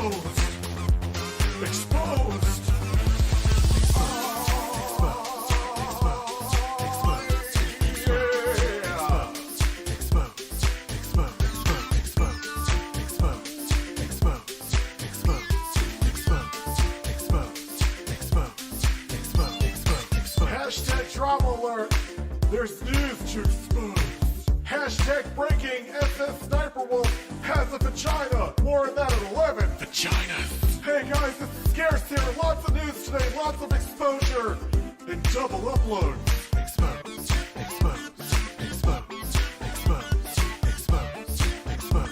Exposed. Hashtag drama alert. There's news to expose. Hashtag breaking. SS Sniper Wolf has a vagina. More on that at 11. Vagina. Hey guys, it's Scarce here. Lots of news today. Lots of exposure. And double upload. Expose. Expose. Expose. Expose. Expose. Expose.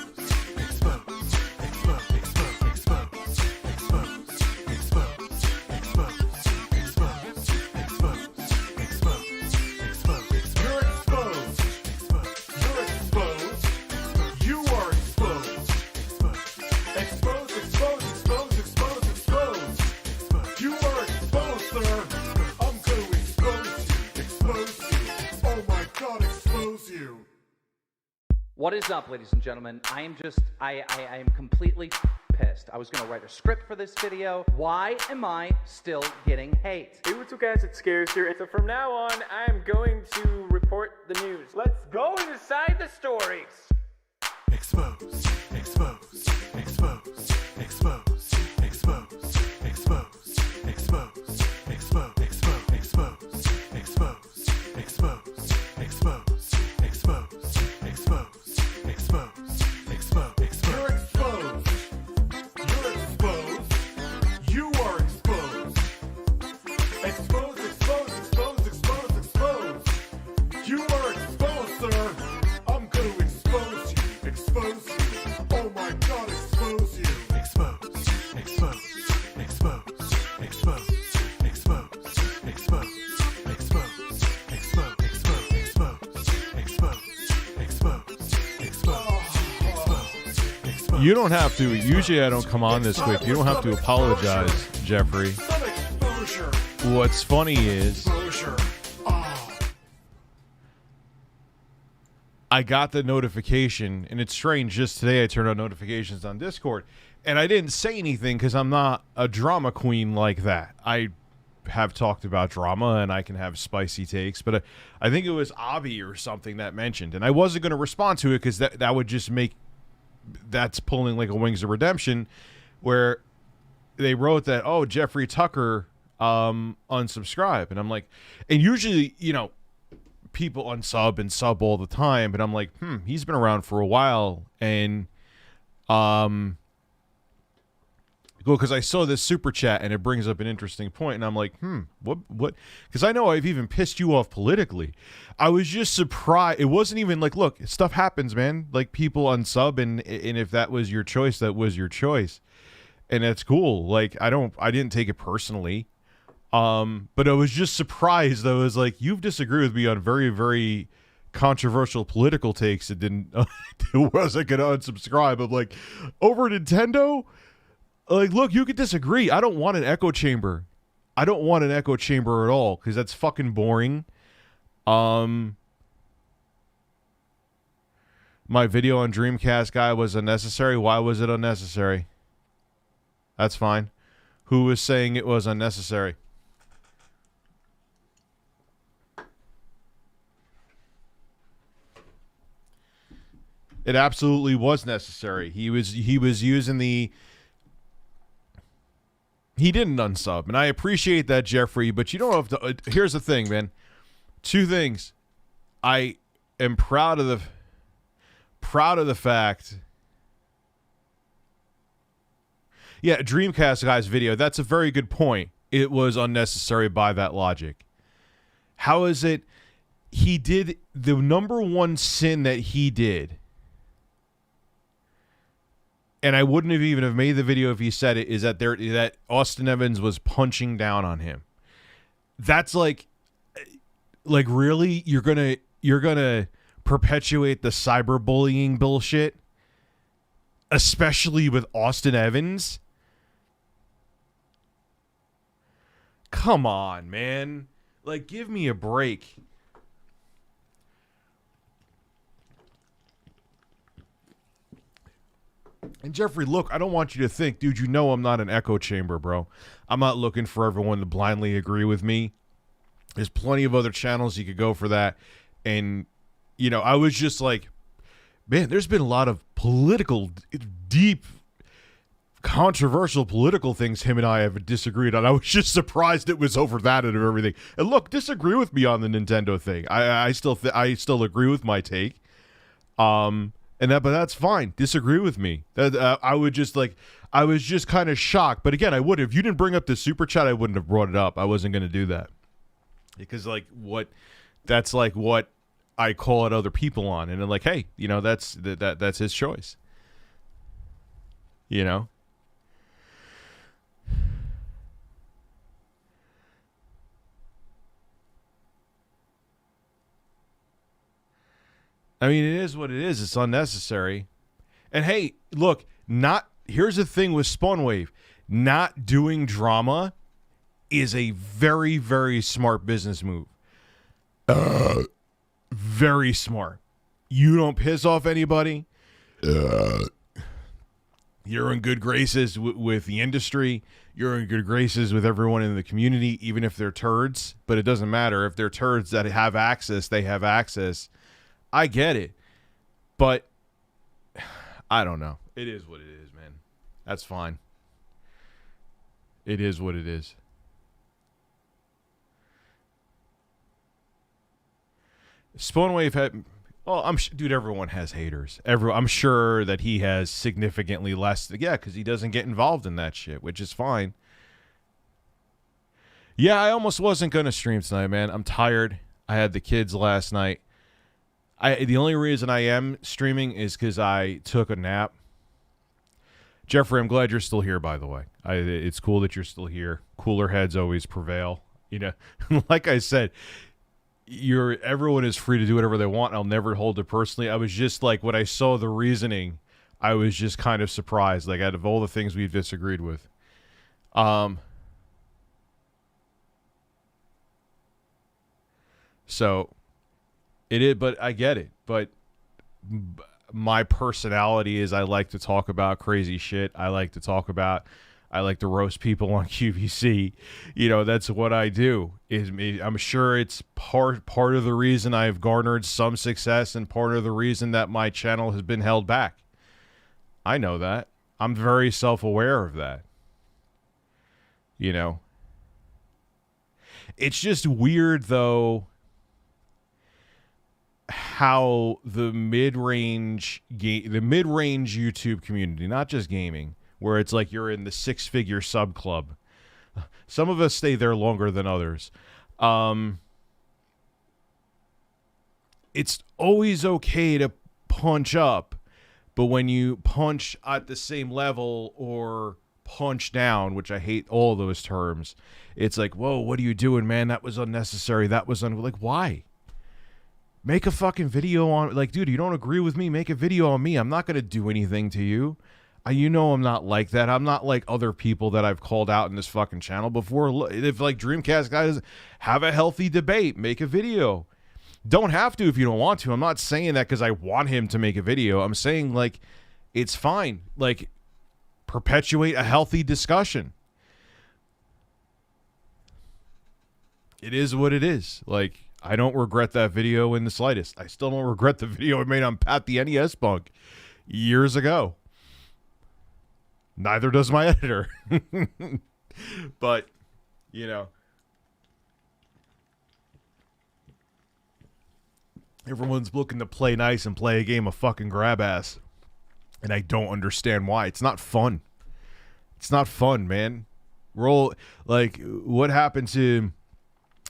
What is up, ladies and gentlemen? I am completely pissed. I was gonna write a script for this video. Why am I still getting hate? Hey, what's up guys, it's Scares here. So from now on, I'm going to report the news. Let's go inside the stories. Expose, expose, expose, expose, expose, expose, expose, expose, expose, expose, expose, expose, expose, expose, expose, expose. You're exposed. You're exposed. You are exposed. Expose, expose, expose, expose, expose. You are exposed, sir. I'm gonna expose you. Expose you. Oh my god, expose you. Expose, expose, expose, expose, expose, expose, expose, expose, expose, expose. You don't have to. Usually I don't come on this quick. You don't have to apologize, Jeffrey. Some exposure. What's funny is Exposure. I got the notification, and it's strange. Just today I turned on notifications on Discord, and I didn't say anything because I'm not a drama queen like that. I have talked about drama, and I can have spicy takes, but I think it was Avi or something that mentioned, and I wasn't going to respond to it because that would just make... That's pulling like a Wings of Redemption, where they wrote that, oh, Jeffrey Tucker unsubscribe, and I'm like, and usually, you know, people unsub and sub all the time, but I'm like, he's been around for a while, and because I saw this super chat and it brings up an interesting point, and I'm like, what? Because I know I've even pissed you off politically. I was just surprised. It wasn't even like, look, stuff happens, man. Like, people unsub, and if that was your choice, that was your choice, and that's cool. Like, I didn't take it personally, but I was just surprised. I was like, you've disagreed with me on very, very controversial political takes. It didn't. It wasn't gonna unsubscribe. I'm like, over Nintendo. Like, look, you could disagree. I don't want an echo chamber. I don't want an echo chamber at all because that's fucking boring. My video on Dreamcast guy was unnecessary. Why was it unnecessary? That's fine. Who was saying it was unnecessary? It absolutely was necessary. He was using the... He didn't unsub, and I appreciate that, Jeffrey, but you don't have to... here's the thing, man. Two things. I am proud of the fact... Yeah, Dreamcast guy's video, that's a very good point. It was unnecessary by that logic. How is it... He did... The number one sin that he did... And I wouldn't have even have made the video if he said it, is that that Austin Evans was punching down on him. That's like really, you're gonna perpetuate the cyberbullying bullshit, especially with Austin Evans. Come on, man. Like, give me a break. And Jeffrey, look, I don't want you to think, dude, you know I'm not an echo chamber, bro. I'm not looking for everyone to blindly agree with me. There's plenty of other channels you could go for that. And, you know, I was just like, man, there's been a lot of political, deep, controversial political things him and I have disagreed on. I was just surprised it was over that and everything. And look, disagree with me on the Nintendo thing. I still agree with my take. But that's fine. Disagree with me. I was just kind of shocked. But again, I would have. If you didn't bring up the super chat, I wouldn't have brought it up. I wasn't going to do that because that's like what I call out other people on, and then like, hey, you know, that's his choice. You know. I mean, it is what it is. It's unnecessary. And hey, look, here's the thing with Spawnwave. Not doing drama is a very, very smart business move. Very smart. You don't piss off anybody. You're in good graces with the industry. You're in good graces with everyone in the community, even if they're turds. But it doesn't matter. If they're turds that have access, they have access. I get it, but I don't know. It is what it is, man. That's fine. It is what it is. Spawnwave had, well, dude, everyone has haters. I'm sure that he has significantly less. Yeah, because he doesn't get involved in that shit, which is fine. Yeah, I almost wasn't going to stream tonight, man. I'm tired. I had the kids last night. The only reason I am streaming is because I took a nap. Jeffrey, I'm glad you're still here, by the way. It's cool that you're still here. Cooler heads always prevail. You know, like I said, everyone is free to do whatever they want. I'll never hold it personally. I was just like, when I saw the reasoning, I was just kind of surprised. Like, out of all the things we've disagreed with. So it is, but I get it. But my personality is I like to talk about crazy shit. I like to roast people on QVC. You know, that's what I do. I'm sure it's part of the reason I've garnered some success and part of the reason that my channel has been held back. I know that. I'm very self-aware of that. You know. It's just weird, though, how the mid-range YouTube community, not just gaming, where it's like you're in the six-figure sub club. Some of us stay there longer than others. It's always okay to punch up, but when you punch at the same level or punch down, which I hate all those terms, it's like, whoa, what are you doing, man? That was unnecessary. That was like, why? Make a fucking video on, like, dude, you don't agree with me? Make a video on me. I'm not going to do anything to you. You know I'm not like that. I'm not like other people that I've called out in this fucking channel before. If, like, Dreamcast guys, have a healthy debate. Make a video. Don't have to if you don't want to. I'm not saying that because I want him to make a video. I'm saying, like, it's fine. Like, perpetuate a healthy discussion. It is what it is. Like, I don't regret that video in the slightest. I still don't regret the video I made on Pat the NES Punk years ago. Neither does my editor. But, you know, everyone's looking to play nice and play a game of fucking grab ass. And I don't understand why. It's not fun. It's not fun, man. Like, what happened to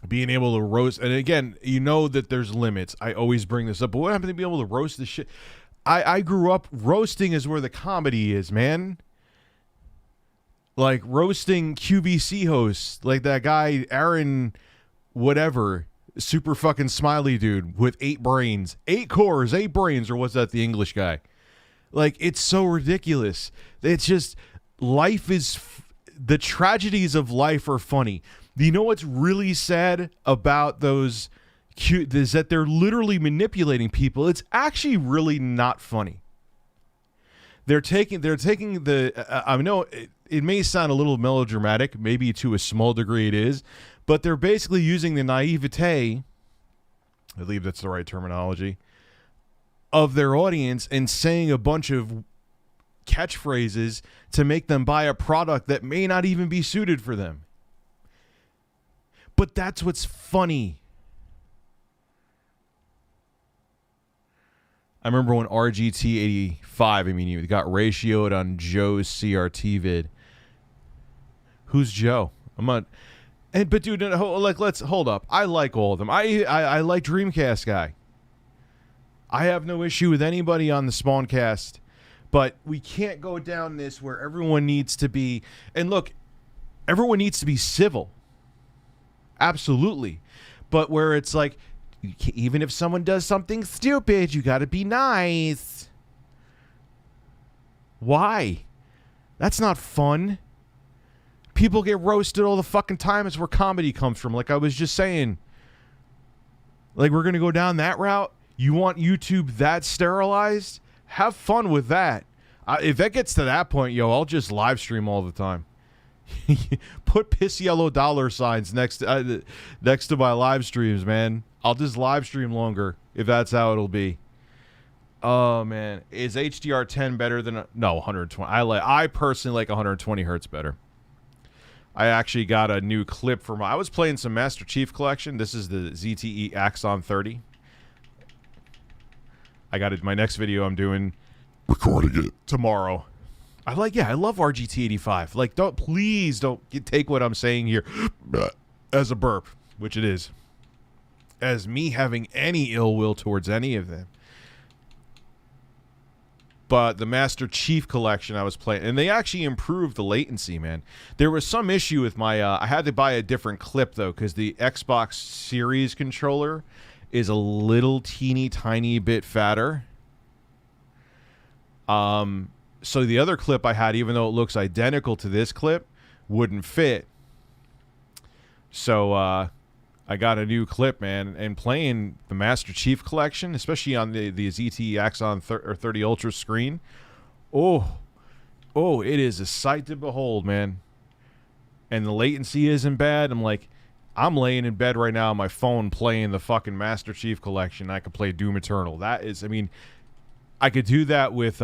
being able to roast? And again, you know that there's limits. I always bring this up. But what happened to being able to roast the shit? I grew up, roasting is where the comedy is, man. Like, roasting QVC hosts, like that guy, Aaron, whatever, super fucking smiley dude with 8 brains. 8 cores, 8 brains, or what's that, the English guy? Like, it's so ridiculous. It's just, life is, the tragedies of life are funny. Do you know what's really sad about those is that they're literally manipulating people? It's actually really not funny. They're taking the. I know it may sound a little melodramatic, maybe to a small degree it is, but they're basically using the naivete, I believe that's the right terminology, of their audience and saying a bunch of catchphrases to make them buy a product that may not even be suited for them. But that's what's funny. I remember when RGT85, you got ratioed on Joe's CRT vid. Who's Joe? I'm not. But dude, let's hold up. I like all of them. I like Dreamcast guy. I have no issue with anybody on the Spawncast, but we can't go down this where everyone needs to be. And look, everyone needs to be civil. Absolutely, but where it's like, even if someone does something stupid, you got to be nice. Why? That's not fun. People get roasted all the fucking time. It's where comedy comes from. Like I was just saying. Like we're going to go down that route. You want YouTube that sterilized? Have fun with that. If that gets to that point, I'll just live stream all the time. Put piss yellow dollar signs next to my live streams, man. I'll just live stream longer if that's how it'll be. Oh man, is HDR10 better than no 120? I personally like 120 hertz better. I actually got a new clip for I was playing some Master Chief Collection. This is the ZTE Axon 30. I got it. My next video I'm doing recording it tomorrow. I love RGT85. Like, please don't take what I'm saying here as a burp, which it is, as me having any ill will towards any of them. But the Master Chief Collection I was playing, and they actually improved the latency, man. There was some issue with my, I had to buy a different clip, though, because the Xbox Series controller is a little teeny tiny bit fatter. So the other clip I had, even though it looks identical to this clip, wouldn't fit. So I got a new clip, man, and playing the Master Chief Collection, especially on the ZTE Axon 30 Ultra screen. Oh, it is a sight to behold, man. And the latency isn't bad. I'm laying in bed right now on my phone playing the fucking Master Chief Collection. I could play Doom Eternal. That is, I could do that with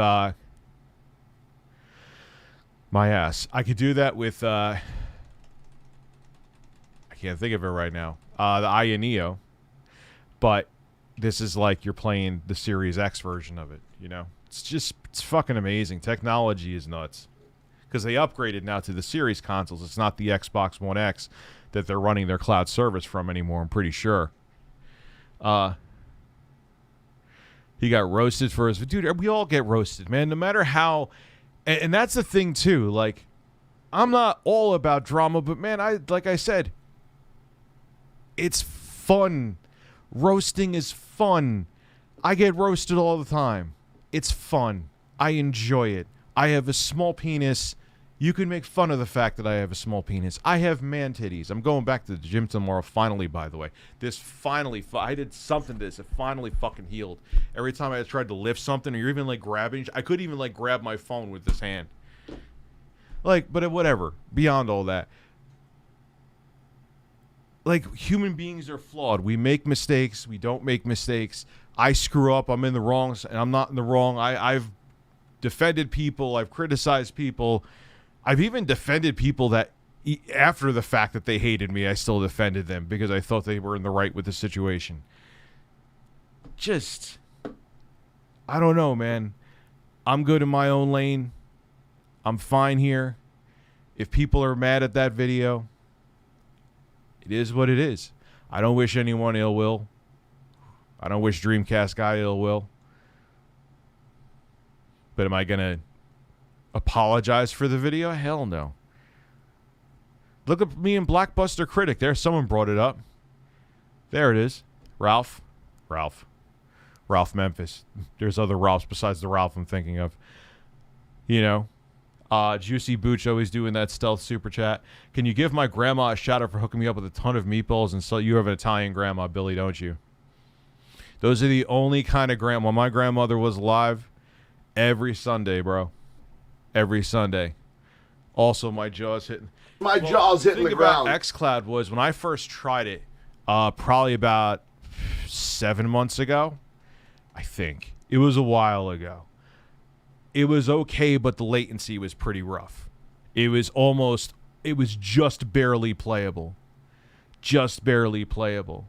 my ass. I could do that with I can't think of it right now. The Aya Neo. But this is like you're playing the Series X version of it, It's fucking amazing. Technology is nuts. Because they upgraded now to the Series consoles. It's not the Xbox One X that they're running their cloud service from anymore, I'm pretty sure. He got roasted for his... Dude, we all get roasted, man. No matter how... And that's the thing, too. Like, I'm not all about drama, but, man, like I said, it's fun. Roasting is fun. I get roasted all the time. It's fun. I enjoy it. I have a small penis. You can make fun of the fact that I have a small penis. I have man titties. I'm going back to the gym tomorrow, finally, by the way. I did something to this. It finally fucking healed. Every time I tried to lift something, or even, grabbing, I couldn't even, grab my phone with this hand. But whatever. Beyond all that. Human beings are flawed. We make mistakes. We don't make mistakes. I screw up. I'm in the wrong, and I'm not in the wrong. I've defended people. I've criticized people. I've even defended people that after the fact that they hated me, I still defended them because I thought they were in the right with the situation. I don't know, man. I'm good in my own lane. I'm fine here. If people are mad at that video, it is what it is. I don't wish anyone ill will. I don't wish Dreamcast guy ill will. But am I going to apologize for the video? Hell no. Look at me and Blackbuster Critic. There, someone brought it up. There it is. Ralph Memphis. There's other Ralphs besides the Ralph I'm thinking of. Juicy Booch always doing that stealth super chat. Can you give my grandma a shout out for hooking me up with a ton of meatballs? And so you have an Italian grandma, Billy, don't you? Those are the only kind of grandma. When my grandmother was alive, Every Sunday, bro. Every Sunday. Also, my jaw's hitting. My jaw's hitting the ground. The thing about xCloud was when I first tried it, probably about 7 months ago, I think. It was a while ago. It was okay, but the latency was pretty rough. It was just barely playable. Just barely playable.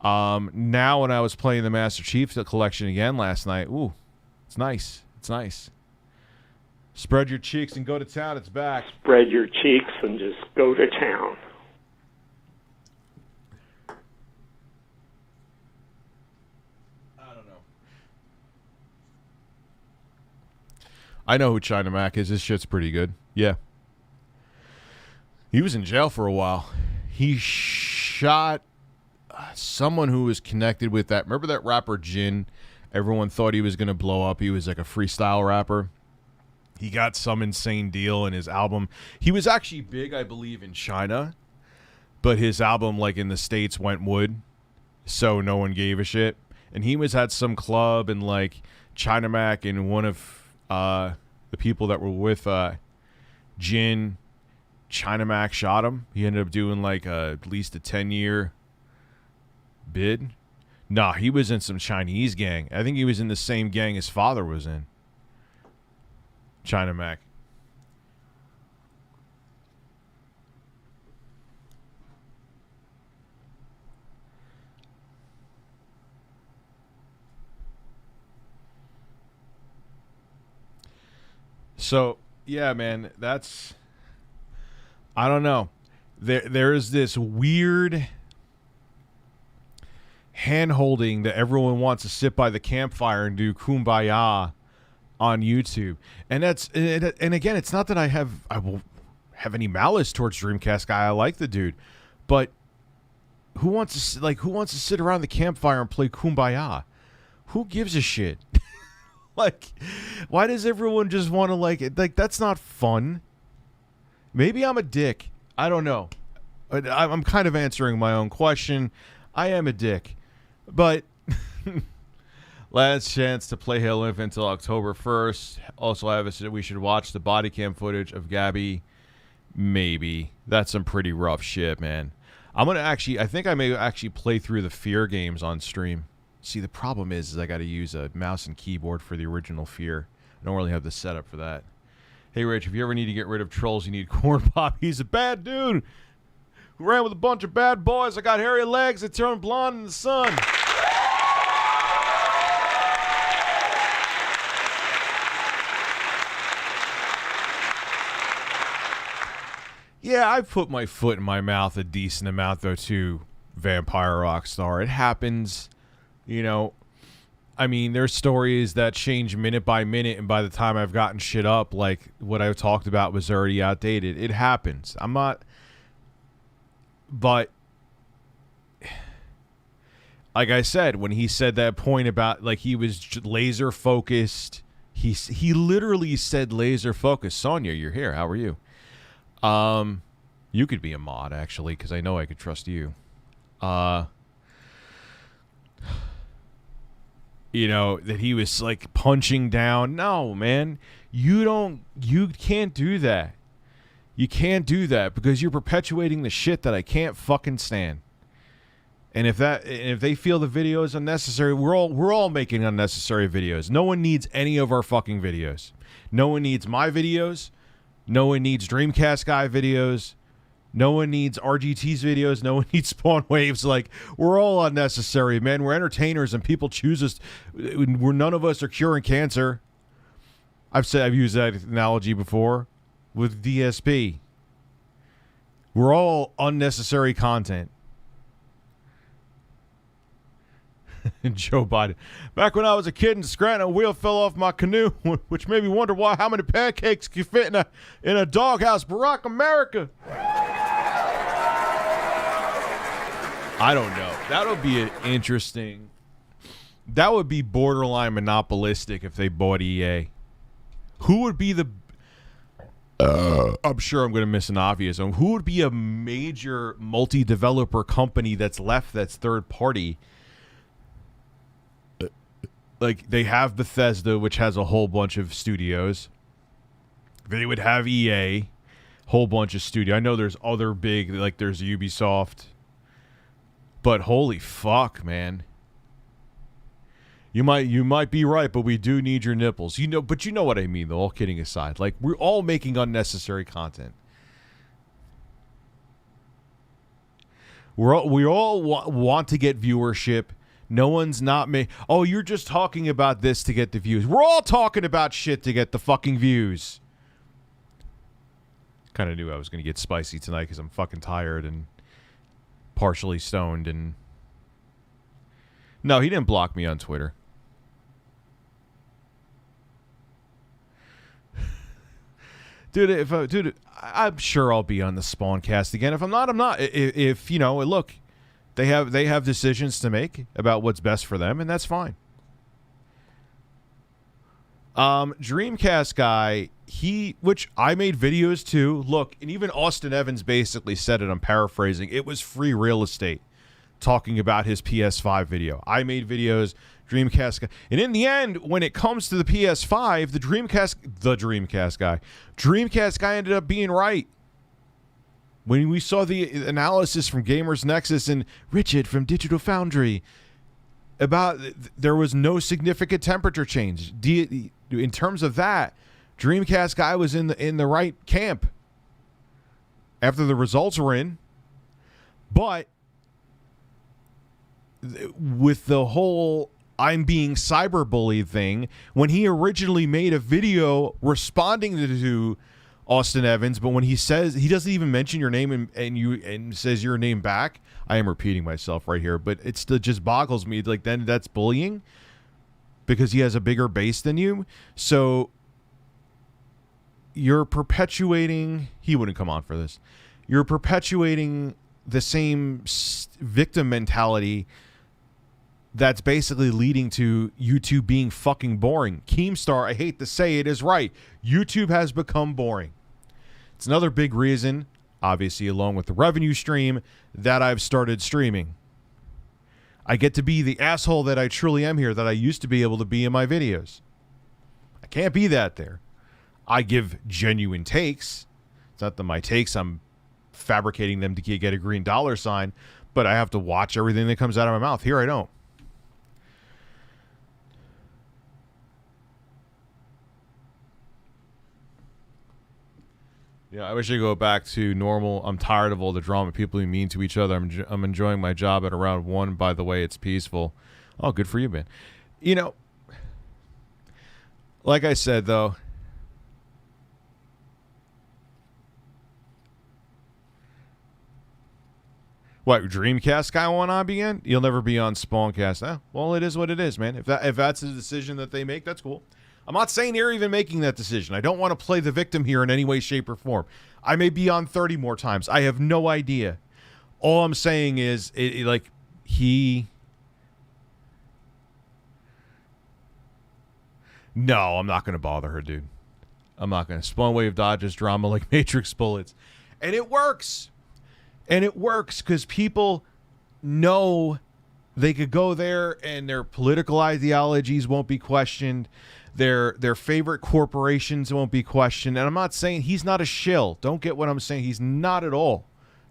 Now when I was playing the Master Chief Collection again last night, ooh, it's nice. It's nice. Spread your cheeks and go to town. It's back. Spread your cheeks and just go to town. I don't know. I know who China Mac is. This shit's pretty good. Yeah. He was in jail for a while. He shot someone who was connected with that. Remember that rapper Jin? Everyone thought he was going to blow up. He was like a freestyle rapper. He got some insane deal in his album. He was actually big, I believe, in China, but his album, like in the States, went wood, so no one gave a shit. And he was at some club, and like China Mac and one of the people that were with Jin, China Mac shot him. He ended up doing like at least a 10-year bid. Nah, he was in some Chinese gang. I think he was in the same gang his father was in. China Mac. So, yeah, man, that's... I don't know. There is this weird hand-holding that everyone wants to sit by the campfire and do kumbaya on YouTube. And again, it's not that I will have any malice towards Dreamcast guy. I like the dude. But who wants to sit around the campfire and play kumbaya? Who gives a shit? Like, why does everyone just want to like it? Like, that's not fun. Maybe I'm a dick. I don't know. I'm kind of answering my own question. I am a dick. But last chance to play Halo Infinite until October 1st. Also, I have we should watch the body cam footage of Gabby. Maybe. That's some pretty rough shit, man. I think I may actually play through the Fear games on stream. See, the problem is I got to use a mouse and keyboard for the original Fear. I don't really have the setup for that. Hey, Rich, if you ever need to get rid of trolls, you need Corn Pop. He's a bad dude who ran with a bunch of bad boys. I got hairy legs that turn blonde in the sun. Yeah, I've put my foot in my mouth a decent amount, though, too, Vampire Rockstar. It happens, you know. I mean, there's stories that change minute by minute, and by the time I've gotten shit up, like, what I talked about was already outdated. It happens. I'm not... But... Like I said, when he said that point about, like, he was laser focused, he literally said laser focused. Sonia, you're here. How are you? You could be a mod, actually, because I know I could trust you. You know, that he was, like, punching down. No, man. You can't do that. You can't do that because you're perpetuating the shit that I can't fucking stand. And if they feel the video is unnecessary, we're all making unnecessary videos. No one needs any of our fucking videos. No one needs my videos. No one needs Dreamcast guy videos. No one needs RGT's videos. No one needs Spawn Waves. Like, we're all unnecessary, man. We're entertainers, and people choose us. None of us are curing cancer. I've used that analogy before with DSP. We're all unnecessary content. Joe Biden. Back when I was a kid in Scranton, a wheel fell off my canoe, which made me wonder how many pancakes could fit in a doghouse. Barack America. I don't know. That would be interesting. That would be borderline monopolistic if they bought EA. Who would be the... I'm sure I'm going to miss an obvious one. Who would be a major multi-developer company that's third party? like they have Bethesda, which has a whole bunch of studios. They would have EA, whole bunch of studio. I know there's other big, like there's Ubisoft. But holy fuck, man. You might be right, but we do need your nipples. But you know what I mean, though, all kidding aside. Like, we're all making unnecessary content. We all want to get viewership. No one's not oh, you're just talking about this to get the views. We're all talking about shit to get the fucking views. Kind of knew I was going to get spicy tonight because I'm fucking tired and partially stoned. And no, he didn't block me on Twitter. Dude, I'm sure I'll be on the Spawncast again. If I'm not, I'm not. If you know, look, they have decisions to make about what's best for them, and that's fine. Dreamcast guy, which I made videos too. Look, and even Austin Evans basically said it. I'm paraphrasing. It was free real estate, talking about his PS5 video. I made videos. Dreamcast guy, and in the end, when it comes to the PS5, the Dreamcast guy ended up being right. When we saw the analysis from Gamers Nexus and Richard from Digital Foundry about there was no significant temperature change. In terms of that, Dreamcast guy was in the right camp after the results were in. But with the whole I'm being cyberbullied thing, when he originally made a video responding to Austin Evans, but when he says he doesn't even mention your name and says your name back. I am repeating myself right here, but it still just boggles me. Like, then that's bullying because he has a bigger base than you. So you're perpetuating. He wouldn't come on for this. You're perpetuating the same victim mentality that's basically leading to YouTube being fucking boring. Keemstar, I hate to say it, is right. YouTube has become boring. It's another big reason, obviously along with the revenue stream, that I've started streaming. I get to be the asshole that I truly am here, that I used to be able to be in my videos. I can't be that there. I give genuine takes. It's not that my takes, I'm fabricating them to get a green dollar sign, but I have to watch everything that comes out of my mouth. Here I don't. Yeah, I wish I could go back to normal. I'm tired of all the drama, people being mean to each other. I'm enjoying my job at around 1. By the way, it's peaceful. Oh, good for you, man. You know, like I said, though, what, Dreamcast guy want to be in? You'll never be on Spawncast. Well, it is what it is, man. If that's a decision that they make, that's cool. I'm not saying they're even making that decision. I don't want to play the victim here in any way, shape, or form. I may be on 30 more times. I have no idea. All I'm saying is, No, I'm not going to bother her, dude. I'm not going to. Spawn Wave dodges drama like Matrix bullets. And it works. And it works because people know they could go there and their political ideologies won't be questioned. Their favorite corporations won't be questioned. And I'm not saying he's not a shill. Don't get what I'm saying. He's not at all.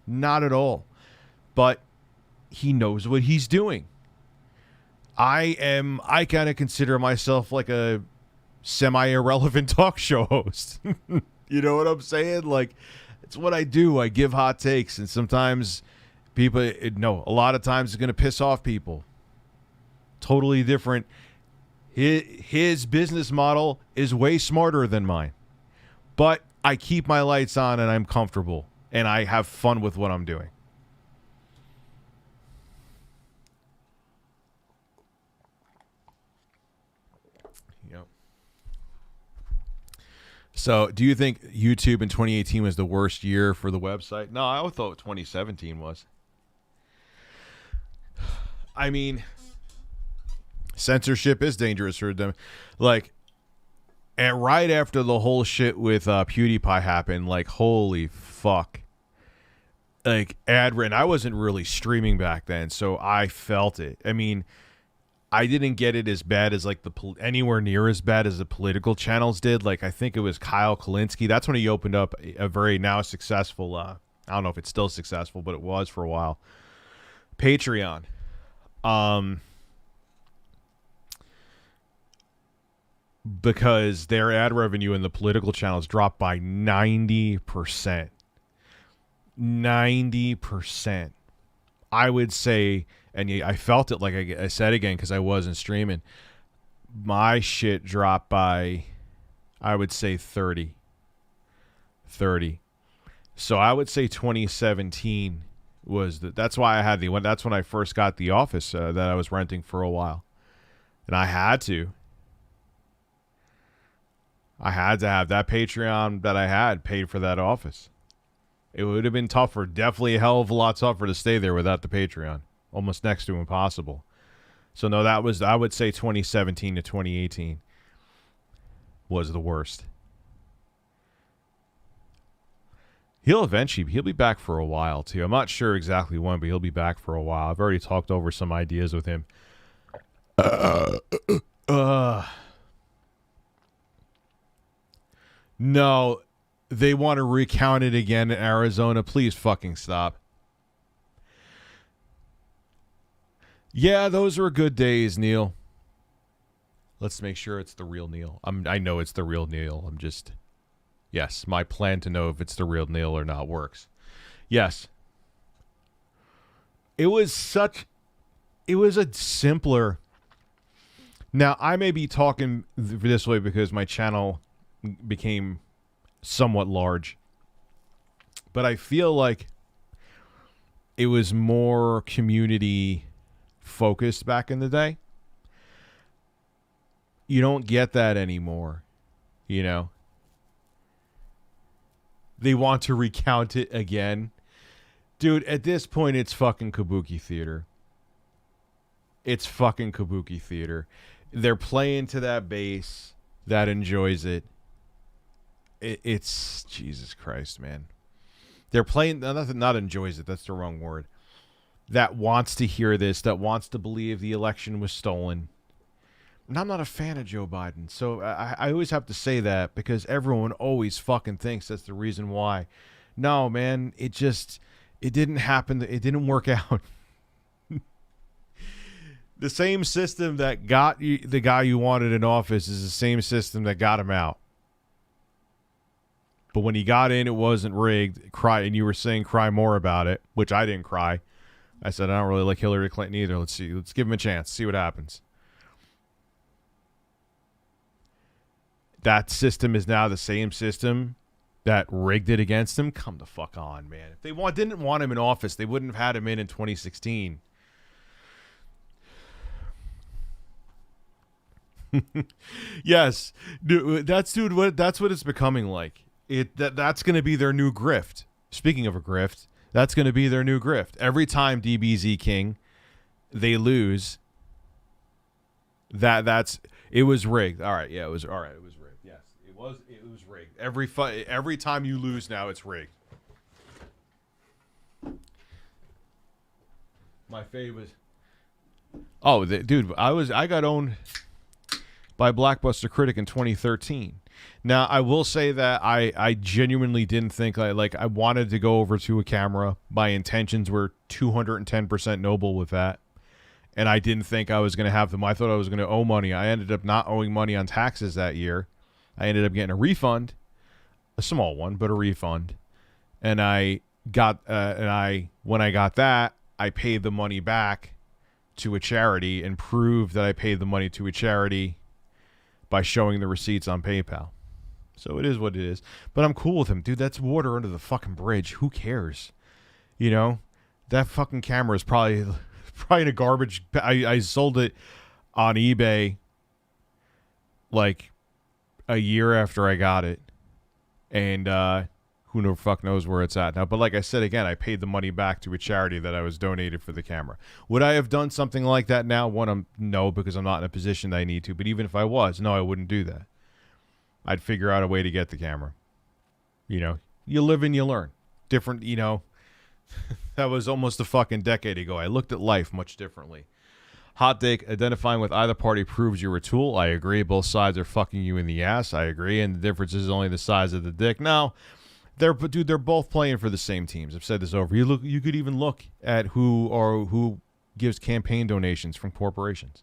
Not at all. But he knows what he's doing. I kind of consider myself like a semi-irrelevant talk show host. You know what I'm saying? Like, it's what I do. I give hot takes. And sometimes people, a lot of times it's going to piss off people. Totally different. His business model is way smarter than mine. But I keep my lights on and I'm comfortable. And I have fun with what I'm doing. Yep. So, do you think YouTube in 2018 was the worst year for the website? No, I thought 2017 was. I mean, censorship is dangerous for them. Like, and right after the whole shit with PewDiePie happened, like, holy fuck. Like, and I wasn't really streaming back then, so I felt it. I mean, I didn't get it as bad as like anywhere near as bad as the political channels did. Like I think it was Kyle Kalinske. That's when he opened up a very now successful. I don't know if it's still successful, but it was for a while. Patreon. Because their ad revenue in the political channels dropped by 90%. 90%. I would say, and I felt it like I said again because I wasn't streaming, my shit dropped by, I would say 30. So I would say 2017 was that's why I had that's when I first got the office that I was renting for a while. And I had to have that Patreon that I had paid for that office. It would have been tougher, definitely a hell of a lot tougher to stay there without the Patreon. Almost next to impossible. So no, that was, I would say 2017 to 2018 was the worst. He'll be back for a while too. I'm not sure exactly when, but he'll be back for a while. I've already talked over some ideas with him. No, they want to recount it again in Arizona. Please fucking stop. Yeah, those were good days, Neil. Let's make sure it's the real Neil. I know it's the real Neil. Yes, my plan to know if it's the real Neil or not works. Yes. It was a simpler. Now, I may be talking this way because my channel became somewhat large, but I feel like it was more community focused back in the day. You don't get that anymore, you know. They want to recount it again. Dude, at this point it's fucking kabuki theater. It's fucking kabuki theater. They're playing to that base that enjoys it. It's Jesus Christ, man. They're playing not enjoys it. That's the wrong word. That wants to hear this, that wants to believe the election was stolen. And I'm not a fan of Joe Biden, so I always have to say that because everyone always fucking thinks that's the reason why. No, man, it didn't happen. It didn't work out. The same system that got you, the guy you wanted in office is the same system that got him out. But when he got in, it wasn't rigged. And you were saying cry more about it, which I didn't cry. I said, I don't really like Hillary Clinton either. Let's see. Let's give him a chance. See what happens. That system is now the same system that rigged it against him. Come the fuck on, man. If they didn't want him in office, they wouldn't have had him in 2016. Yes. That's what it's becoming like. That's going to be their new grift. Speaking of a grift, that's going to be their new grift. Every time DBZ King, they lose. It was rigged. All right, yeah, it was all right. It was rigged. Yes, it was rigged. Every time you lose now, it's rigged. My favorite. Oh, dude, I got owned by Blockbuster Critic in 2013. Now, I will say that I genuinely didn't think I wanted to go over to a camera. My intentions were 210% noble with that. And I didn't think I was going to have them. I thought I was going to owe money. I ended up not owing money on taxes that year. I ended up getting a refund, a small one, but a refund. And when I got that, I paid the money back to a charity and proved that I paid the money to a charity by showing the receipts on PayPal. So it is what it is. But I'm cool with him. Dude, that's water under the fucking bridge. Who cares? You know? That fucking camera is probably in a garbage. I sold it on eBay like a year after I got it. And who the fuck knows where it's at now. But like I said, again, I paid the money back to a charity that I was donated for the camera. Would I have done something like that now? No, because I'm not in a position that I need to. But even if I was, no, I wouldn't do that. I'd figure out a way to get the camera. You know, you live and you learn. Different, you know. That was almost a fucking decade ago. I looked at life much differently. Hot take, identifying with either party proves you're a tool. I agree. Both sides are fucking you in the ass. I agree. And the difference is only the size of the dick. No, they're both playing for the same teams. I've said this over. You could even look at who gives campaign donations from corporations.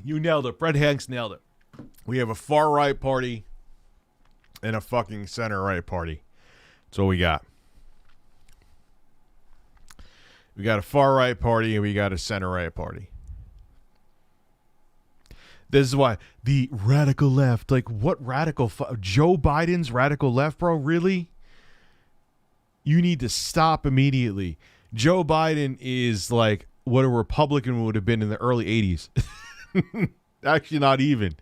You nailed it. Fred Hanks nailed it. We have a far right party and a fucking center right party. That's what we got. We got a far right party and we got a center right party. This is why the radical left, like what radical, Joe Biden's radical left, bro? Really? You need to stop immediately. Joe Biden is like what a Republican would have been in the early 80s. Actually, not even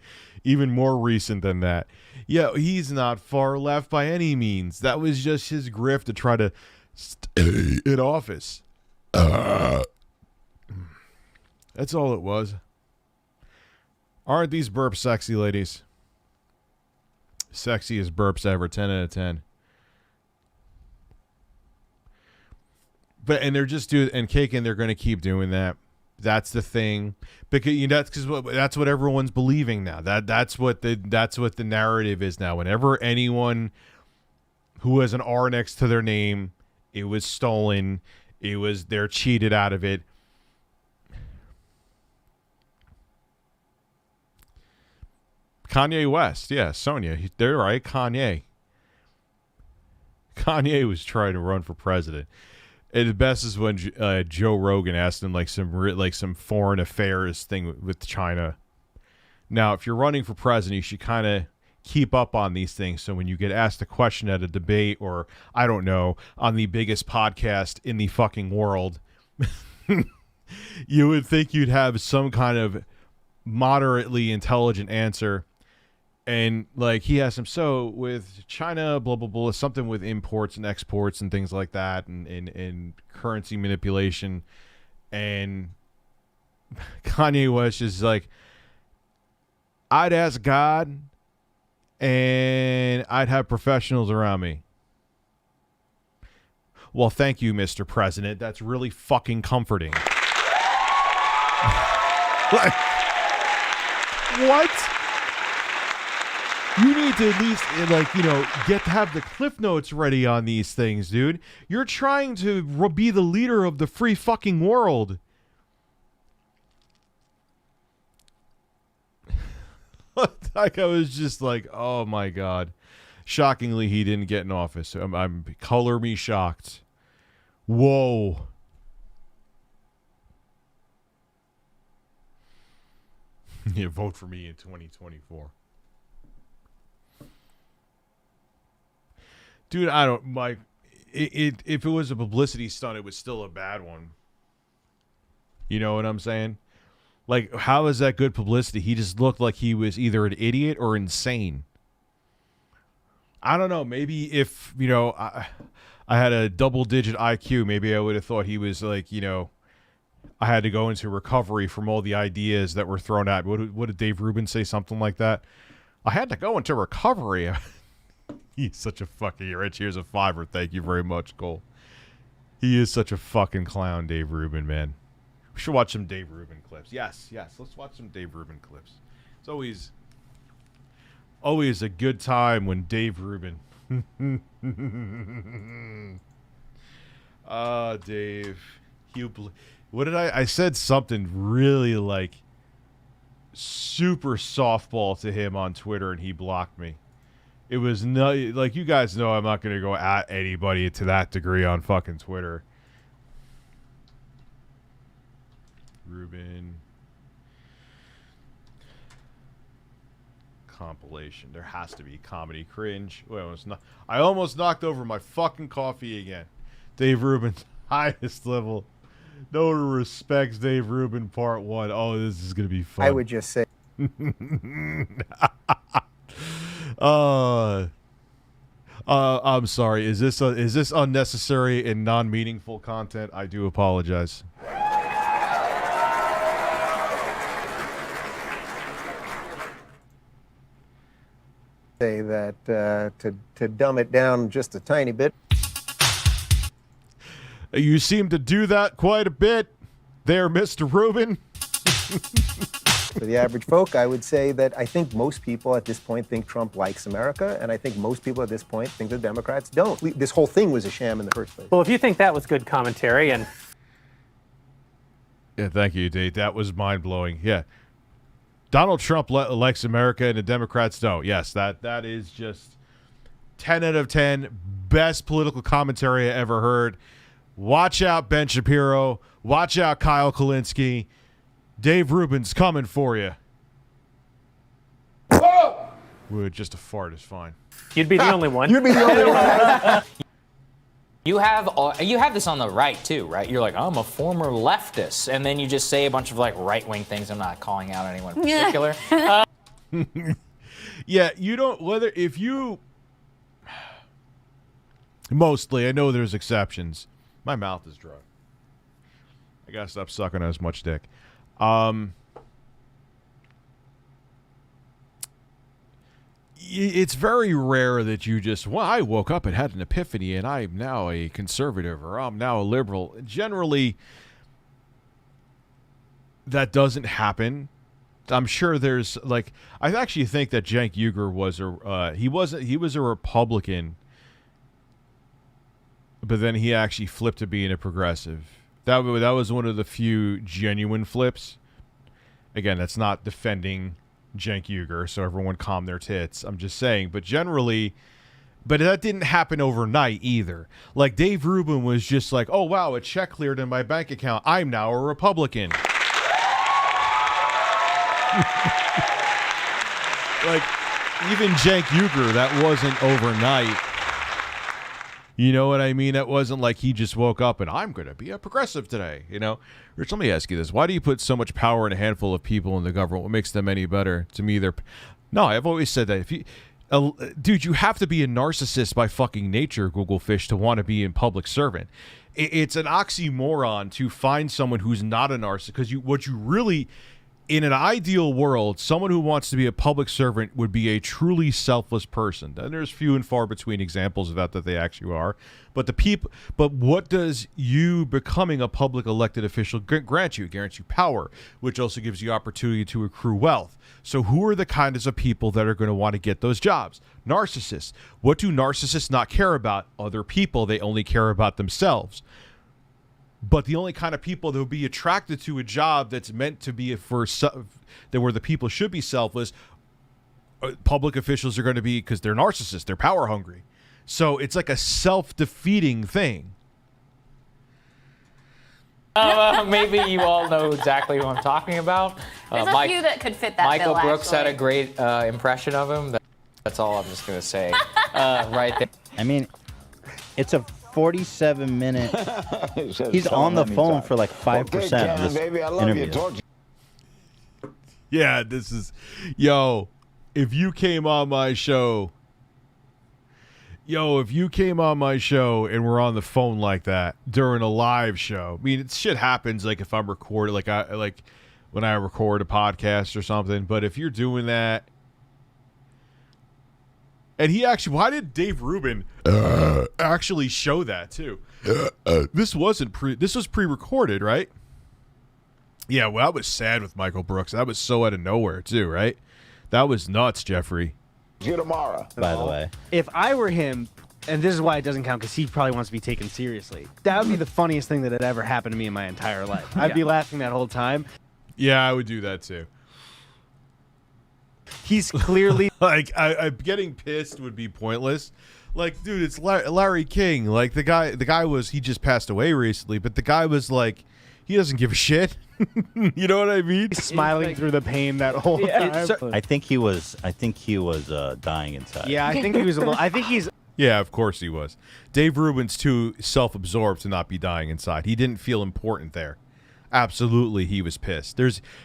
more recent than that. Yeah, he's not far left by any means. That was just his grift to try to stay in office. That's all it was. Aren't these burps sexy, ladies? Sexiest burps ever, 10 out of 10. And they're just doing, and Kagan, they're going to keep doing that. That's the thing, because that's what everyone's believing now. That's what the narrative is now. Whenever anyone who has an R next to their name, it was stolen. They're cheated out of it. Kanye West, yeah, Sonia, they're right. Kanye was trying to run for president. And the best is when Joe Rogan asked him some foreign affairs thing with China. Now, if you're running for president, you should kind of keep up on these things. So when you get asked a question at a debate or, I don't know, on the biggest podcast in the fucking world, you would think you'd have some kind of moderately intelligent answer. And like he asked him, so with China, blah, blah, blah, something with imports and exports and things like that and currency manipulation. And Kanye West is like, I'd ask God and I'd have professionals around me. Well, thank you, Mr. President. That's really fucking comforting. Like, what? You need to at least, get to have the cliff notes ready on these things, dude. You're trying to be the leader of the free fucking world. Like, I was just like, oh my God. Shockingly, he didn't get in office. I'm color me shocked. Whoa. Yeah, vote for me in 2024. Dude, I don't like it. If it was a publicity stunt, it was still a bad one. You know what I'm saying? Like, how is that good publicity? He just looked like he was either an idiot or insane. I don't know. Maybe if, I had a double-digit IQ, maybe I would have thought he was like, I had to go into recovery from all the ideas that were thrown at me. What did Dave Rubin say? Something like that. I had to go into recovery. He's such a fucking rich. Here's a $5. Thank you very much, Cole. He is such a fucking clown, Dave Rubin, man. We should watch some Dave Rubin clips. Yes. Let's watch some Dave Rubin clips. It's always a good time when Dave Rubin. Dave. What did I said something really like super softball to him on Twitter and he blocked me. It was no, like, you guys know I'm not going to go at anybody to that degree on fucking Twitter. Rubin. Compilation. There has to be comedy cringe. Well, I almost knocked over my fucking coffee again. Dave Rubin, highest level. No one respects Dave Rubin, part 1. Oh, this is going to be fun. I would just say. I'm sorry. Is this unnecessary and non-meaningful content? I do apologize. say that to dumb it down just a tiny bit. You seem to do that quite a bit there, Mr. Rubin. For the average folk, I would say that I think most people at this point think Trump likes America, and I think most people at this point think the Democrats don't. This whole thing was a sham in the first place. Well, if you think that was good commentary, and Yeah, thank you, Dave. That was mind-blowing. Yeah. Donald Trump likes America and the Democrats don't. Yes, that is just 10 out of 10. Best political commentary I ever heard. Watch out, Ben Shapiro. Watch out, Kyle Kulinski. Dave Rubin's coming for you. Whoa! Would just a fart is fine. you'd be the only one. You'd be the only one. You have this on the right too, right? You're like, I'm a former leftist, and then you just say a bunch of like right-wing things. I'm not calling out anyone in particular. Yeah, you don't, whether, if you, mostly, I know there's exceptions. My mouth is dry. I gotta stop sucking as much dick. It's very rare that you just, well, I woke up and had an epiphany and I'm now a conservative or I'm now a liberal. Generally, that doesn't happen. I'm sure there's like, I actually think that Cenk Uygur was he was a Republican, but then he actually flipped to being a progressive. That was one of the few genuine flips. Again, that's not defending Cenk Uygur, so everyone calm their tits. I'm just saying, but generally, but that didn't happen overnight either. Like Dave Rubin was just like, oh wow, a check cleared in my bank account. I'm now a Republican. Like, even Cenk Uygur, that wasn't overnight. You know what I mean? That wasn't like he just woke up and I'm going to be a progressive today, you know? Rich, let me ask you this. Why do you put so much power in a handful of people in the government? What makes them any better? To me, they're... No, I've always said that. If you... dude, you have to be a narcissist by fucking nature, Google Fish, to want to be a public servant. It's an oxymoron to find someone who's not a narcissist, because what you really... In an ideal world, someone who wants to be a public servant would be a truly selfless person. And there's few and far between examples of that they actually are. But what does you becoming a public elected official grant you? It grants you power, which also gives you opportunity to accrue wealth. So who are the kinds of people that are going to want to get those jobs? Narcissists. What do narcissists not care about? Other people. They only care about themselves. But the only kind of people that would be attracted to a job that's meant to be where the people should be selfless, public officials are going to be, because they're narcissists, they're power hungry. So it's like a self-defeating thing. Maybe you all know exactly who I'm talking about. There's a few that could fit that Michael bill, Brooks had a actually. great impression of him. That's all I'm just going to say right there. I mean, it's a 47-minute. He's on the phone for like 5% of this baby, I love interview. you. Talk Yeah, this is... Yo, if you came on my show... and we're on the phone like that during a live show, I mean, shit happens like if I'm recording, like when I record a podcast or something, but if you're doing that... And he actually, why did Dave Rubin actually show that too? This was pre-recorded, right? Yeah, well, I was sad with Michael Brooks. That was so out of nowhere too, right? That was nuts, Jeffrey. you tomorrow. By the way, If I were him, and this is why it doesn't count, because he probably wants to be taken seriously, that would be the funniest thing that had ever happened to me in my entire life. I'd be laughing that whole time. Yeah, I would do that too. He's clearly Like, I getting pissed would be pointless. Like, dude, it's Larry King. Like, the guy was, he just passed away recently, but the guy was like, he doesn't give a shit. You know what I mean? smiling through the pain that whole time. I think he was dying inside. Yeah, I think he was a little. I think he's. Yeah, of course he was. Dave Rubin's too self-absorbed to not be dying inside. He didn't feel important there. Absolutely, he was pissed.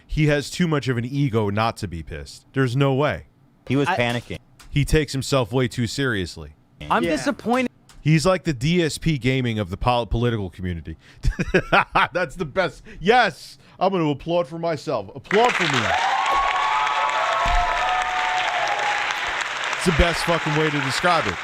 He has too much of an ego not to be pissed. There's no way. He was panicking. He takes himself way too seriously. I'm disappointed. He's like the DSP gaming of the political community. That's the best. Yes, I'm going to applaud for myself. Applaud for me. It's the best fucking way to describe it.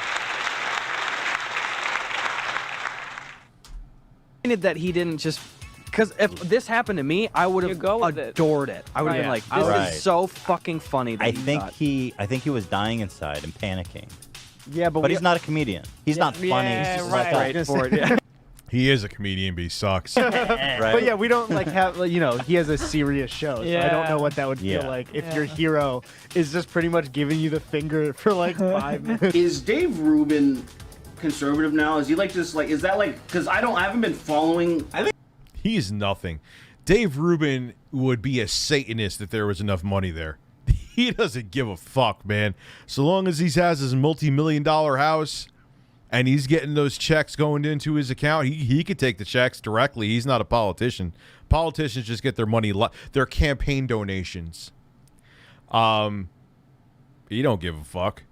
That he didn't just, because if this happened to me, I would have adored it. I would have been like, this is so fucking funny. That I think he was dying inside and panicking. Yeah, but he's not a comedian. He's not funny. Yeah, He's just right. like Yeah. He is a comedian, but he sucks. But yeah, we don't like have, you know, he has a serious show. So I don't know what that would feel like if your hero is just pretty much giving you the finger for like 5 minutes. Is Dave Rubin conservative now? Is he like just like, is that like, because I haven't been following. I think he's nothing. Dave Rubin would be a Satanist if there was enough money there. He doesn't give a fuck, man. So long as he has his multi-million-dollar house and he's getting those checks going into his account, he could take the checks directly. He's not a politician. Politicians just get their money, their campaign donations. He don't give a fuck.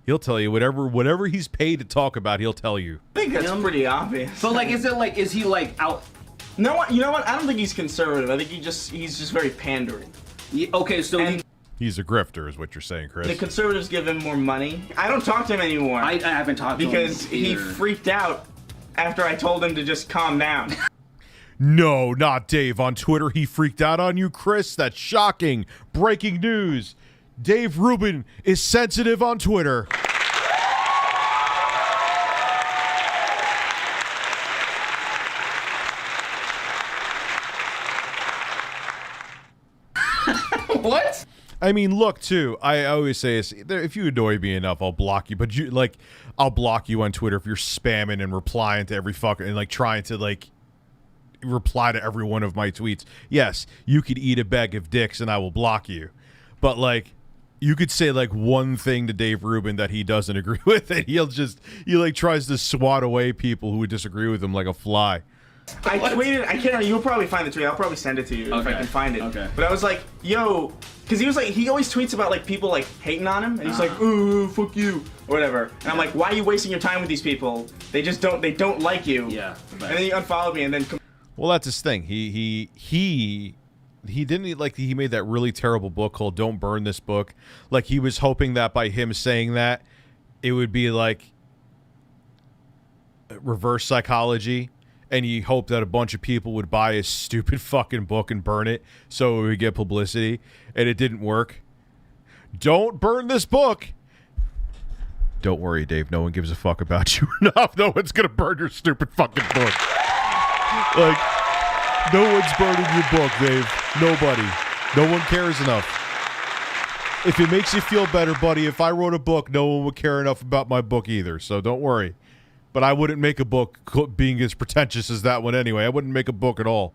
He'll tell you whatever he's paid to talk about, he'll tell you. I think that's pretty obvious. But like, is he like out? No, you know what? I don't think he's conservative. I think he's just very pandering. Okay, so he's a grifter, is what you're saying, Chris. The conservatives give him more money. I don't talk to him anymore. I haven't talked to him because he freaked out after I told him to just calm down. No, not Dave. On Twitter, he freaked out on you, Chris. That's shocking. Breaking news. Dave Rubin is sensitive on Twitter. What? I mean, look, too. I always say this, if you annoy me enough, I'll block you. But I'll block you on Twitter if you're spamming and replying to every fucking and like trying to like reply to every one of my tweets. Yes, you could eat a bag of dicks and I will block you. But like, you could say like one thing to Dave Rubin that he doesn't agree with, and he like tries to swat away people who would disagree with him like a fly. I tweeted, I can't, you'll probably find the tweet, I'll probably send it to you if I can find it. Okay. But I was like, yo, because he always tweets about like people like hating on him, and he's like, ooh, fuck you, or whatever. And I'm like, why are you wasting your time with these people? They don't like you. Yeah. And then he unfollowed me, and then. Well, that's his thing. He didn't like, he made that really terrible book called Don't Burn This Book. Like, he was hoping that by him saying that, it would be like reverse psychology. And he hoped that a bunch of people would buy his stupid fucking book and burn it so it would get publicity. And it didn't work. Don't burn this book. Don't worry, Dave. No one gives a fuck about you enough. No one's going to burn your stupid fucking book. Like, no one's burning your book, Dave. Nobody. No one cares enough. If it makes you feel better, buddy, if I wrote a book, no one would care enough about my book either. So don't worry. But I wouldn't make a book being as pretentious as that one anyway. I wouldn't make a book at all.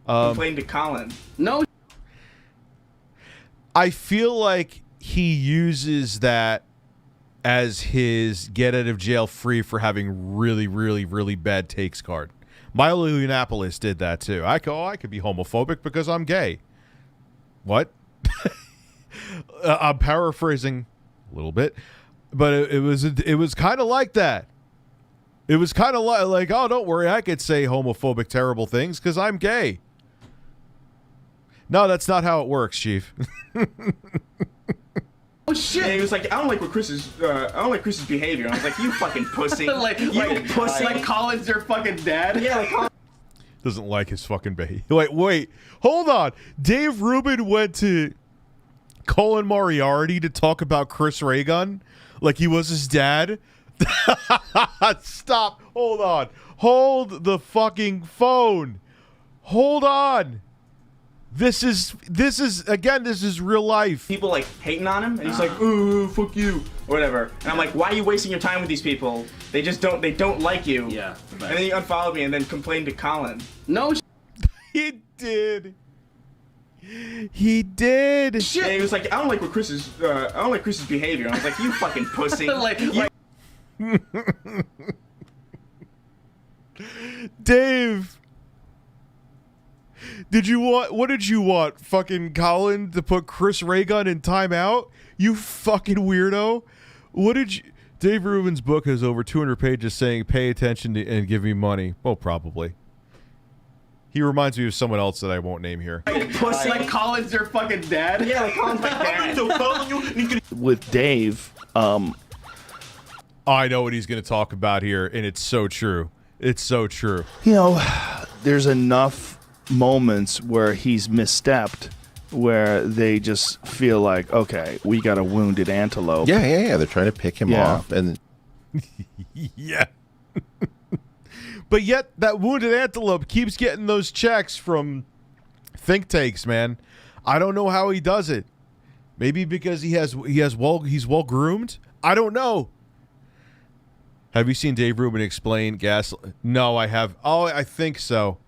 Complain to Colin. No. I feel like he uses that as his get out of jail free for having really, really, really bad takes card. Milo Yiannopoulos did that too. I could be homophobic because I'm gay. What? I'm paraphrasing a little bit, but it was kind of like that. It was kind of like, oh, don't worry, I could say homophobic, terrible things because I'm gay. No, that's not how it works, Chief. Oh shit! And he was like, I don't like Chris's behavior. I was like, you fucking pussy. you pussy. Like Colin's your fucking dad. Yeah, like Colin doesn't like his fucking behavior. Wait, hold on. Dave Rubin went to Colin Moriarty to talk about Chris Ray Gun like he was his dad. Stop. Hold on. Hold the fucking phone. Hold on. This is real life. People like hating on him, and he's like, ooh, fuck you, or whatever. And I'm like, why are you wasting your time with these people? They don't like you. Yeah. And then he unfollowed me and then complained to Colin. No. He did. He did. Shit. And he was like, I don't like Chris's behavior. I was like, you fucking pussy. Dave, what did you want? Fucking Colin to put Chris Ray Gun in timeout? You fucking weirdo. Dave Rubin's book has over 200 pages saying pay attention and give me money. Well, probably. He reminds me of someone else that I won't name here. Pussy. Like Colin's your fucking dad? Yeah, like Colin's my dad. With Dave, I know what he's going to talk about here, and it's so true. It's so true. You know, there's enough moments where he's misstepped where they just feel like, okay, we got a wounded antelope. Yeah. They're trying to pick him off. And yeah. But yet, that wounded antelope keeps getting those checks from think tanks, man. I don't know how he does it. Maybe because he's well groomed. I don't know. Have you seen Dave Rubin explain gas? No, I have. Oh, I think so.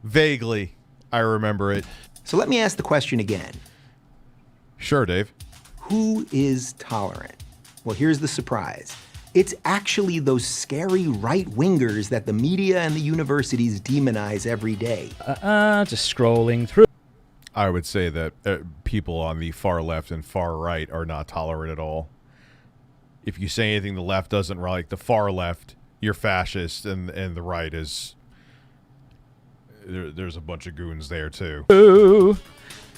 Vaguely, I remember it. So let me ask the question again. Sure, Dave. Who is tolerant? Well, here's the surprise. It's actually those scary right-wingers that the media and the universities demonize every day. Just scrolling through. I would say that people on the far left and far right are not tolerant at all. If you say anything the left doesn't like, the far left, you're fascist, and the right is... There's a bunch of goons there, too. Ooh.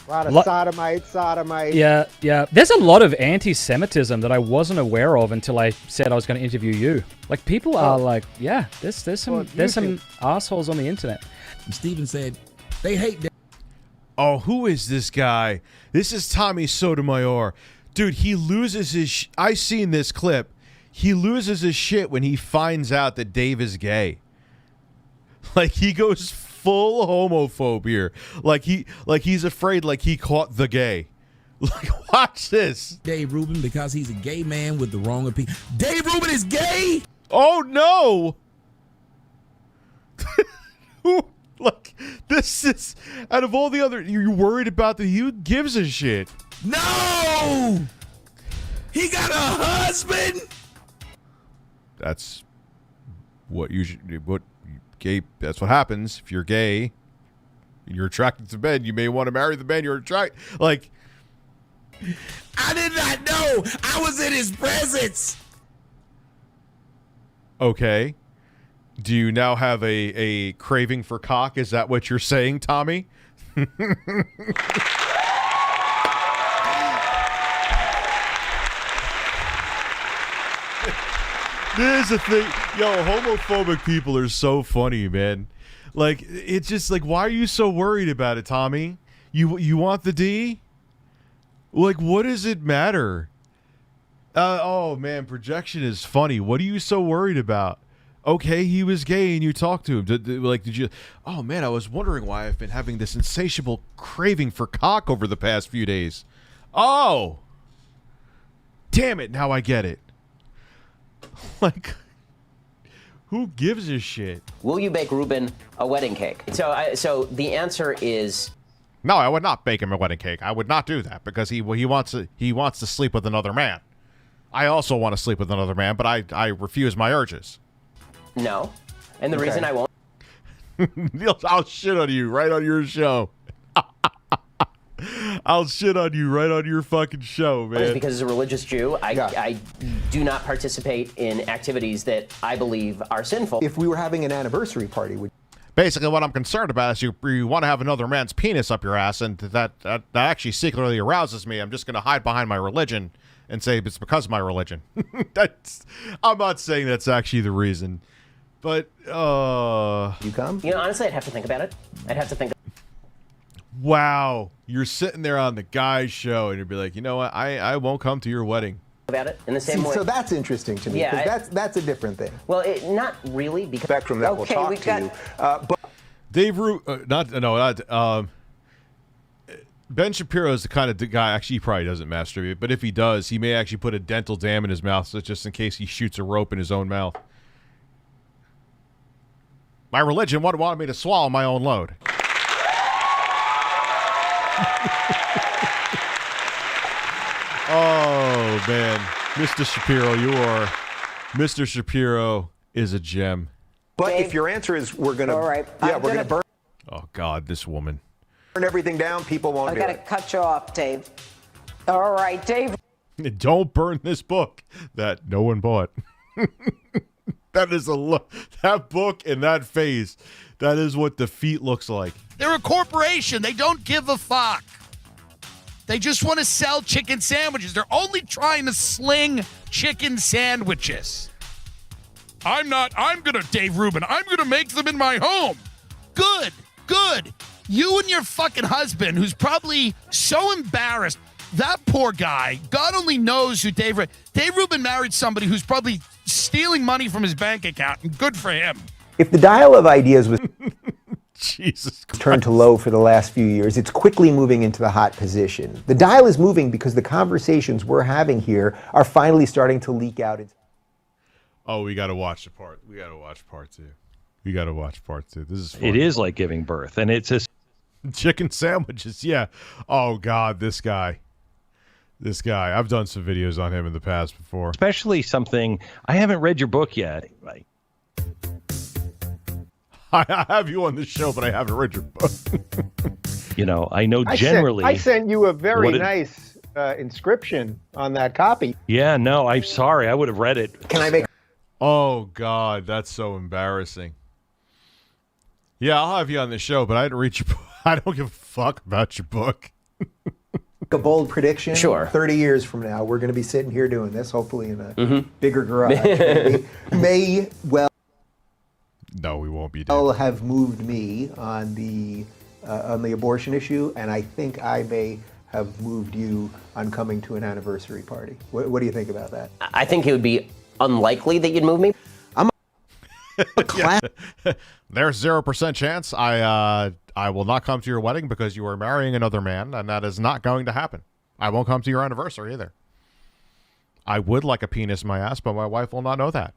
A lot of sodomites. Yeah. There's a lot of anti-Semitism that I wasn't aware of until I said I was going to interview you. Like, people are like, yeah, there's some assholes on the internet. Steven said, they hate that. Oh, who is this guy? This is Tommy Sotomayor. Dude, he loses his... I seen this clip. He loses his shit when he finds out that Dave is gay. Like, he goes full homophobe here. Like he's afraid like he caught the gay. Like, watch this. Dave Rubin, because he's a gay man with the wrong opinion. Dave Rubin is gay? Oh, no! Like, this is... Out of all the other... You're worried about the... Who gives a shit? No! He got a husband? That's what you should... What gay... That's what happens. If you're gay, you're attracted to men, you may want to marry the man you're attracted... Like... I did not know. I was in his presence. Okay. Do you now have a craving for cock? Is that what you're saying, Tommy? This is the thing. Yo, homophobic people are so funny, man. Like, it's just like, why are you so worried about it, Tommy? You want the D? Like, what does it matter? Oh, man, projection is funny. What are you so worried about? Okay, he was gay and you talked to him. Did you... Oh, man, I was wondering why I've been having this insatiable craving for cock over the past few days. Oh! Damn it, now I get it. Like, who gives a shit? Will you bake Rubin a wedding cake? So the answer is... No, I would not bake him a wedding cake. I would not do that because he wants to sleep with another man. I also want to sleep with another man, but I refuse my urges. No. And the reason I won't... I'll shit on you right on your show. I'll shit on you right on your fucking show, man. Because as a religious Jew, I do not participate in activities that I believe are sinful. If we were having an anniversary party, would... Basically, what I'm concerned about is you want to have another man's penis up your ass, and that actually secretly arouses me. I'm just going to hide behind my religion and say it's because of my religion. I'm not saying that's actually the reason, but you come? You know, honestly, I'd have to think about it. I'd have to think. Wow, you're sitting there on the guy's show, and you'd be like, you know what? I won't come to your wedding. About it in the same way. So that's interesting to me. Yeah, that's a different thing. Well, not really, because spectrum that will talk to you. But Dave Ben Shapiro is the kind of guy. Actually, he probably doesn't masturbate, but if he does, he may actually put a dental dam in his mouth, so just in case he shoots a rope in his own mouth. My religion wanted me to swallow my own load. Oh, man. Mr. Shapiro is a gem. But Dave, if your answer is we're going to... All right. Yeah, we're going to burn... Oh, God, this woman. Burn everything down, people won't do it. I got to cut you off, Dave. All right, Dave. Don't burn this book that no one bought. That is that book and that face. That is what defeat looks like. They're a corporation. They don't give a fuck. They just want to sell chicken sandwiches. They're only trying to sling chicken sandwiches. Dave Rubin, I'm going to make them in my home. Good. You and your fucking husband, who's probably so embarrassed. That poor guy, God only knows who Dave Rubin married somebody who's probably stealing money from his bank account, and good for him. If the dial of ideas was Jesus Christ. turned to low for the last few years, it's quickly moving into the hot position. The dial is moving because the conversations we're having here are finally starting to leak out. Oh, we got to watch the part. We got to watch part 2. We got to watch part 2. This is fun. It is like giving birth, and it's just chicken sandwiches. Yeah. Oh God, this guy. I've done some videos on him in the past before. Especially something. I haven't read your book yet. Like, I have you on the show, but I haven't read your book. I know generally. I sent you a very nice inscription on that copy. Yeah, no, I'm sorry. I would have read it. Can I make? Oh God, that's so embarrassing. Yeah, I'll have you on the show, but I didn't read your book. I don't give a fuck about your book. A bold prediction. Sure. 30 years from now, we're going to be sitting here doing this, hopefully in a bigger garage. May well. No, we won't be. Will have moved me on the abortion issue, and I think I may have moved you on coming to an anniversary party. What do you think about that? I think it would be unlikely that you'd move me. I'm a class. There's 0% chance I will not come to your wedding because you are marrying another man, and that is not going to happen. I won't come to your anniversary either. I would like a penis in my ass, but my wife will not know that.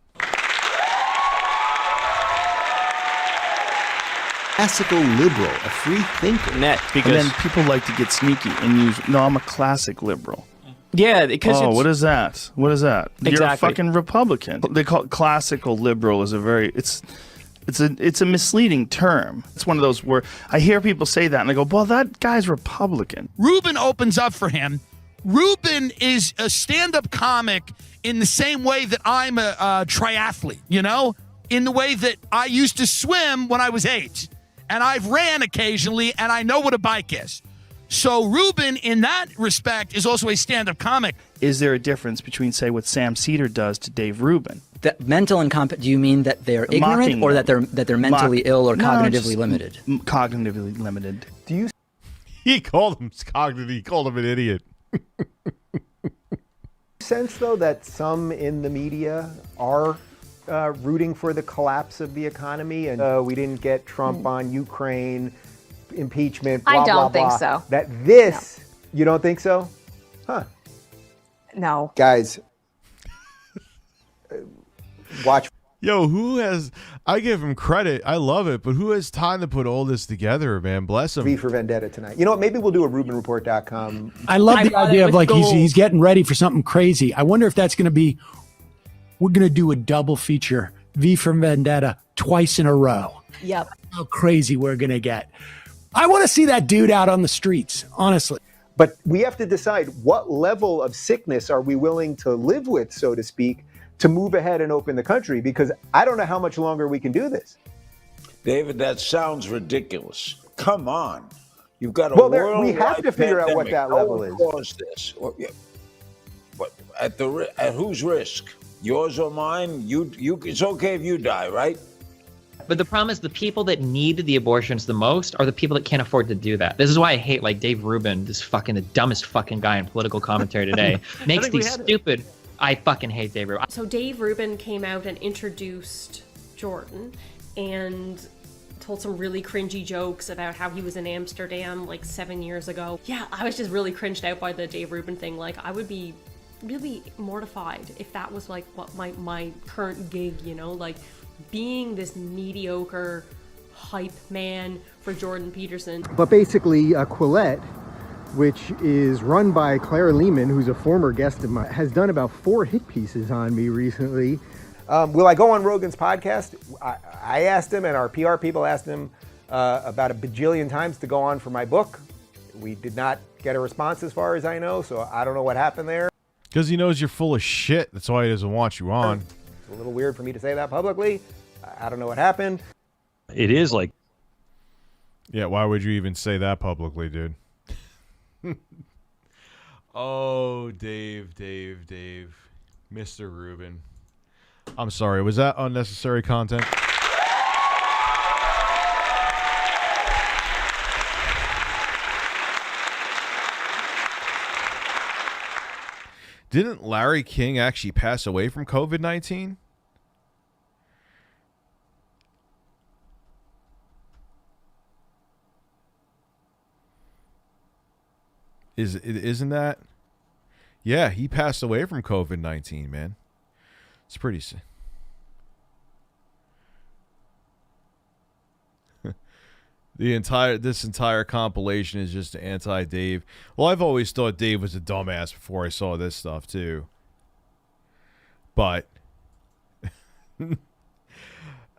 Classical liberal, a free thinker. And then people like to get sneaky and use, no, I'm a classic liberal. Yeah, because what is that? What is that? You're a Exactly. fucking Republican. They call it classical liberal is a very it's a misleading term. It's one of those where I hear people say that and I go, well, that guy's Republican. Rubin opens up for him. Rubin is a stand-up comic in the same way that I'm a triathlete, in the way that I used to swim when I was 8. And I've ran occasionally, and I know what a bike is. So Rubin, in that respect, is also a stand-up comic. Is there a difference between, say, what Sam Cedar does to Dave Rubin? That mental incompetent? Do you mean that they're ignorant, or that they're mentally ill or cognitively limited? Cognitively limited. Do you? He called him cognitive. He called him an idiot. Sense though that some in the media are rooting for the collapse of the economy, and we didn't get Trump on Ukraine, impeachment, blah, I don't blah, think blah. so. That this, you don't think so? Huh. No. Guys, watch. Yo, I give him credit. I love it, but who has time to put all this together, man? Bless him. V for Vendetta tonight. You know what? Maybe we'll do a RubinReport.com. I love the idea of like he's getting ready for something crazy. I wonder if that's going to be, we're going to do a double feature, V for Vendetta, twice in a row. Yep. How crazy we're going to get. I want to see that dude out on the streets, honestly. But we have to decide what level of sickness are we willing to live with, so to speak, to move ahead and open the country, because I don't know how much longer we can do this. David, that sounds ridiculous. Come on. You've got a worldwide we have to figure out what that level is. Caused this. But at whose risk? Yours or mine? It's okay if you die, right? But the problem is the people that need the abortions the most are the people that can't afford to do that. This is why I hate like Dave Rubin, the dumbest fucking guy in political commentary today. Makes these stupid. I fucking hate Dave Rubin. So Dave Rubin came out and introduced Jordan and told some really cringy jokes about how he was in Amsterdam like 7 years ago. Yeah, I was just really cringed out by the Dave Rubin thing. Like, I would be really mortified if that was like what my current gig, like being this mediocre hype man for Jordan Peterson. But basically, Quillette, which is run by Clara Lehman, who's a former guest of mine, has done about 4 hit pieces on me recently. Will I go on Rogan's podcast? I asked him, and our PR people asked him about a bajillion times to go on for my book. We did not get a response as far as I know, so I don't know what happened there. Because he knows you're full of shit. That's why he doesn't want you on. It's a little weird for me to say that publicly. I don't know what happened. It is like... Yeah, why would you even say that publicly, dude? Oh, Dave. Mr. Rubin. I'm sorry. Was that unnecessary content? Didn't Larry King actually pass away from COVID-19? Isn't that? Yeah, he passed away from COVID-19, man. It's pretty sick. This entire compilation is just anti-Dave. Well, I've always thought Dave was a dumbass before I saw this stuff too. But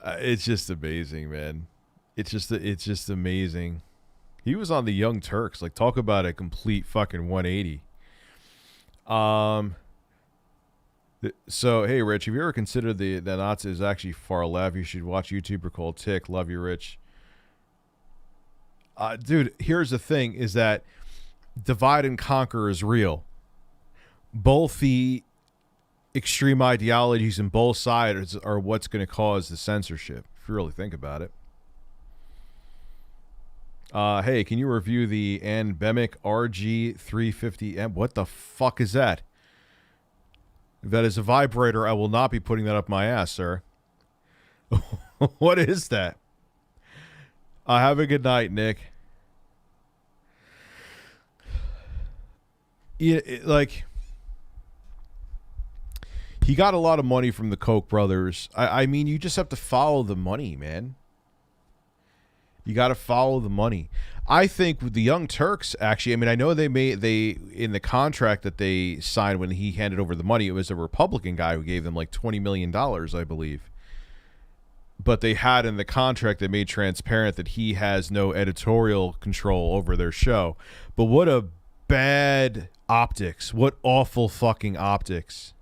it's just amazing, man. It's just amazing. He was on the Young Turks. Like, talk about a complete fucking 180. So, hey, Rich, have you ever considered that Nazi is actually far left? You should watch YouTuber called Tick. Love you, Rich. Dude, here's the thing, is that divide and conquer is real. Both the extreme ideologies in both sides are what's going to cause the censorship, if you really think about it. Hey, can you review the Anbemic RG350M? What the fuck is that? If that is a vibrator, I will not be putting that up my ass, sir. What is that? Have a good night, Nick. Yeah, like, he got a lot of money from the Koch brothers. I mean, you just have to follow the money, man. You got to follow the money. I think with the Young Turks, actually, I mean, I know they in the contract that they signed when he handed over the money, it was a Republican guy who gave them like $20 million, I believe. But they had in the contract, they made transparent that he has no editorial control over their show. But what a bad optics. What awful fucking optics.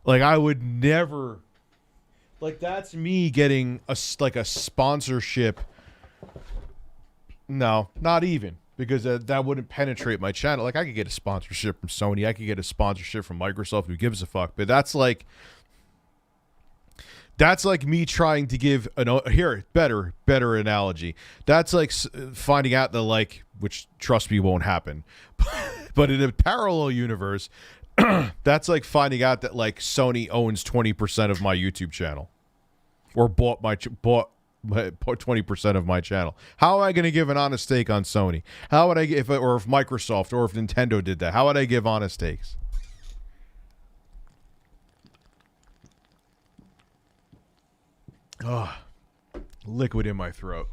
Like, I would never... Like, that's me getting a sponsorship. No, not even. Because that wouldn't penetrate my channel. Like, I could get a sponsorship from Sony. I could get a sponsorship from Microsoft. Who gives a fuck? But that's like... That's like me trying to give better analogy. That's like finding out that, like, which trust me won't happen, but in a parallel universe, that's like finding out that, like, Sony owns 20% of my YouTube channel, or bought 20% of my channel. How am I going to give an honest take on Sony? How would I if Microsoft or if Nintendo did that? How would I give honest takes? Oh, liquid in my throat.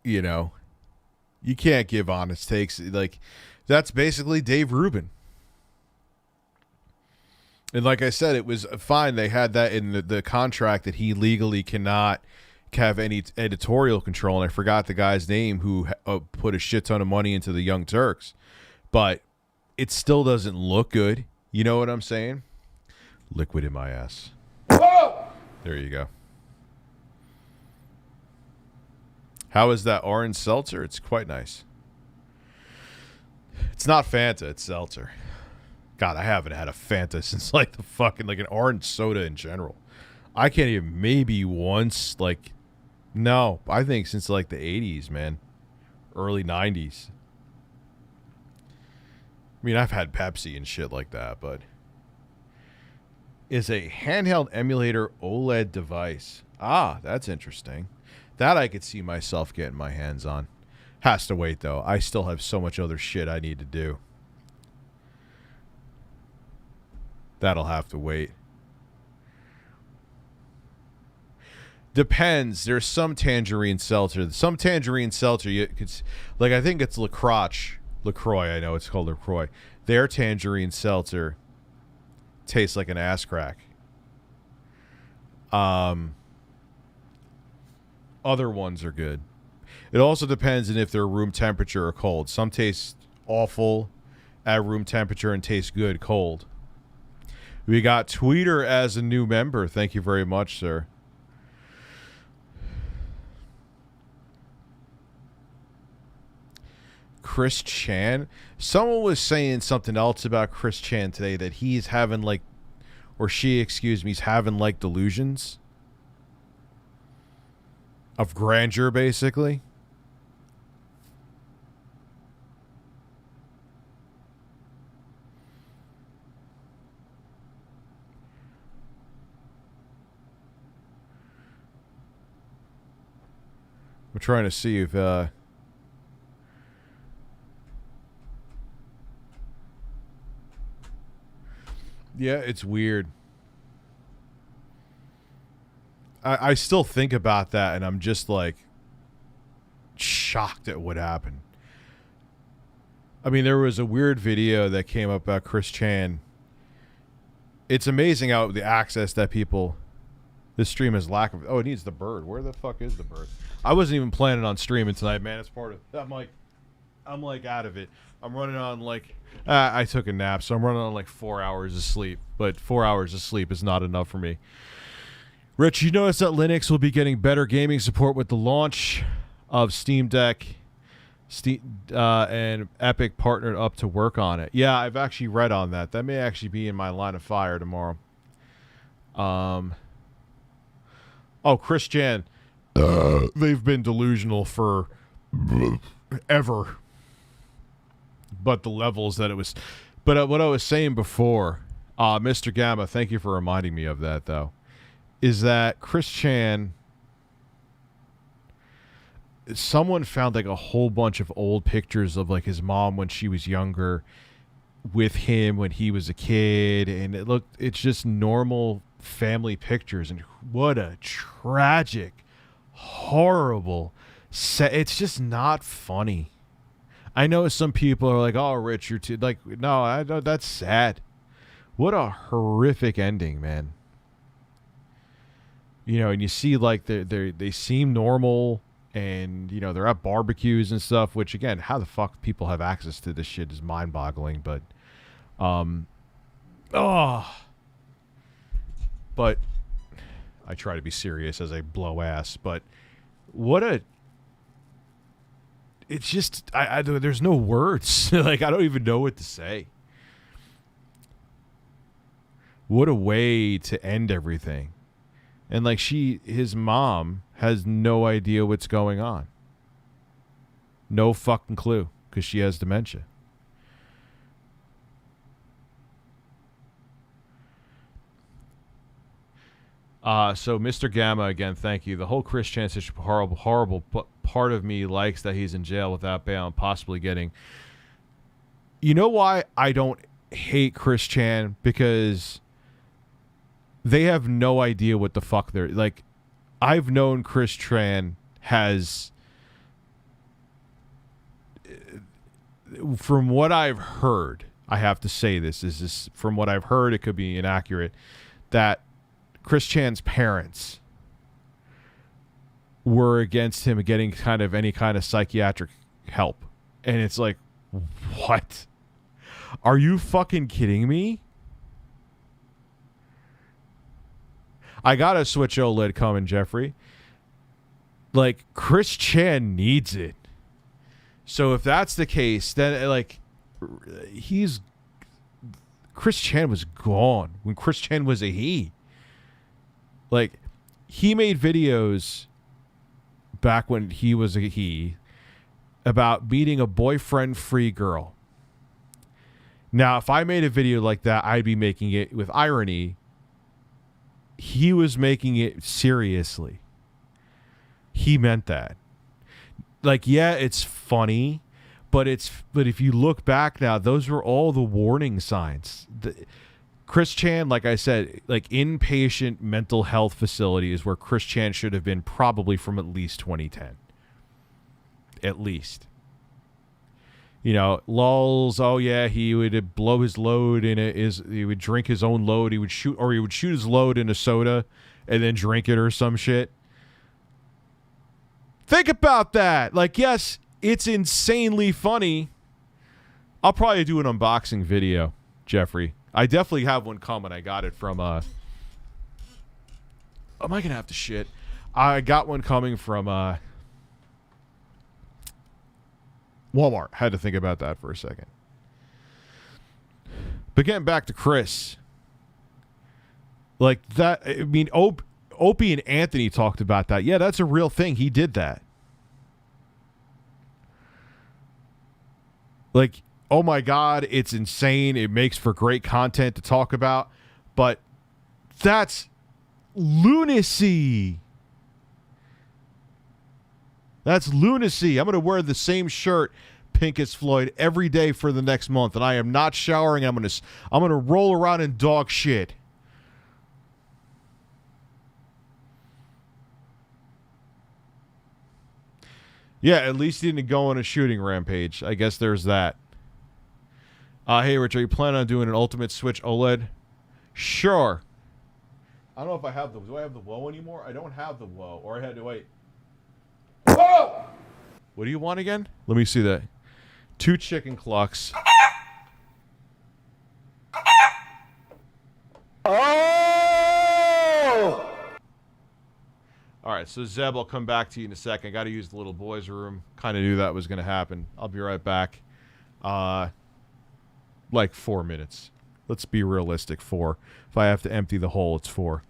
You know, you can't give honest takes. Like, that's basically Dave Rubin. And like I said, it was fine. They had that in the contract that he legally cannot have any editorial control. And I forgot the guy's name who put a shit ton of money into the Young Turks. But it still doesn't look good. You know what I'm saying? Liquid in my ass. Whoa! There you go. How is that orange seltzer? It's quite nice. It's not Fanta, it's seltzer. God, I haven't had a Fanta since like an orange soda in general. I can't even, maybe once, like, no, I think since like the 80s, man. Early 90s. I mean, I've had Pepsi and shit like that, but is a handheld emulator OLED device. Ah, that's interesting. That I could see myself getting my hands on. Has to wait, though. I still have so much other shit I need to do. That'll have to wait. Depends. There's some tangerine seltzer. Some tangerine seltzer, you could, like, I think it's LaCroix, I know it's called LaCroix. Their tangerine seltzer tastes like an ass crack. Other ones are good. It also depends on if they're room temperature or cold. Some taste awful at room temperature and taste good cold. We got Tweeter as a new member. Thank you very much, sir. Chris Chan. Someone was saying something else about Chris Chan today, that he's having like, or she, excuse me, is having like delusions of grandeur, basically. I'm trying to see if yeah, it's weird. I still think about that, and I'm just like shocked at what happened. I mean, there was a weird video that came up about Chris Chan. It's amazing how the access that people, this stream has lack of. Oh, it needs the bird. Where the fuck is the bird? I wasn't even planning on streaming tonight, man. It's part of. I'm like out of it. I'm running on like. I took a nap, so I'm running on like 4 hours of sleep. But 4 hours of sleep is not enough for me. Rich, you notice that Linux will be getting better gaming support with the launch of Steam Deck. And Epic partnered up to work on it. Yeah, I've actually read on that. That may actually be in my line of fire tomorrow. Oh, Chris Chan. They've been delusional for ever. But the levels that it was... But what I was saying before, Mr. Gamma, thank you for reminding me of that, though, is that Chris Chan... Someone found like a whole bunch of old pictures of like his mom when she was younger with him when he was a kid, and it's just normal family pictures, and what a tragic, horrible it's just not funny. I know some people are like, oh, Rich, you're too, like, no, that's sad. What a horrific ending, man. You know, and you see like they seem normal, and you know they're at barbecues and stuff, which again, how the fuck people have access to this shit is mind-boggling. But but I try to be serious as I blow ass. But it's just there's no words. Like, I don't even know what to say. What a way to end everything. And like his mom has no idea what's going on. No fucking clue, because she has dementia. So Mr. Gamma, again, thank you. The whole Chris Chan situation, horrible, but part of me likes that he's in jail without bail and possibly getting... You know why I don't hate Chris Chan? Because they have no idea what the fuck they're... Like, I've known Chris Chan has... From what I've heard, I have to say this, from what I've heard, it could be inaccurate, that Chris Chan's parents were against him getting kind of any kind of psychiatric help. And it's like, what? Are you fucking kidding me? I got a Switch OLED coming, Jeffrey. Like, Chris Chan needs it. So if that's the case, then like Chris Chan was gone when Chris Chan was a he. Like, he made videos back when he was a he about meeting a boyfriend-free girl. Now, if I made a video like that, I'd be making it with irony. He was making it seriously. He meant that. Like, yeah, it's funny, but if you look back now, those were all the warning signs. Chris Chan, like I said, like inpatient mental health facility is where Chris Chan should have been probably from at least 2010. At least. You know, lulz, oh yeah, he would blow his load he would drink his own load, he would shoot his load in a soda and then drink it or some shit. Think about that. Like, yes, it's insanely funny. I'll probably do an unboxing video, Jeffrey. I definitely have one coming. I got it from am I gonna have to shit? I got one coming from Walmart. Had to think about that for a second. But getting back to Chris, like that, I mean, Opie and Anthony talked about that. Yeah, that's a real thing. He did that. Like, oh my God, it's insane. It makes for great content to talk about, but that's lunacy. That's lunacy. I'm going to wear the same shirt, pink as Floyd, every day for the next month, and I am not showering. I'm going to roll around in dog shit. Yeah, at least he didn't go on a shooting rampage. I guess there's that. Hey, Rich, are you planning on doing an Ultimate Switch OLED? Sure. I don't know if I have the... Do I have the Woe anymore? I don't have the Woe. Or I had to wait. Whoa! What do you want again? Let me see that. 2 chicken clucks. Oh! All right, so Zeb, I'll come back to you in a second. I got to use the little boys' room. Kind of knew that was going to happen. I'll be right back. Like 4 minutes. Let's be realistic. 4. If I have to empty the hole, it's 4.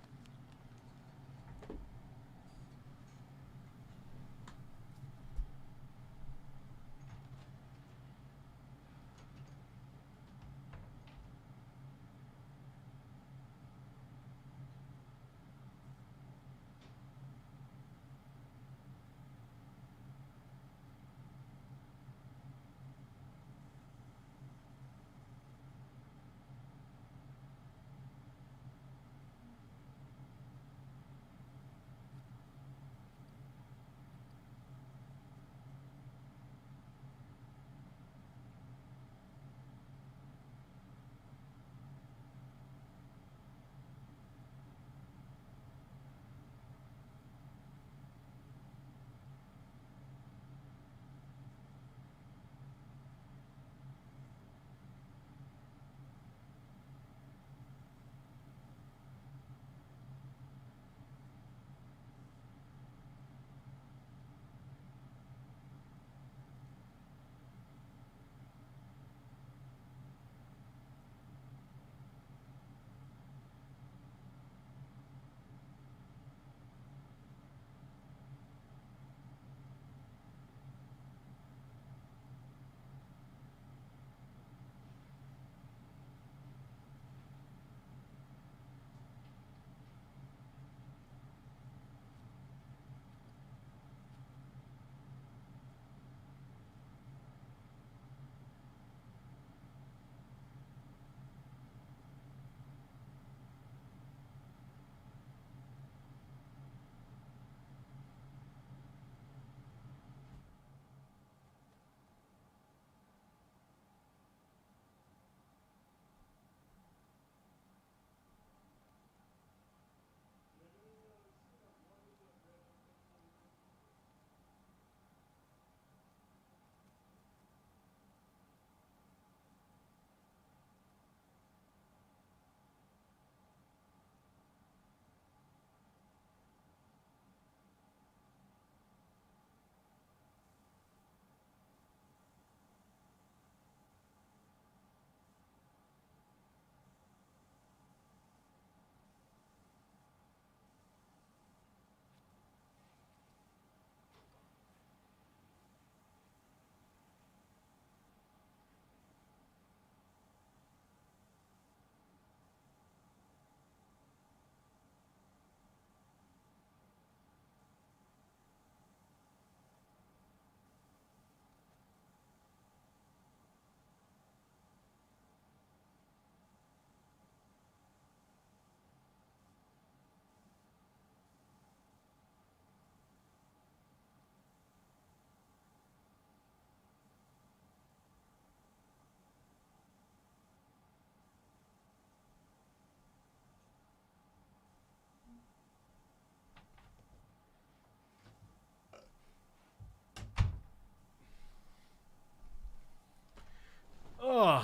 Ugh.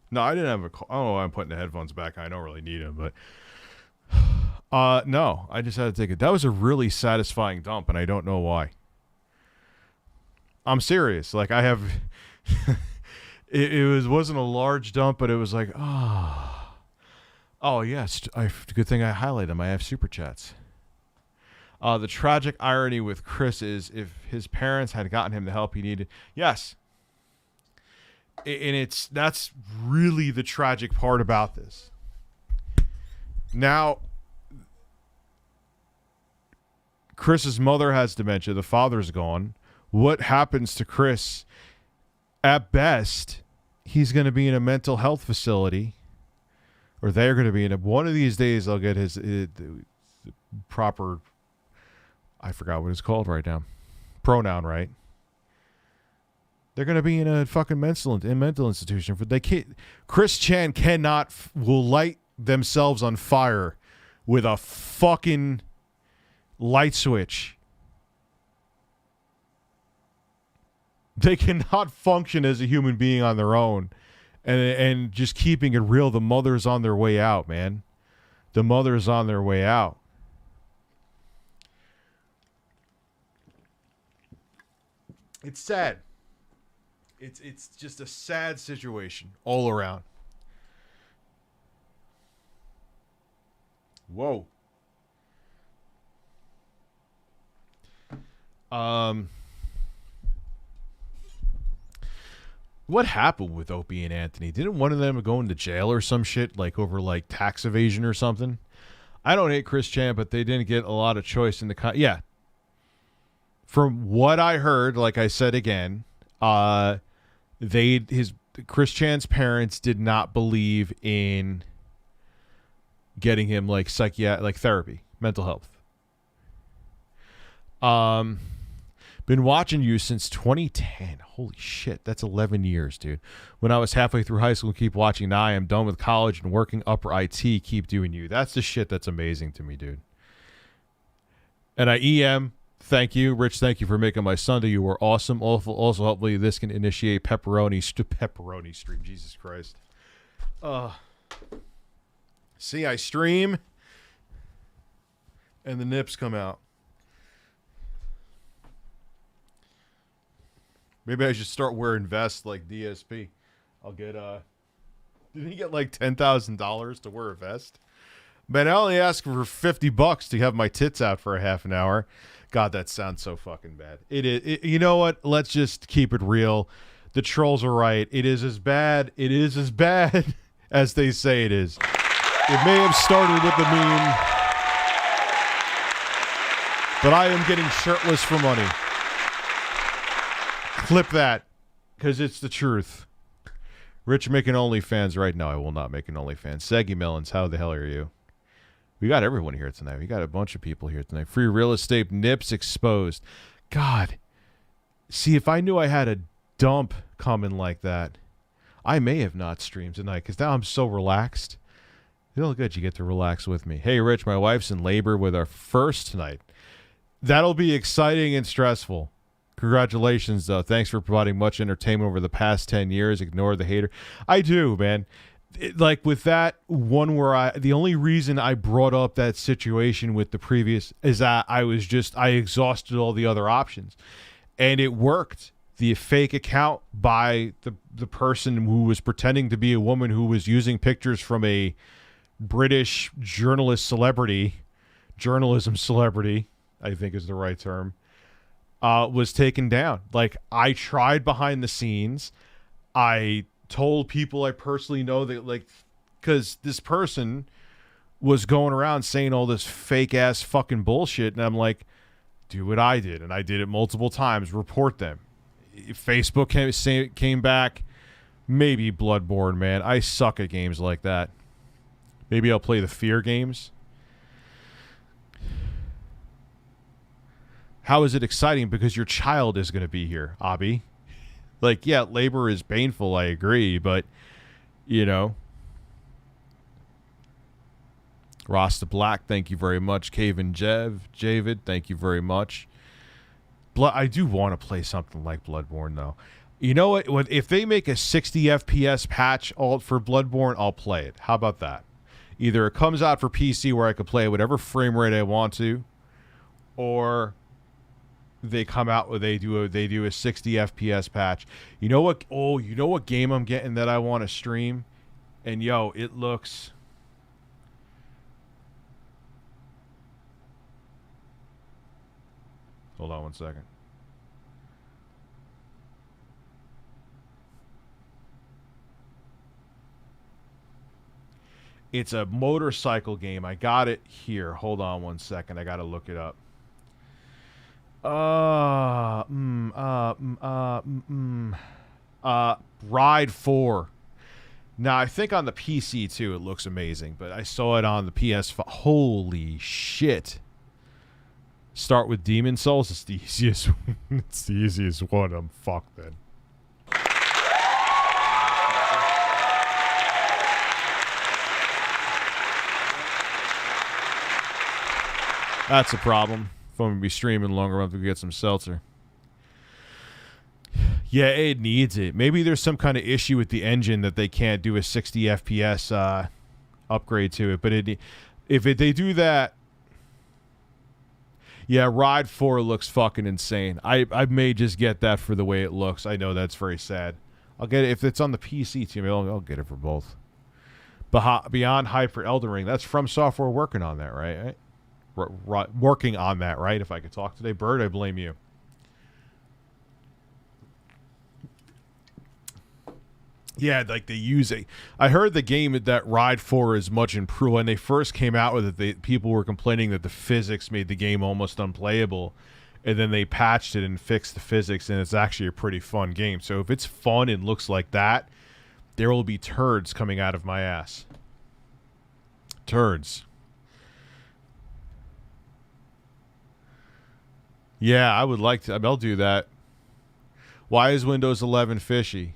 No, I didn't have a call. I don't know why I'm putting the headphones back. I don't really need them, but No, I just had to take it. That was a really satisfying dump, and I don't know why. I'm serious. Like, I have... it wasn't a large dump, but it was like, oh yes. Good thing I highlighted them. I have super chats. The tragic irony with Chris is if his parents had gotten him the help he needed. Yes. And that's really the tragic part about this. Now, Chris's mother has dementia. The father's gone. What happens to Chris? At best, he's going to be in a mental health facility, or they're going to be in a. One of these days, I'll get his proper. I forgot what it's called right now. Pronoun, right? They're going to be in a fucking mental institution. For they can't. Chris Chan will light themselves on fire with a fucking light switch. They cannot function as a human being on their own. And just keeping it real, the mother's on their way out, man. The mother's on their way out. It's sad. It's just a sad situation all around. Whoa. What happened with Opie and Anthony? Didn't one of them go into jail or some shit, like over like tax evasion or something? I don't hate Chris Chan, but they didn't get a lot of choice in the yeah. From what I heard, like I said again, Chris Chan's parents did not believe in getting him like therapy, mental health. Been watching you since 2010. Holy shit, that's 11 years, dude. When I was halfway through high school, keep watching. Now I am done with college and working upper IT. Keep doing you. That's the shit that's amazing to me, dude. And EM, thank you. Rich, thank you for making my Sunday. You were awesome. Also, hopefully this can initiate pepperoni stream. Jesus Christ. See, I stream, and the nips come out. Maybe I should start wearing vests like DSP. I'll get didn't he get like $10,000 to wear a vest? Man, I only asked for $50 to have my tits out for a half an hour. God, that sounds so fucking bad. It is. You know what? Let's just keep it real. The trolls are right. It is as bad as they say it is. It may have started with the meme, but I am getting shirtless for money. Clip that, because it's the truth. Rich making OnlyFans right now. I will not make an OnlyFans. Saggy Melons, how the hell are you? We got everyone here tonight. We got a bunch of people here tonight. Free real estate, nips exposed. God. See, if I knew I had a dump coming like that, I may have not streamed tonight, because now I'm so relaxed. Feel good you get to relax with me. Hey, Rich, my wife's in labor with our first tonight. That'll be exciting and stressful. Congratulations, though. Thanks for providing much entertainment over the past 10 years. Ignore the hater. I do, man. Like with that one where the only reason I brought up that situation with the previous is that I exhausted all the other options. And it worked. The fake account by the person who was pretending to be a woman who was using pictures from a British journalism celebrity, I think is the right term, was taken down. Like, I tried behind the scenes. I told people I personally know that, like, because this person was going around saying all this fake ass fucking bullshit, and I'm like, do what I did, and I did it multiple times. Report them. Facebook came back. Maybe Bloodborne, man. I suck at games like that. Maybe I'll play the fear games. How is it exciting? Because your child is going to be here, Abby. Like, yeah, labor is painful, I agree, but, you know. Rasta Black, thank you very much. Cave and Javid, thank you very much. I do want to play something like Bloodborne, though. You know what? If they make a 60 FPS patch for Bloodborne, I'll play it. How about that? Either it comes out for PC where I could play whatever frame rate I want to, or they come out with they do a 60 FPS patch. You know what? Oh, you know what game I'm getting that I want to stream? And yo, it looks. Hold on one second. It's a motorcycle game. I got it here. Hold on one second. I got to look it up. Ride 4. Now, I think on the PC, too, it looks amazing. But I saw it on the PS5. Holy shit. Start with Demon Souls. It's the easiest. It's the easiest one. I'm fucked then. That's a problem. If I'm going to be streaming longer, I'm going to get some seltzer. Yeah, it needs it. Maybe there's some kind of issue with the engine that they can't do a 60 FPS upgrade to it. But they do that... Yeah, Ride 4 looks fucking insane. I may just get that for the way it looks. I know that's very sad. I'll get it if it's on the PC team. I'll get it for both. Beyond Hyper Elden Ring. That's From Software working on that, right? Working on that, right? If I could talk today, Bird, I blame you. Yeah, like they use it. I heard the game that Ride 4 is much improved. When they first came out with it, people were complaining that the physics made the game almost unplayable. And then they patched it and fixed the physics, and it's actually a pretty fun game. So if it's fun and looks like that, there will be turds coming out of my ass. Turds. Yeah, I would like to. I'll do that. Why is Windows 11 fishy?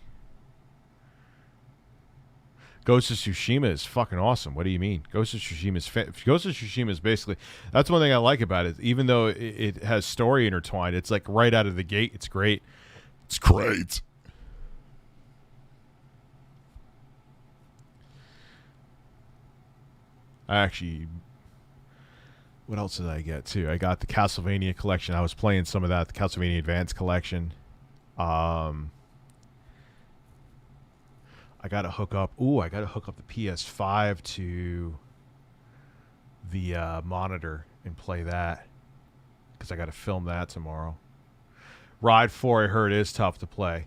Ghost of Tsushima is fucking awesome. What do you mean? Ghost of Tsushima is basically... That's one thing I like about it. Even though it has story intertwined, it's like right out of the gate. It's great. It's great. I actually... What else did I get, too? I got the Castlevania collection. I was playing some of that, the Castlevania Advance collection. I got to hook up... Ooh, I got to hook up the PS5 to the monitor and play that. Because I got to film that tomorrow. Ride 4, I heard, is tough to play.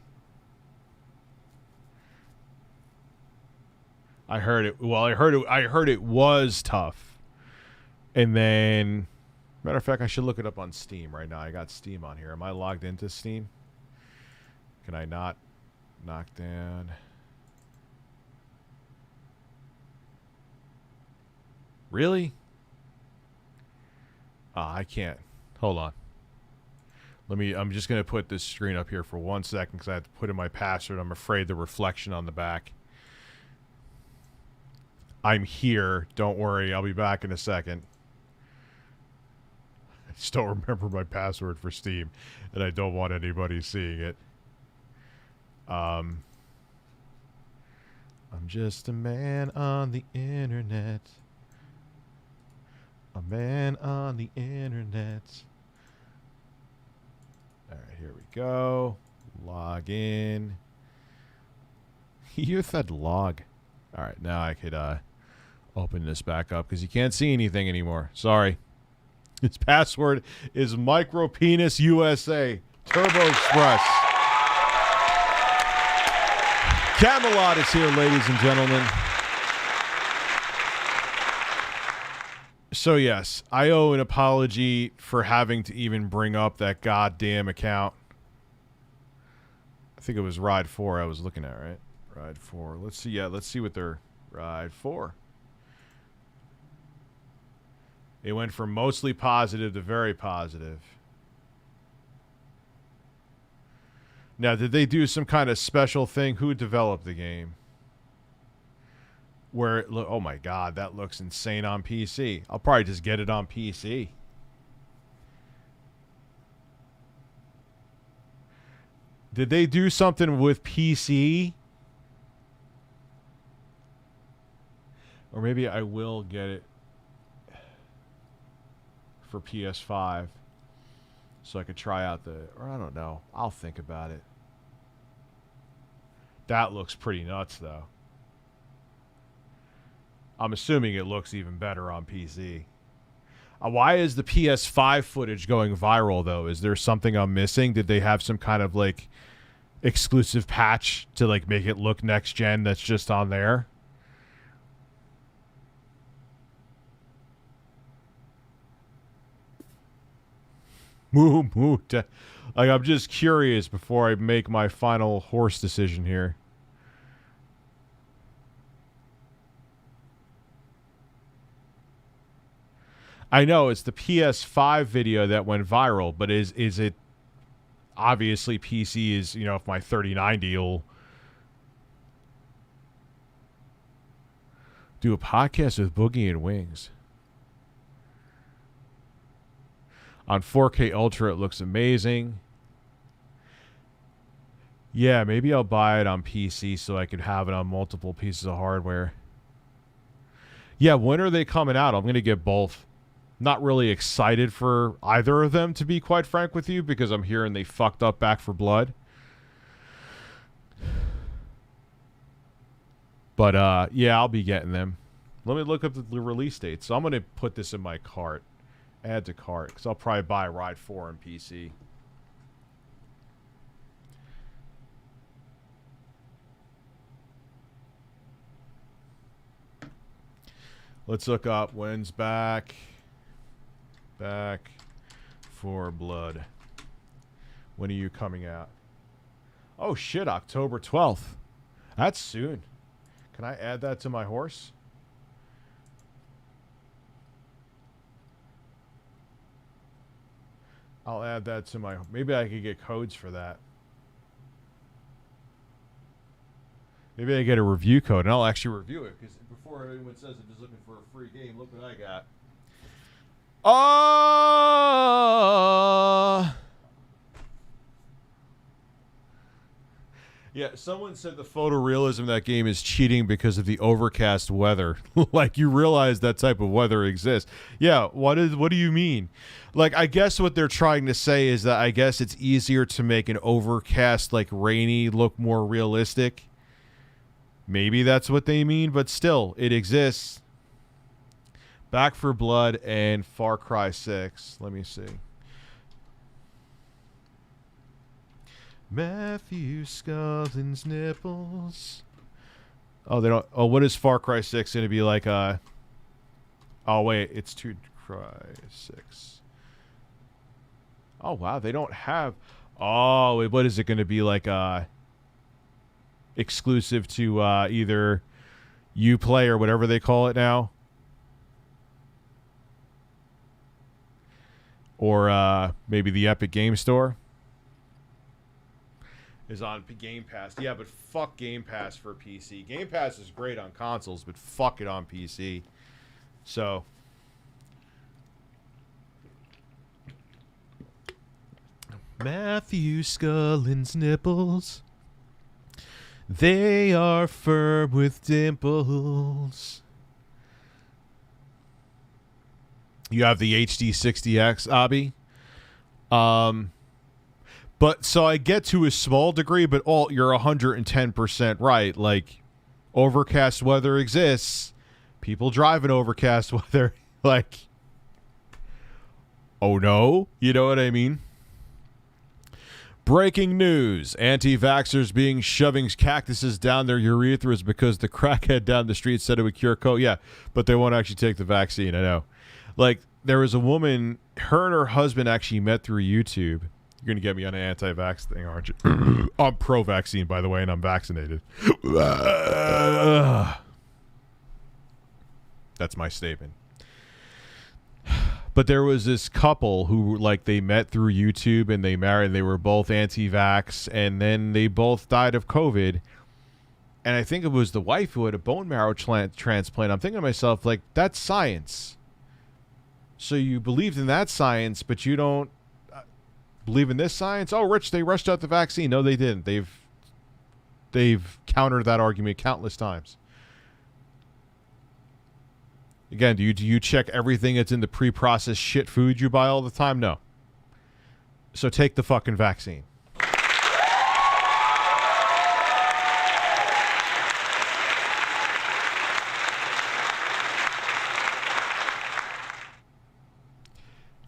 I heard it... Well, I heard it was tough. And then, matter of fact, I should look it up on Steam right now. I got Steam on here. Am I logged into Steam? Can I not knock down? Really? I can't. Hold on. I'm just going to put this screen up here for 1 second because I have to put in my password. I'm afraid the reflection on the back. I'm here. Don't worry. I'll be back in a second. I still remember my password for Steam, and I don't want anybody seeing it. I'm just a man on the internet. A man on the internet. All right, here we go. Log in. You said log. All right, now I could open this back up because you can't see anything anymore. Sorry. His password is Micropenis USA Turbo Express. Camelot is here, ladies and gentlemen. So yes, I owe an apology for having to even bring up that goddamn account. I think it was Ride 4 I was looking at, right? Ride 4. Let's see. Yeah, let's see what they're... Ride 4. It went from mostly positive to very positive. Now, did they do some kind of special thing? Who developed the game? Where it oh my god, that looks insane on PC. I'll probably just get it on PC. Did they do something with PC? Or maybe I will get it for PS5 so I could try out or I don't know. I'll think about it. That looks pretty nuts, though. I'm assuming it looks even better on PC. Why is the PS5 footage going viral, though? Is there something I'm missing? Did they have some kind of, like, exclusive patch to, like, make it look next gen that's just on there? Moo. Like, I'm just curious before I make my final horse decision here. I know it's the PS5 video that went viral, but is it obviously PC is, you know, if my 3090 will do a podcast with Boogie and Wings. On 4K Ultra, it looks amazing. Yeah, maybe I'll buy it on PC so I could have it on multiple pieces of hardware. Yeah, when are they coming out? I'm going to get both. Not really excited for either of them, to be quite frank with you, because I'm hearing they fucked up Back 4 Blood. But, yeah, I'll be getting them. Let me look up the release date. So I'm going to put this in my cart. Add to cart, because I'll probably buy Ride 4 on PC. Let's look up when's Back 4 Blood. When are you coming out? Oh shit, October 12th. That's soon. Can I add that to my horse? I'll add that to my... Maybe I could get codes for that. Maybe I get a review code, and I'll actually review it, because before anyone says I'm just looking for a free game, look what I got. Yeah, someone said the photorealism of that game is cheating because of the overcast weather. Like, you realize that type of weather exists. Yeah, what do you mean? Like, I guess what they're trying to say is that I guess it's easier to make an overcast, like, rainy look more realistic. Maybe that's what they mean, but still, it exists. Back 4 Blood and Far Cry 6. Let me see. Matthew Scullin's nipples. Oh, they don't. Oh, what is Far Cry 6 going to be like? Oh, wait. It's Cry 6. Oh, wow. They don't have. Oh, wait, what is it going to be like? Exclusive to either Uplay or whatever they call it now. Or maybe the Epic Game Store. Is on Game Pass. Yeah, but fuck Game Pass for PC. Game Pass is great on consoles, but fuck it on PC. So, Matthew Scullin's nipples, they are firm with dimples. You have the HD60X, Abby. But so I get to a small degree, but you're 110% right. Like, overcast weather exists. People drive in overcast weather. Like, oh no? You know what I mean? Breaking news. Anti-vaxxers shoving cactuses down their urethras because the crackhead down the street said it would cure COVID. Yeah, but they won't actually take the vaccine. I know. Like, there was a woman, her and her husband actually met through YouTube. You're going to get me on an anti-vax thing, aren't you? I'm pro-vaccine, by the way, and I'm vaccinated. That's my statement. But there was this couple who, like, they met through YouTube and they married. They were both anti-vax, and then they both died of COVID. And I think it was the wife who had a bone marrow transplant. I'm thinking to myself, like, that's science. So you believed in that science, but you don't believe in this science? Oh, Rich, they rushed out the vaccine. No, they didn't. They've countered that argument countless times. Again, do you check everything that's in the pre-processed shit food you buy all the time? No. So take the fucking vaccine.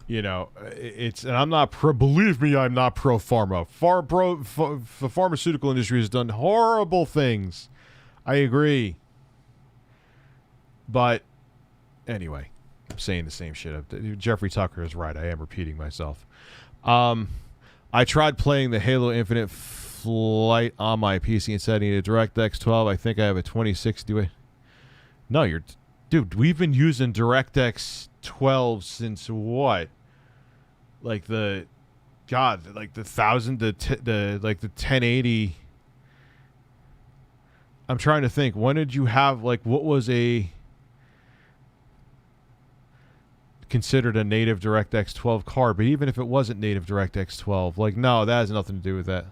You know, it's, and I'm not believe me, I'm not pro pharma. The pharmaceutical industry has done horrible things. I agree. But anyway, I'm saying the same shit. Jeffrey Tucker is right. I am repeating myself. I tried playing the Halo Infinite Flight on my PC and setting it to DirectX 12. I think I have a 2060. No, dude, we've been using DirectX 12 since what? Like the 1000, the 1080. I'm trying to think. When did you have, like, what was considered a native DirectX 12 card? But even if it wasn't native DirectX 12, like, no, that has nothing to do with that.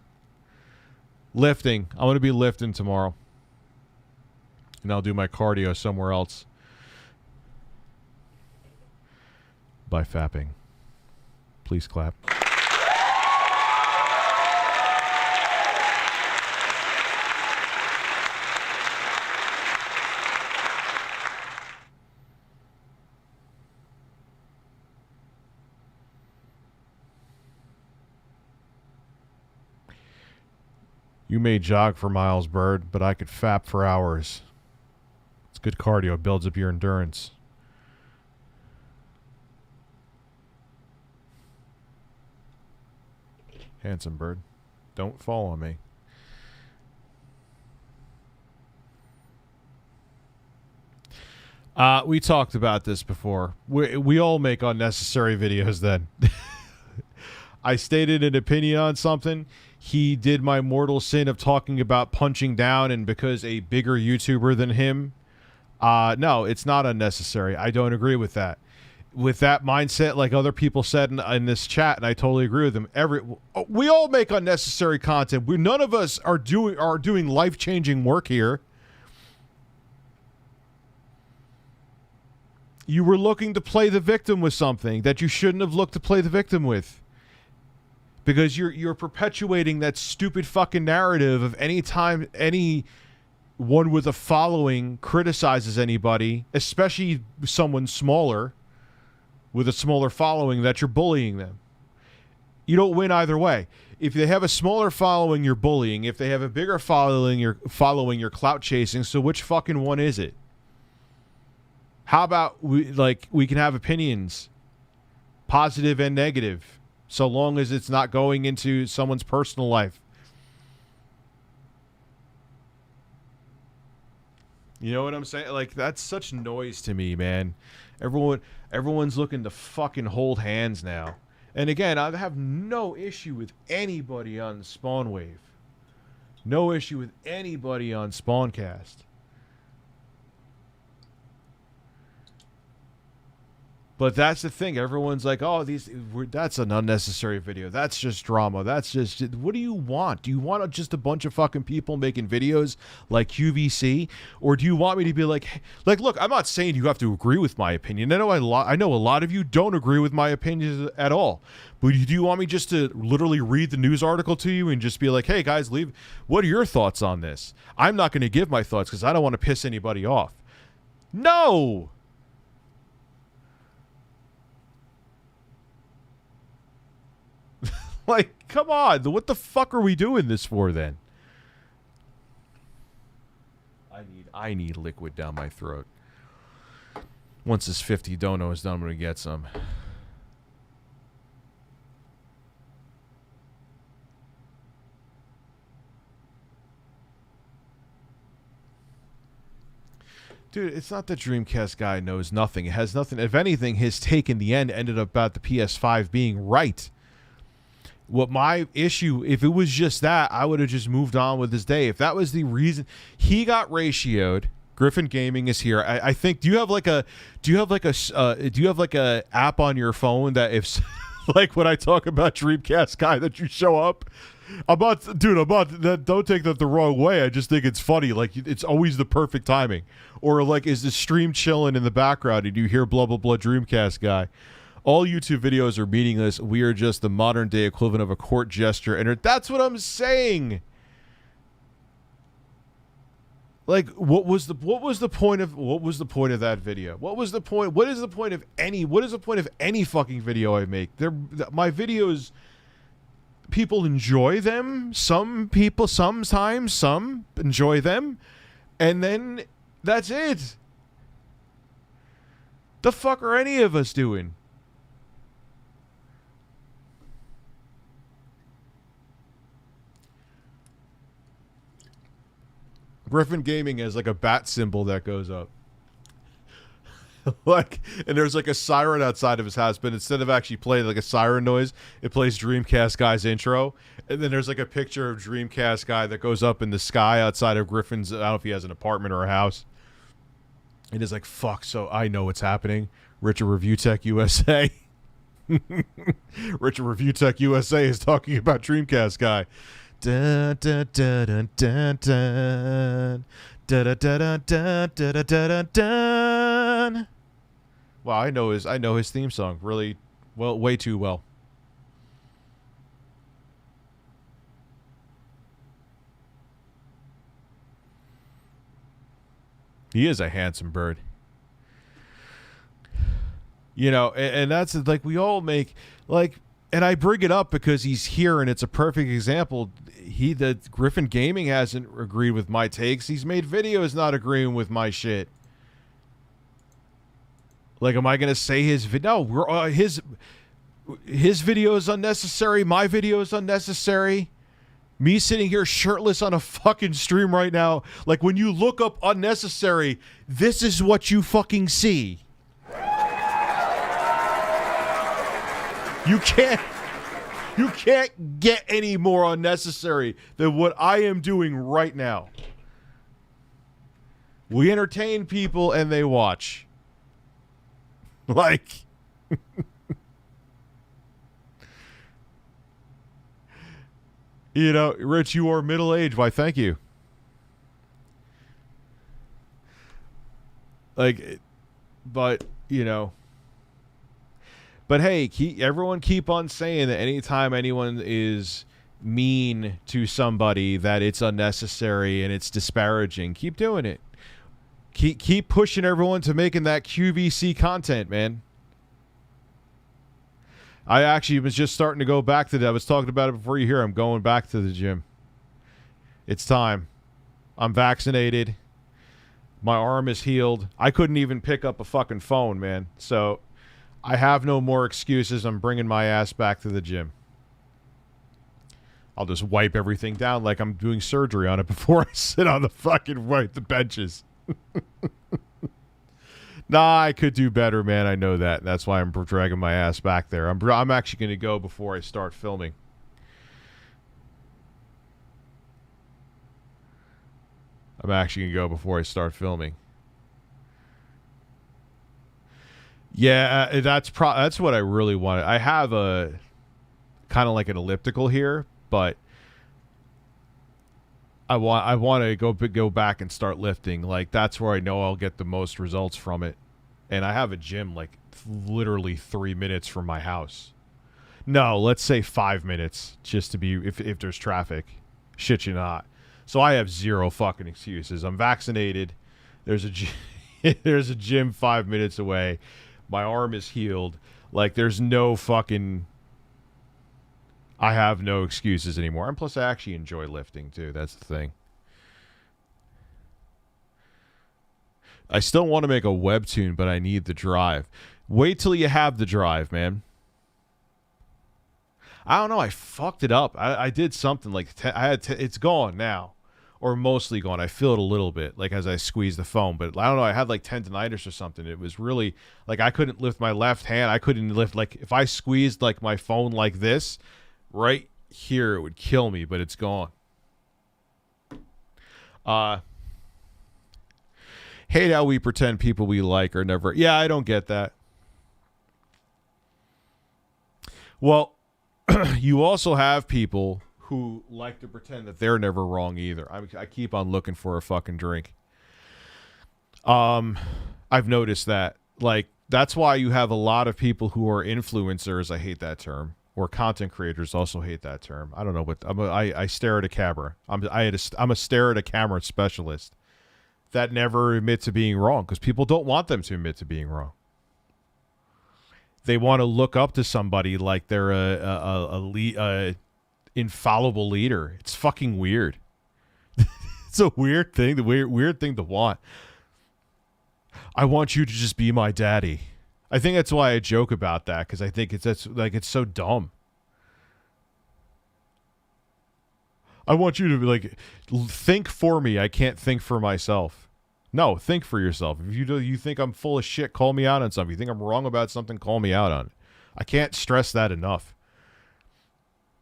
Lifting. I'm going to be lifting tomorrow. And I'll do my cardio somewhere else. By fapping. Please clap. You may jog for miles, Bird, but I could fap for hours. It's good cardio. Builds up your endurance. Handsome Bird. Don't fall on me. We talked about this before. We all make unnecessary videos then. I stated an opinion on something. He did my mortal sin of talking about punching down, and because a bigger YouTuber than him. No, it's not unnecessary. I don't agree with that. With that mindset, like other people said in this chat, and I totally agree with them. We all make unnecessary content. None of us are doing life-changing work here. You were looking to play the victim with something that you shouldn't have looked to play the victim with, because you're perpetuating that stupid fucking narrative of any time anyone with a following criticizes anybody, especially someone smaller, with a smaller following, that you're bullying them. You don't win either way. If they have a smaller following, you're bullying. If they have a bigger following, you're clout chasing. So which fucking one is it? How about we can have opinions, positive and negative, so long as it's not going into someone's personal life. You know what I'm saying? Like, that's such noise to me, man. Everyone's looking to fucking hold hands now. And again, I have no issue with anybody on Spawnwave. No issue with anybody on Spawncast. But that's the thing. Everyone's like, oh, that's an unnecessary video. That's just drama. That's just... What do you want? Do you want just a bunch of fucking people making videos like QVC? Or do you want me to be like, look, I'm not saying you have to agree with my opinion. I know a lot of you don't agree with my opinions at all. But do you want me just to literally read the news article to you and just be like, hey, guys, what are your thoughts on this? I'm not going to give my thoughts because I don't want to piss anybody off. No! Like, come on. What the fuck are we doing this for then? I need liquid down my throat. Once this 50 dono is done, I'm going to get some. Dude, it's not the Dreamcast guy knows nothing. It has nothing. If anything, his take in the end ended up about the PS5 being right. What my issue, if it was just that, I would have just moved on with his day. If that was the reason he got ratioed, Griffin Gaming is here. I think. Do you have like a app on your phone that if like when I talk about Dreamcast guy that you show up? Don't take that the wrong way. I just think it's funny. Like, it's always the perfect timing. Or like, is the stream chilling in the background and you hear blah blah blah Dreamcast guy? All YouTube videos are meaningless. We are just the modern day equivalent of a court gesture, and that's what I'm saying. Like, what was the point of that video? What is the point of any fucking video I make? My videos, people enjoy them. Some people sometimes, some enjoy them, and then that's it. The fuck are any of us doing? Griffin Gaming has like a bat symbol that goes up. Like, and there's like a siren outside of his house, but instead of actually playing like a siren noise, it plays Dreamcast Guy's intro. And then there's like a picture of Dreamcast Guy that goes up in the sky outside of Griffin's. I don't know if he has an apartment or a house. And it's like, fuck, so I know what's happening. Richard Review Tech USA. Richard Review Tech USA is talking about Dreamcast Guy. Dun, dun, dun, dun, dun, dun. Dun, dun, dun, dun, dun, dun, dun. Wow, I know his theme song really well, way too well. He is a handsome bird. You know, and that's like, we all make like, and I bring it up because he's here and it's a perfect example. The Griffin Gaming hasn't agreed with my takes. He's made videos not agreeing with my shit. Like, am I going to say his video? No, his video is unnecessary. My video is unnecessary. Me sitting here shirtless on a fucking stream right now. Like, when you look up unnecessary, this is what you fucking see. You can't get any more unnecessary than what I am doing right now. We entertain people and they watch. Like, you know, Rich, you are middle-aged. Why, thank you. Like, but, you know. But hey, everyone keep on saying that anytime anyone is mean to somebody, that it's unnecessary and it's disparaging. Keep doing it. Keep pushing everyone to making that QVC content, man. I actually was just starting to go back to that. I was talking about it before you hear. I'm going back to the gym. It's time. I'm vaccinated. My arm is healed. I couldn't even pick up a fucking phone, man. So I have no more excuses. I'm bringing my ass back to the gym. I'll just wipe everything down like I'm doing surgery on it before I sit on the fucking the benches. Nah, I could do better, man. I know that. That's why I'm dragging my ass back there. I'm actually going to go before I start filming. I'm actually going to go before I start filming. Yeah, that's what I really wanted. I have a kind of like an elliptical here, but I want to go back and start lifting. Like, that's where I know I'll get the most results from it. And I have a gym like literally 3 minutes from my house. No, let's say 5 minutes, just to be if there's traffic. Shit, you not. So I have zero fucking excuses. I'm vaccinated. There's a gym 5 minutes away. My arm is healed. Like, there's no fucking... I have no excuses anymore. And plus, I actually enjoy lifting, too. That's the thing. I still want to make a webtoon, but I need the drive. Wait till you have the drive, man. I don't know. I fucked it up. I did something like... it's gone now. Or mostly gone. I feel it a little bit, like, as I squeeze the phone. But I don't know. I had, like, tendinitis or something. It was really... Like, I couldn't lift my left hand. I couldn't lift... Like, if I squeezed, like, my phone like this... Right here, it would kill me, but it's gone. Hate how we pretend people we like are never... Yeah, I don't get that. Well, you also have people who like to pretend that they're never wrong either. I keep on looking for a fucking drink. I've noticed that. Like, that's why you have a lot of people who are influencers. I hate that term. Or content creators also hate that term. I don't know what I stare at a camera. I'm a stare at a camera specialist that never admit to being wrong because people don't want them to admit to being wrong. They want to look up to somebody like they're a infallible leader. It's fucking weird. It's a weird thing. The weird thing to want. I want you to just be my daddy. I think that's why I joke about that because I think it's so dumb. I want you to be like, think for me. I can't think for myself. No, think for yourself. If you think I'm full of shit, call me out on something. If you think I'm wrong about something, call me out on it. I can't stress that enough.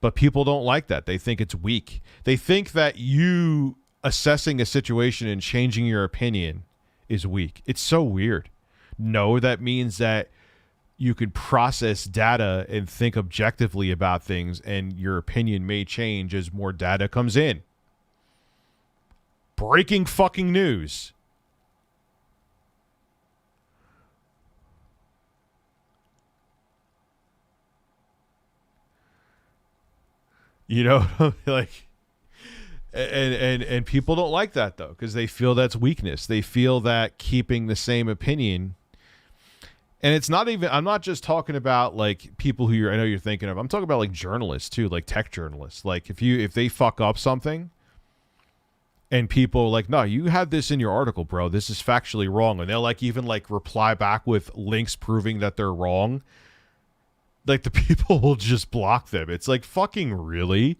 But people don't like that. They think it's weak. They think that you assessing a situation and changing your opinion is weak. It's so weird. No, that means that you can process data and think objectively about things, and your opinion may change as more data comes in. Breaking fucking news. You know, like, and people don't like that though, because they feel that's weakness. They feel that keeping the same opinion. And it's not even, I'm not just talking about like people who I know you're thinking of. I'm talking about like journalists too, like tech journalists. Like if they fuck up something and people are like, no, you had this in your article, bro. This is factually wrong. And they'll like even like reply back with links proving that they're wrong. Like the people will just block them. It's like, fucking really?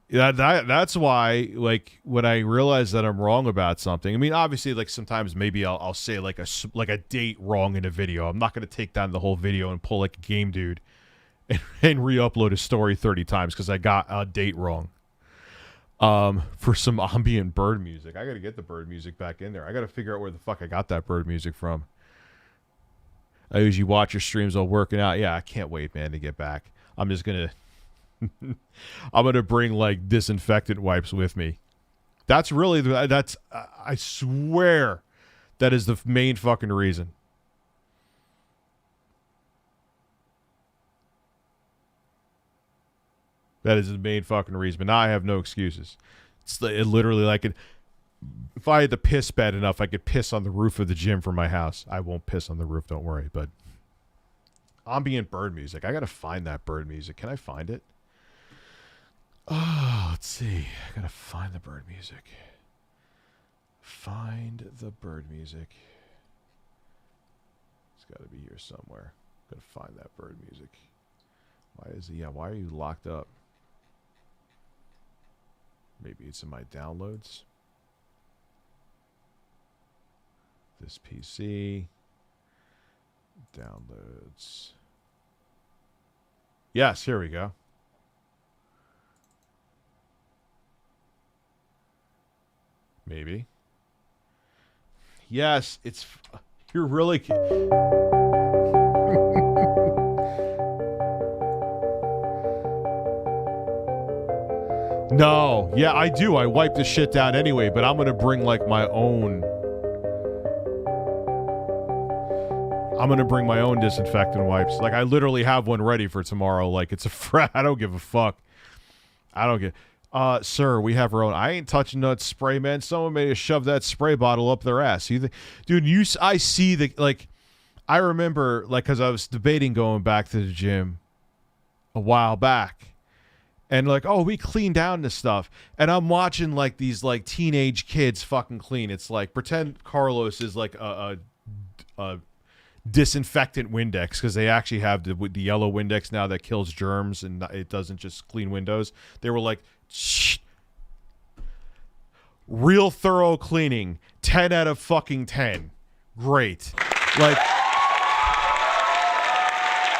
That's why, like, when I realize that I'm wrong about something, I mean, obviously, like, sometimes maybe I'll say, like, a date wrong in a video. I'm not going to take down the whole video and pull, like, a game dude and re-upload a story 30 times because I got a date wrong. For some ambient bird music. I got to get the bird music back in there. I got to figure out where the fuck I got that bird music from. I usually watch your streams while working out. Yeah, I can't wait, man, to get back. I'm just going to... I'm going to bring like disinfectant wipes with me. That's really I swear that is the main fucking reason. That is the main fucking reason. But now I have no excuses. It literally like if I had to piss bad enough, I could piss on the roof of the gym from my house. I won't piss on the roof, don't worry. But ambient bird music. I got to find that bird music. Can I find it? Oh, let's see. I gotta find the bird music. Find the bird music. It's gotta be here somewhere. Gotta find that bird music. Why are you locked up? Maybe it's in my downloads. This PC. Downloads. Yes, here we go. Maybe. Yes, it's... You're really... No. Yeah, I do. I wipe this shit down anyway, but I'm going to bring, like, my own... I'm going to bring my own disinfectant wipes. Like, I literally have one ready for tomorrow. Like, it's a... I don't give a fuck. I don't give... Sir, we have our own. I ain't touching that spray, man. Someone may have shoved that spray bottle up their ass. Dude, I see the, like, I remember, like, because I was debating going back to the gym a while back. And, like, oh, we clean down this stuff. And I'm watching, like, these, like, teenage kids fucking clean. It's like, pretend Carlos is, like, a disinfectant Windex, because they actually have the yellow Windex now that kills germs and it doesn't just clean windows. They were like, shh. Real thorough cleaning. 10 out of fucking 10. Great. Like,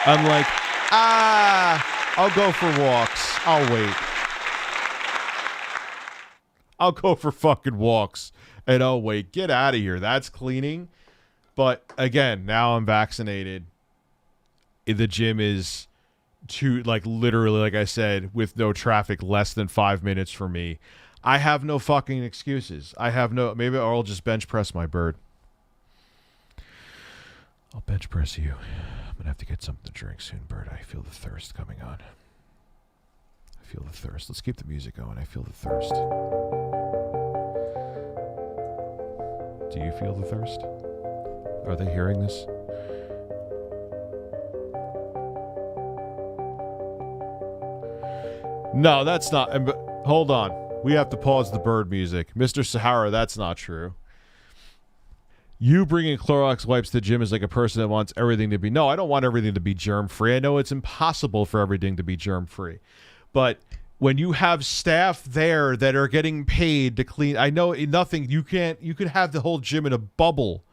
I'm like, I'll go for walks. I'll wait. I'll go for fucking walks and I'll wait. Get out of here. That's cleaning. But again, now I'm vaccinated. The gym is to like literally, like I said, with no traffic, less than 5 minutes for me. I have no fucking excuses. Maybe I'll just bench press my bird. I'll bench press you. I'm gonna have to get something to drink soon, Bird. I feel the thirst coming on. I feel the thirst. Let's keep the music going. I feel the thirst. Do you feel the thirst? Are they hearing this? No, that's not. Hold on. We have to pause the bird music. Mr. Sahara, that's not true. You bringing Clorox wipes to the gym is like a person that wants everything to be... No, I don't want everything to be germ-free. I know it's impossible for everything to be germ-free. But when you have staff there that are getting paid to clean... I know nothing... You could have the whole gym in a bubble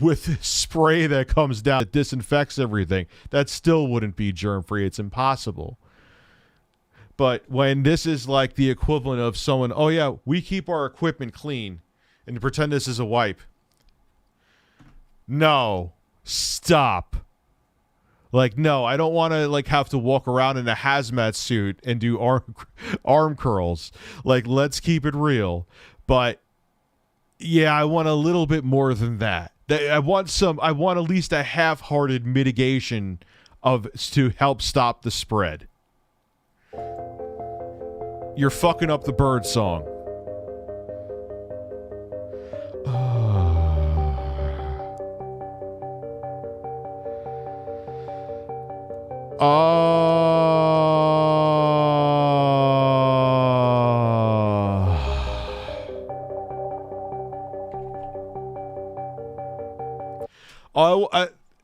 with spray that comes down that disinfects everything. That still wouldn't be germ-free. It's impossible. But when this is like the equivalent of someone... Oh, yeah, we keep our equipment clean and pretend this is a wipe. No, stop. Like, no, I don't want to like have to walk around in a hazmat suit and do arm curls. Like, let's keep it real. But yeah, I want a little bit more than that. I want at least a half-hearted mitigation to help stop the spread. You're fucking up the bird song.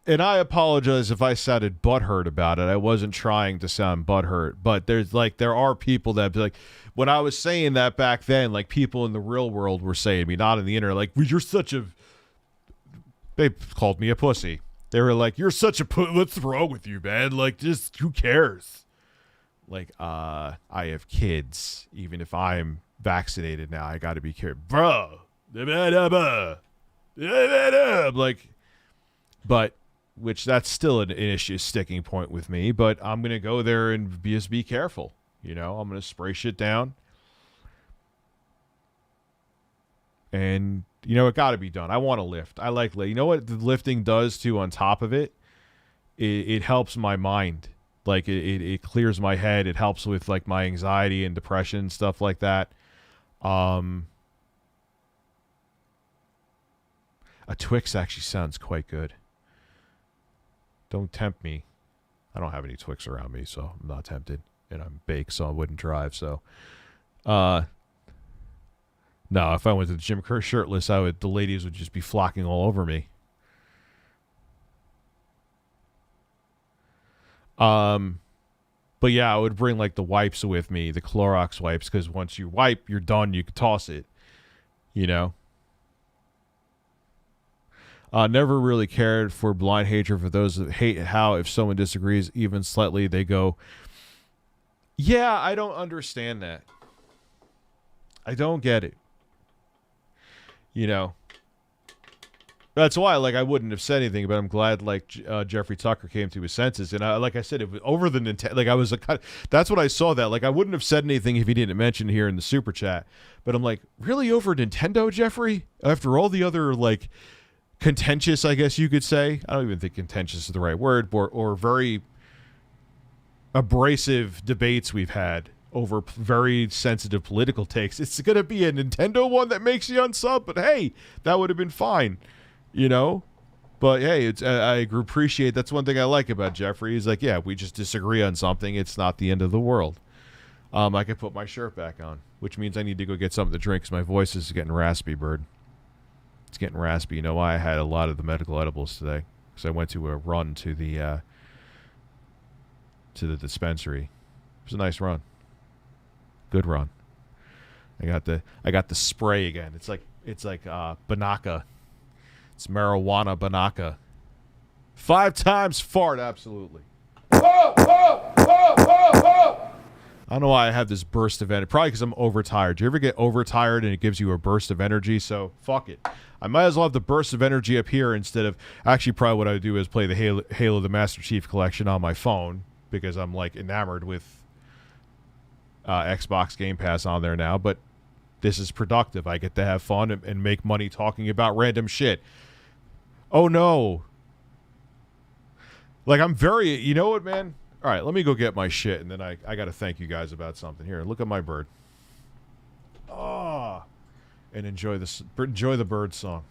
And I apologize if I sounded butthurt about it. I wasn't trying to sound butthurt, but there are people that be like, when I was saying that back then, like people in the real world were saying to me, not in the internet, like, you're such a... They called me a pussy. They were like, you're such a what's wrong with you, man? Like, just, who cares? Like, I have kids. Even if I'm vaccinated now, I got to be careful. Bro. Like, but, which that's still an issue, sticking point with me, but I'm going to go there and just be careful. You know, I'm going to spray shit down. And... You know, it got to be done. I want to lift. I like lift. You know what the lifting does, too, on top of it? It helps my mind. Like, it clears my head. It helps with, like, my anxiety and depression and stuff like that. A Twix actually sounds quite good. Don't tempt me. I don't have any Twix around me, so I'm not tempted. And I'm baked, so I wouldn't drive, so... No, if I went to the gym shirtless, the ladies would just be flocking all over me. But yeah, I would bring like the wipes with me, the Clorox wipes, because once you wipe, you're done. You can toss it, you know. Never really cared for blind hatred for those that hate how if someone disagrees even slightly, they go, yeah, I don't understand that. I don't get it. You know, that's why, like, I wouldn't have said anything, but I'm glad, like, Jeffrey Tucker came to his senses. And like I said, it was over the Nintendo. Like, I was like, that's what I saw that. Like, I wouldn't have said anything if he didn't mention here in the super chat. But I'm like, really over Nintendo, Jeffrey? After all the other, like, contentious, I guess you could say. I don't even think contentious is the right word, or very abrasive debates we've had over very sensitive political takes. It's going to be a Nintendo one that makes you unsub, but hey, that would have been fine, you know? But hey, I appreciate, that's one thing I like about Jeffrey. He's like, yeah, we just disagree on something. It's not the end of the world. I can put my shirt back on, which means I need to go get something to drink because my voice is getting raspy, Bird. It's getting raspy. You know why? I had a lot of the medical edibles today because I went to a run to the dispensary. It was a nice run. Good run. I got the spray again. It's like Banaka. It's marijuana Banaka. 5 times fart, absolutely. I don't know why I have this burst of energy. Probably because I'm overtired. Do you ever get overtired and it gives you a burst of energy? So, fuck it. I might as well have the burst of energy up here instead of... Actually, probably what I would do is play the Halo the Master Chief Collection on my phone. because I'm like enamored with Xbox Game Pass on there now, but this is productive. I get to have fun and make money talking about random shit. Oh no. Like, I'm very, you know what, man? All right, let me go get my shit, and then I got to thank you guys about something. Here, look at my bird. Oh, and enjoy the bird song.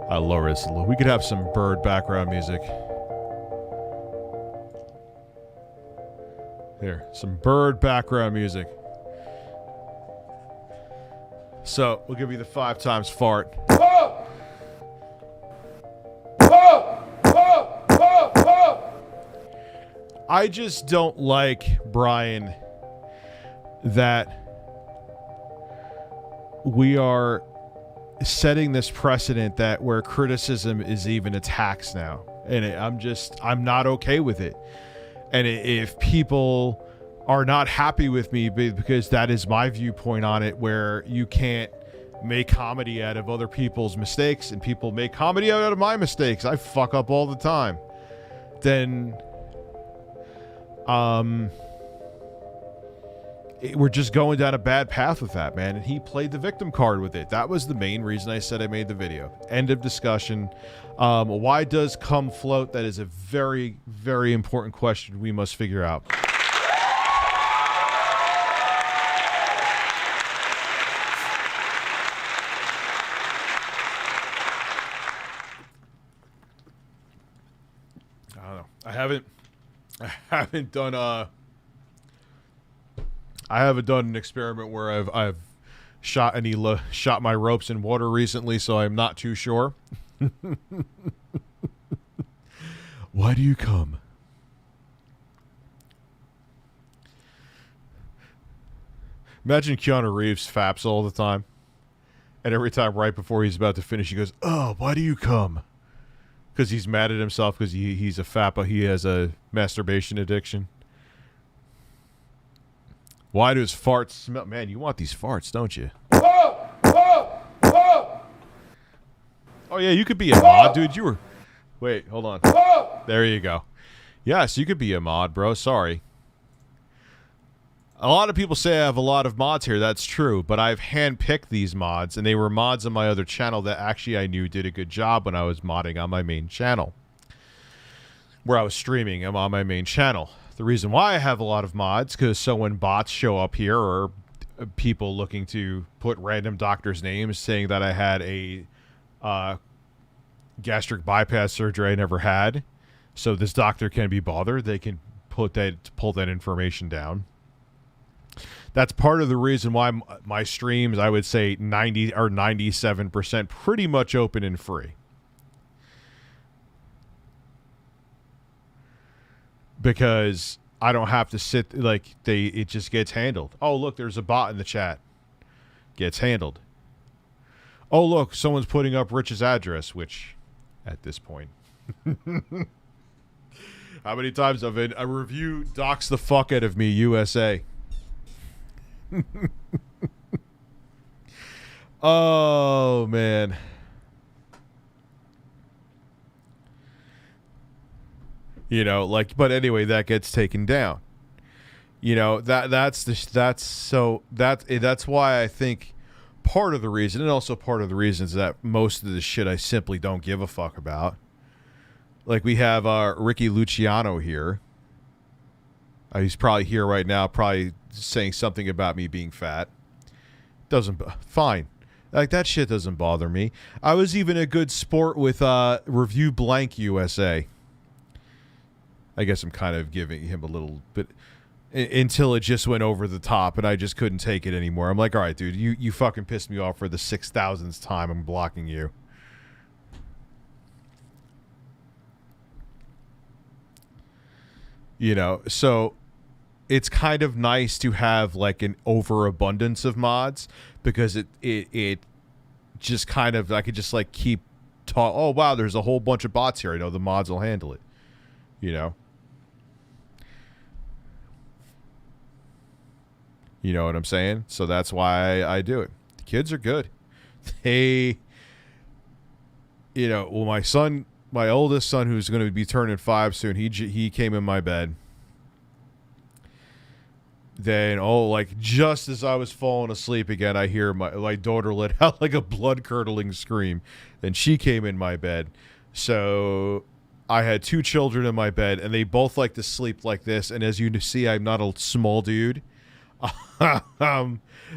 I love this. We could have some bird background music. Here, some bird background music. So, we'll give you the 5 times fart. I just don't like, Brian, that we are setting this precedent that where criticism is even attacks now. And I'm not okay with it. And if people are not happy with me because that is my viewpoint on it, where you can't make comedy out of other people's mistakes and people make comedy out of my mistakes, I fuck up all the time, then we're just going down a bad path with that, man. And he played the victim card with it. That was the main reason I said I made the video. End of discussion. Why does cum float? That is a very, very important question we must figure out. I don't know. I haven't done I haven't done an experiment where I've shot my ropes in water recently, so I'm not too sure. Why do you come? Imagine Keanu Reeves faps all the time, and every time right before he's about to finish, he goes, "Oh, why do you come?" Because he's mad at himself because he's a fappa. He has a masturbation addiction. Why does farts smell? Man, you want these farts, don't you? Oh, yeah, you could be a mod, dude. Wait, hold on. There you go. Yes, you could be a mod, bro. Sorry. A lot of people say I have a lot of mods here. That's true, but I've handpicked these mods, and they were mods on my other channel that actually I knew did a good job when I was modding on my main channel. Where I was streaming, I'm on my main channel. The reason why I have a lot of mods, because so when bots show up here, or people looking to put random doctors' names saying that I had a gastric bypass surgery I never had, so this doctor can't be bothered, they can pull that information down. That's part of the reason why my streams, I would say 90 or 97% pretty much open and free. Because I don't have to sit like it just gets handled. Oh, look, there's a bot in the chat. Gets handled. Oh, look, someone's putting up Rich's address, which at this point. How many times have a review docs the fuck out of me, USA? Oh, man. You know, like, but anyway, that gets taken down. You know, that's why I think part of the reason, and also part of the reason, is that most of the shit I simply don't give a fuck about. Like, we have Ricky Luciano here. He's probably here right now, probably saying something about me being fat. Fine. Like, that shit doesn't bother me. I was even a good sport with Review Blank USA. I guess I'm kind of giving him a little bit until it just went over the top and I just couldn't take it anymore. I'm like, all right, dude, you fucking pissed me off for the 6,000th time. I'm blocking you. You know, so it's kind of nice to have like an overabundance of mods because it just kind of, I could just like keep oh wow, there's a whole bunch of bots here. I know the mods will handle it. You know? You know what I'm saying? So that's why I do it. The kids are good. They, you know, well, my oldest son, who's going to be turning 5 soon, he came in my bed. Then, like, just as I was falling asleep again, I hear my daughter let out, like, a blood-curdling scream. And she came in my bed. So I had 2 children in my bed, and they both like to sleep like this. And as you see, I'm not a small dude.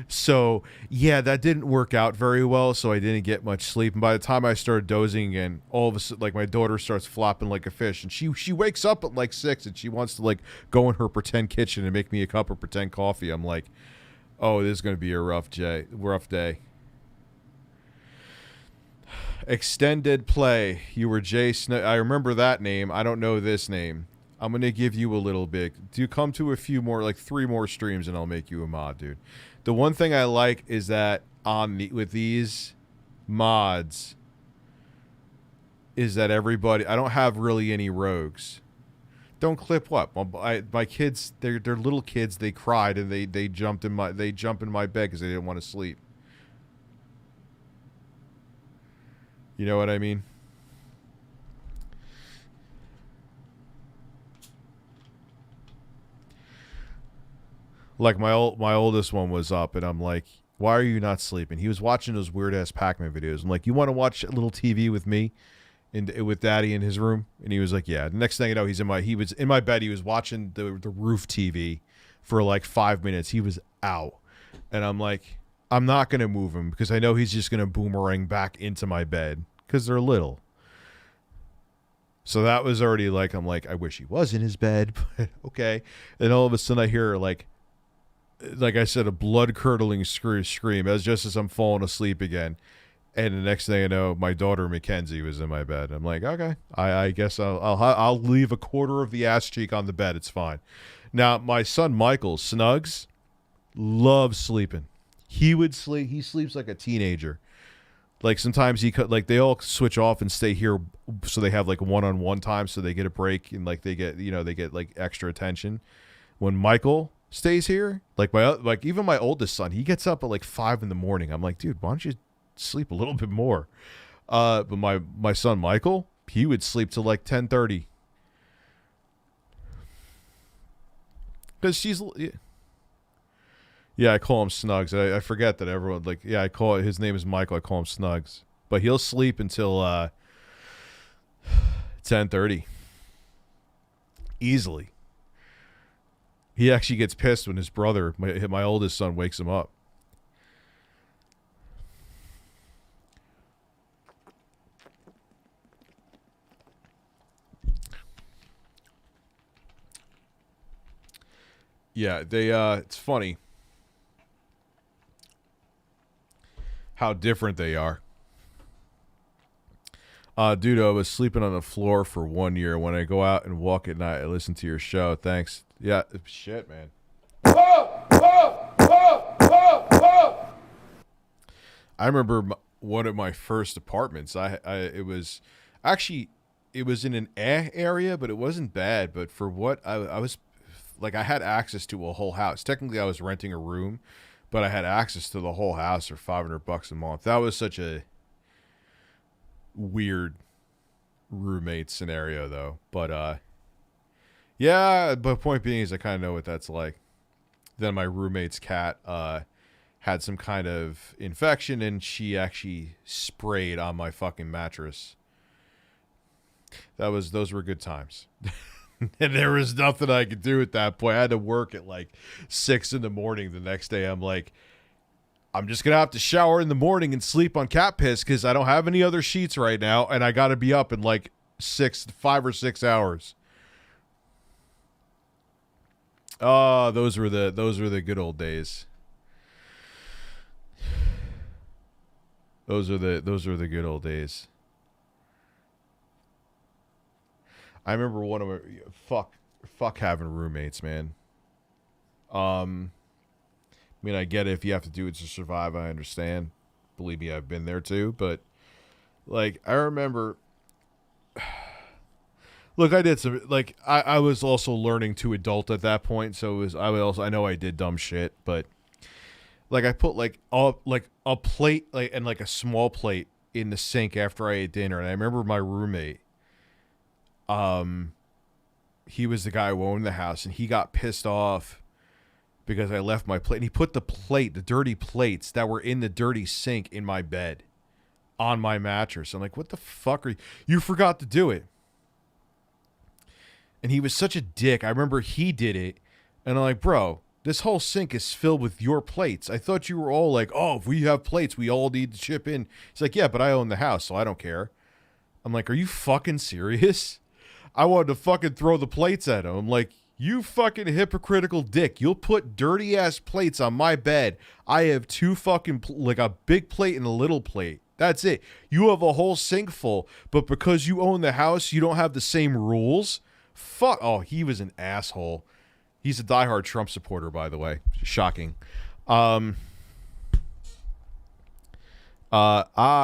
So yeah, that didn't work out very well, so I didn't get much sleep. And by the time I started dozing again, all of a sudden, like, my daughter starts flopping like a fish, and she wakes up at like 6 and she wants to like go in her pretend kitchen and make me a cup of pretend coffee. I'm like, oh, this is going to be a rough day. Extended play. You were Jay Snow. I remember that name. I don't know this name. I'm going to give you a little bit. Do come to a few more, like 3 more streams, and I'll make you a mod, dude. The one thing I like is that with these mods is that everybody, I don't have really any rogues. Don't clip what? My kids, they're little kids. They cried and they jumped in my bed because they didn't want to sleep. You know what I mean? Like my oldest one was up, and I'm like, "Why are you not sleeping?" He was watching those weird ass Pac-Man videos. I'm like, "You want to watch a little TV with me, with Daddy in his room?" And he was like, "Yeah." The next thing you know, he was in my bed. He was watching the roof TV for like 5 minutes. He was out, and I'm like, I'm not gonna move him because I know he's just gonna boomerang back into my bed because they're little. So that was already like, I'm like, I wish he was in his bed, but okay. And all of a sudden, I hear like I said, a blood-curdling scream just as I'm falling asleep again. And the next thing I know, my daughter Mackenzie was in my bed. I'm like, okay, I guess I'll leave a quarter of the ass cheek on the bed. It's fine. Now, my son Michael Snugs loves sleeping. He sleeps like a teenager. Like sometimes they all switch off and stay here, so they have like one-on-one time, so they get a break and like they get like extra attention. When Michael stays here, like even my oldest son, he gets up at like 5 in the morning. I'm like, dude, why don't you sleep a little bit more? But my son Michael, he would sleep till like 10:30 because she's I call him Snugs. I forget that everyone his name is Michael. I call him Snugs, but he'll sleep until 10:30 easily. He actually gets pissed when his brother, my oldest son, wakes him up. Yeah, it's funny how different they are. Dude, I was sleeping on the floor for 1 year. When I go out and walk at night, I listen to your show. Thanks. Yeah, shit, man. I remember one of my first apartments. It was in an area, but it wasn't bad. But for what I was like, I had access to a whole house. Technically, I was renting a room, but I had access to the whole house for $500 a month. That was such a weird roommate scenario, though. But yeah. But point being is, I kind of know what that's like. Then my roommate's cat had some kind of infection, and she actually sprayed on my fucking mattress. Those were good times. And there was nothing I could do at that point. I had to work at like 6 in the morning the next day. I'm like, I'm just going to have to shower in the morning and sleep on cat piss because I don't have any other sheets right now, and I got to be up in like 5 or 6 hours. Oh, those were the good old days. Those are the good old days. I remember one of my fuck having roommates, man. I mean, I get it if you have to do it to survive. I understand. Believe me, I've been there too. But like, I remember. Look, I did some like I was also learning to adult at that point, so I know I did dumb shit, but like I put like a plate and a small plate in the sink after I ate dinner, and I remember my roommate. He was the guy who owned the house, and he got pissed off because I left my plate, and he put the dirty plates that were in the dirty sink in my bed on my mattress. I'm like, what the fuck you forgot to do it. And he was such a dick. I remember he did it, and I'm like, bro, this whole sink is filled with your plates. I thought you were all like, oh, if we have plates, we all need to chip in. He's like, yeah, but I own the house, so I don't care. I'm like, are you fucking serious? I wanted to fucking throw the plates at him. I'm like, you fucking hypocritical dick. You'll put dirty-ass plates on my bed. I have two fucking, like a big plate and a little plate. That's it. You have a whole sink full, but because you own the house, you don't have the same rules? Fuck. Oh, he was an asshole. He's a diehard Trump supporter, by the way. Shocking.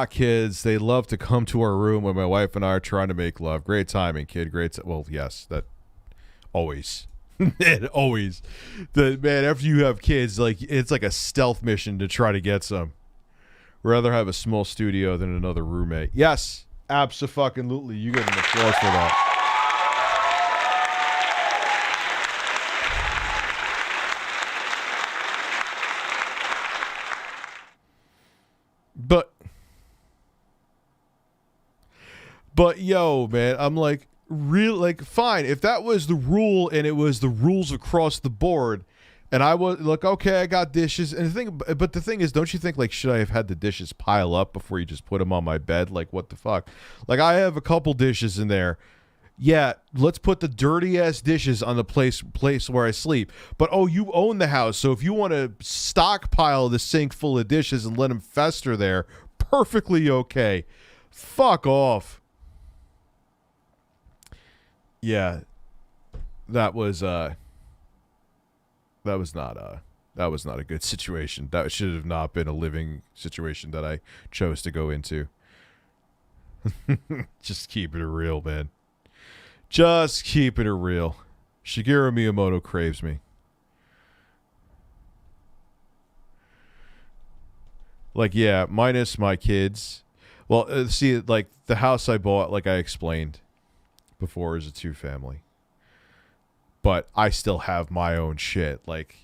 Kids, they love to come to our room when my wife and I are trying to make love. Great timing, kid. Well, yes, that always. Always. Man, after you have kids, like it's like a stealth mission to try to get some. Rather have a small studio than another roommate. Yes, abso-fucking-lutely. You get an applause for that. But yo, man, I'm like, fine. If that was the rule and it was the rules across the board, and I was like, okay, I got dishes. And the thing is, don't you think, like, should I have had the dishes pile up before you just put them on my bed? Like, what the fuck? Like, I have a couple dishes in there. Yeah, let's put the dirty ass dishes on the place where I sleep. But oh, you own the house, so if you want to stockpile the sink full of dishes and let them fester there, perfectly okay. Fuck off. Yeah, that was not a good situation. That should have not been a living situation that I chose to go into. Just keeping it real, man. Just keeping it real. Shigeru Miyamoto craves me. Like, yeah, minus my kids. Well, see, like, the house I bought, like I explained before, is a 2-family. But I still have my own shit. Like,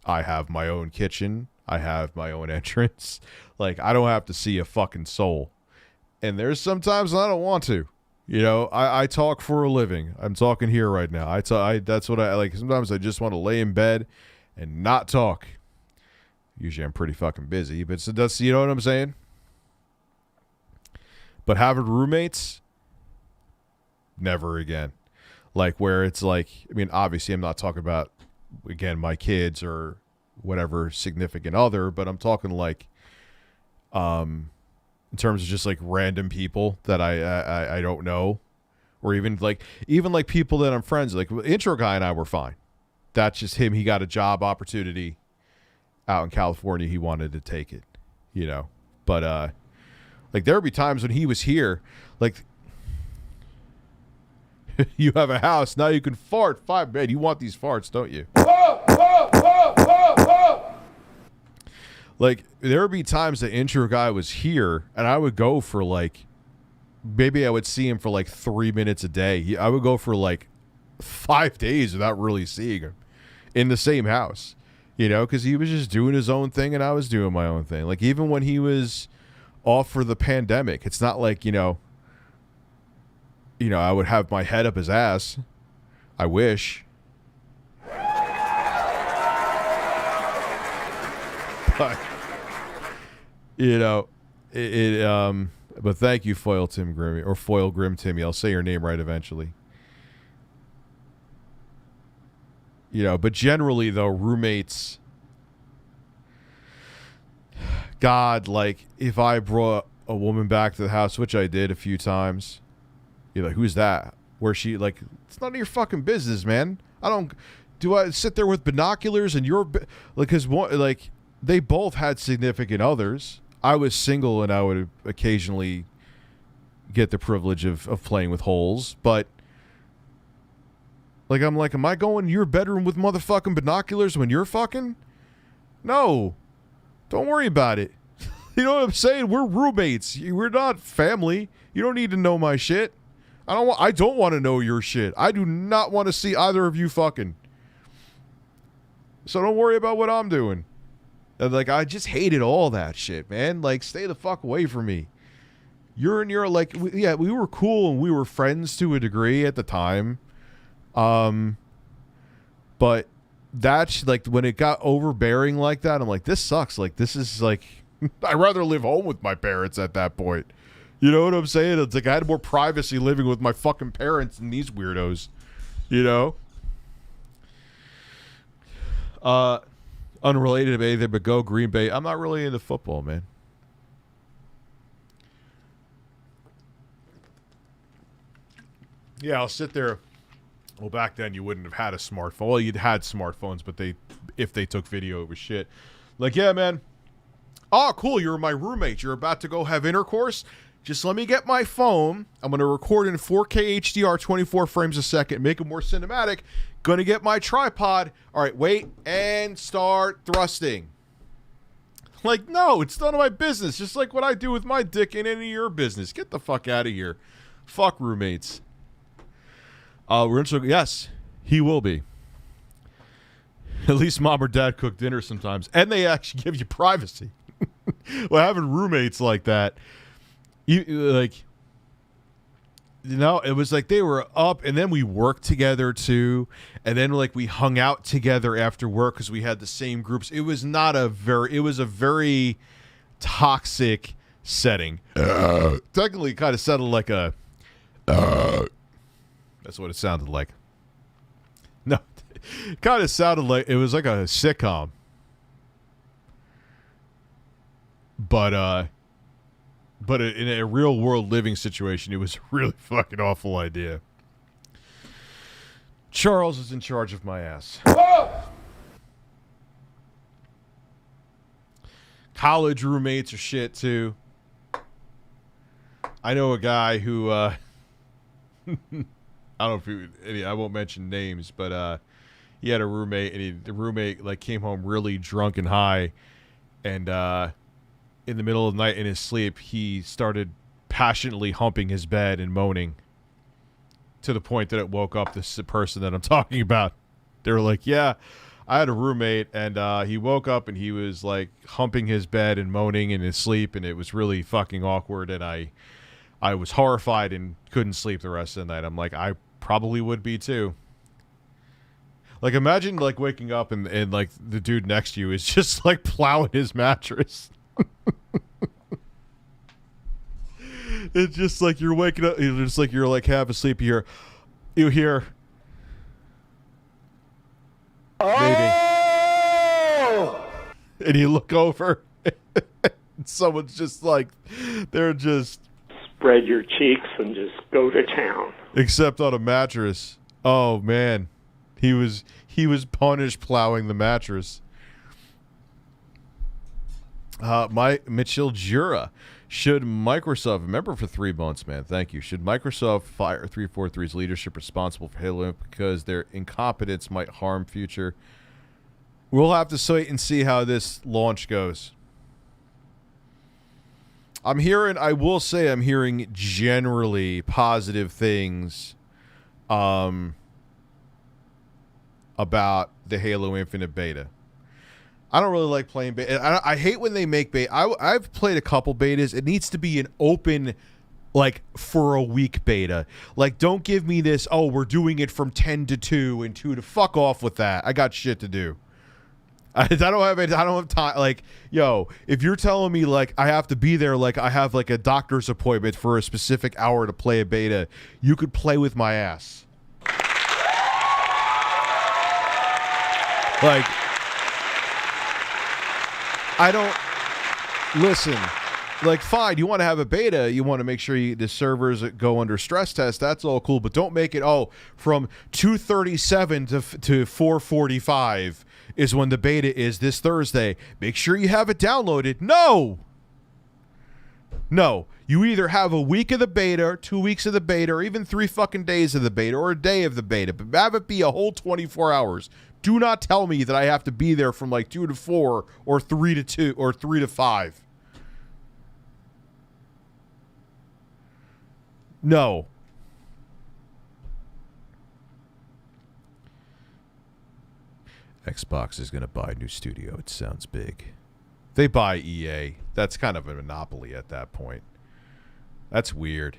I have my own kitchen. I have my own entrance. Like, I don't have to see a fucking soul. And there's sometimes I don't want to. You know, I talk for a living. I'm talking here right now. That's what I like. Sometimes I just want to lay in bed and not talk. Usually I'm pretty fucking busy, but so that's, you know what I'm saying? But having roommates, never again. Like, where it's like, I mean, obviously I'm not talking about, again, my kids or whatever significant other, but I'm talking like, in terms of just like random people that I don't know, or even like people that I'm friends with. Like intro guy and I were fine. That's just him. He got a job opportunity out in California. He wanted to take it, you know. But like there would be times when he was here, like you have a house now, you can fart 5 bed. You want these farts, don't you? Like there would be times the intro guy was here, and I would go for like, maybe I would see him for like 3 minutes a day. I would go for like 5 days without really seeing him in the same house, you know, because he was just doing his own thing and I was doing my own thing. Like even when he was off for the pandemic, it's not like, you know, I would have my head up his ass. I wish. But, you know, but thank you, Foil Tim Grimmy, or Foil Grim Timmy. I'll say your name right eventually. You know, but generally though, roommates, God, like if I brought a woman back to the house, which I did a few times, you're like, who's that? Where she, like, it's none of your fucking business, man. Do I sit there with binoculars and you're like, because like they both had significant others. I was single and I would occasionally get the privilege of playing with holes, but like, I'm like, am I going to your bedroom with motherfucking binoculars when you're fucking? No. Don't worry about it. You know what I'm saying? We're roommates. We're not family. You don't need to know my shit. I don't want to know your shit. I do not want to see either of you fucking. So don't worry about what I'm doing. And like, I just hated all that shit, man. Like, stay the fuck away from me. You're like, yeah, we were cool and we were friends to a degree at the time. But that's like when it got overbearing like that, I'm like, this sucks. Like, this is like, I'd rather live home with my parents at that point. You know what I'm saying? It's like I had more privacy living with my fucking parents than these weirdos, you know? Unrelated to anything, but go Green Bay. I'm not really into football, man. Yeah, I'll sit there. Well, back then you wouldn't have had a smartphone. Well, you'd had smartphones, but if they took video, it was shit. Like, yeah, man. Oh, cool. You're my roommate. You're about to go have intercourse. Just let me get my phone. I'm going to record in 4K HDR, 24 frames a second, make it more cinematic. Going to get my tripod. All right, wait, and start thrusting. Like, no, it's none of my business. Just like what I do with my dick in any of your business. Get the fuck out of here. Fuck roommates. Yes, he will be. At least mom or dad cook dinner sometimes. And they actually give you privacy. Well, having roommates like that, it was like they were up, and then we worked together too, and then like we hung out together after work because we had the same groups. It was a very toxic setting. Technically, kind of sounded like a. That's what it sounded like. No, it kind of sounded like it was like a sitcom. But in a real world living situation, it was a really fucking awful idea. Charles is in charge of my ass. College roommates are shit too. I know a guy who I don't know if I won't mention names, but he had a roommate, and the roommate like came home really drunk and high, and in the middle of the night in his sleep, he started passionately humping his bed and moaning to the point that it woke up this person that I'm talking about. They were like, yeah, I had a roommate, and he woke up and he was like humping his bed and moaning in his sleep, and it was really fucking awkward, and I was horrified and couldn't sleep the rest of the night. I'm like, I probably would be too. Like, imagine like waking up and like the dude next to you is just like plowing his mattress. It's just like you're waking up, it's just like you're like half asleep. You hear maybe, and you look over Someone's just like, they're just spread your cheeks and just go to town. Except on a mattress. Oh man, he was punished plowing the mattress. Mitchell Jura. Should Microsoft, remember for 3 months, man, thank you. Should Microsoft fire 343's leadership responsible for Halo because their incompetence might harm future? We'll have to wait and see how this launch goes. I will say I'm hearing generally positive things about the Halo Infinite beta. I don't really like playing beta. I hate when they make beta. I've played a couple betas. It needs to be an open, like, for a week beta. Like, don't give me this, oh, we're doing it from 10 to 2 and 2 to fuck off with that. I got shit to do. I don't have time. Like, yo, if you're telling me, like, I have to be there, like, I have, like, a doctor's appointment for a specific hour to play a beta, you could play with my ass. Like, I don't listen. Like, fine, you want to have a beta, you want to make sure the servers go under stress test. That's all cool, but don't make it from 2:37 to 4:45 is when the beta is this Thursday. Make sure you have it downloaded. No, you either have a week of the beta, or 2 weeks of the beta, or even 3 fucking days of the beta, or a day of the beta, but have it be a whole 24 hours. Do not tell me that I have to be there from like 2 to 4 or 3 to 2 or 3 to 5. No. Xbox is going to buy a new studio. It sounds big. They buy EA. That's kind of a monopoly at that point. That's weird.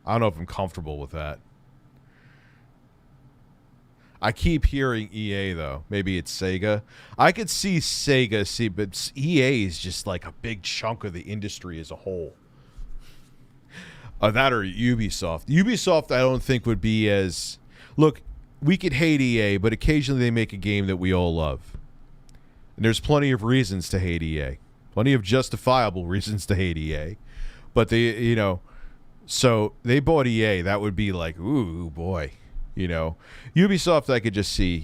I don't know if I'm comfortable with that. I keep hearing EA, though. Maybe it's Sega. I could see Sega, but EA is just like a big chunk of the industry as a whole. That or Ubisoft. Ubisoft, I don't think would be as... Look, we could hate EA, but occasionally they make a game that we all love. And there's plenty of reasons to hate EA. Plenty of justifiable reasons to hate EA. But they, so they bought EA. That would be like, ooh, boy. Ubisoft, I could just see,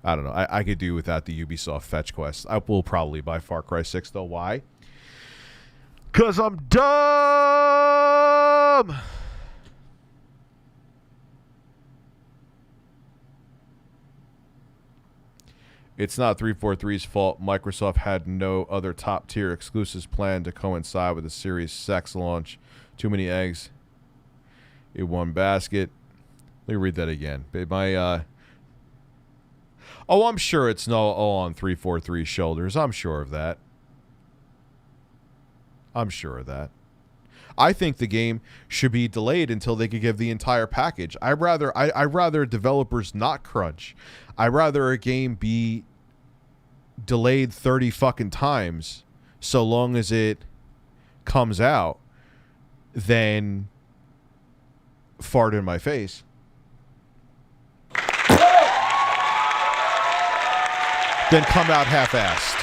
I don't know. I could do without the Ubisoft fetch quest. I will probably buy Far Cry 6, though. Why? Because I'm dumb! It's not 343's fault. Microsoft had no other top-tier exclusives planned to coincide with the Series X launch. Too many eggs in one basket. Let me read that again. I'm sure it's all on 343's shoulders. I'm sure of that. I think the game should be delayed until they could give the entire package. I'd rather developers not crunch. I'd rather a game be delayed 30 fucking times so long as it comes out than fart in my face. Then come out half-assed.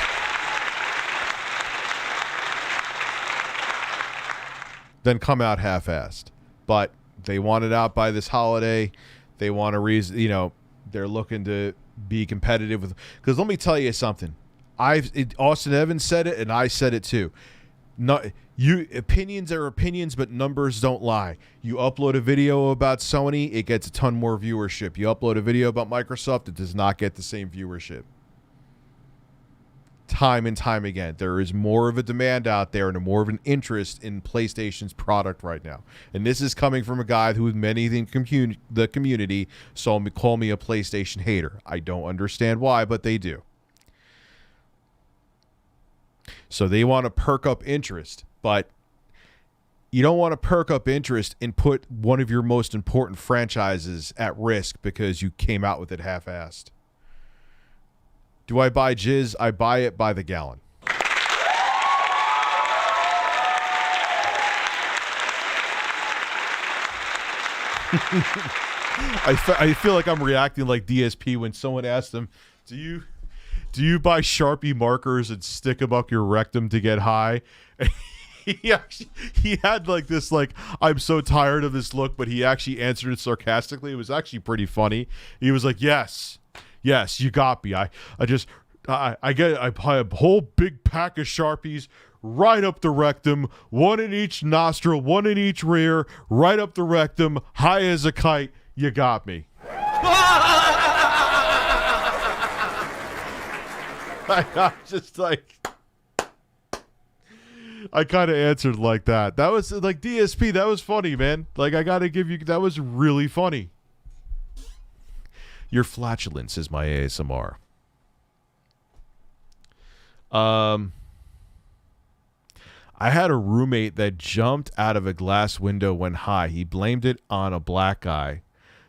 But they want it out by this holiday. They want to they're looking to be competitive with. Because let me tell you something. Austin Evans said it, and I said it too. Opinions are opinions, but numbers don't lie. You upload a video about Sony, it gets a ton more viewership. You upload a video about Microsoft, it does not get the same viewership. Time and time again, there is more of a demand out there and more of an interest in PlayStation's product right now. And this is coming from a guy who many in the community call me a PlayStation hater. I don't understand why, but they do. So they want to perk up interest, but you don't want to perk up interest and put one of your most important franchises at risk because you came out with it half-assed. Do I buy jizz? I buy it by the gallon. I feel like I'm reacting like DSP when someone asked him, do do you buy Sharpie markers and stick them up your rectum to get high? He had like this, like, I'm so tired of this look, but he actually answered it sarcastically. It was actually pretty funny. He was like, yes, you got me. I buy a whole big pack of Sharpies right up the rectum, one in each nostril, one in each rear, right up the rectum, high as a kite. You got me. I'm just like, I kind of answered like that. That was like DSP. That was funny, man. Like, I got to give you, that was really funny. Your flatulence is my ASMR. I had a roommate that jumped out of a glass window when high. He blamed it on a black guy.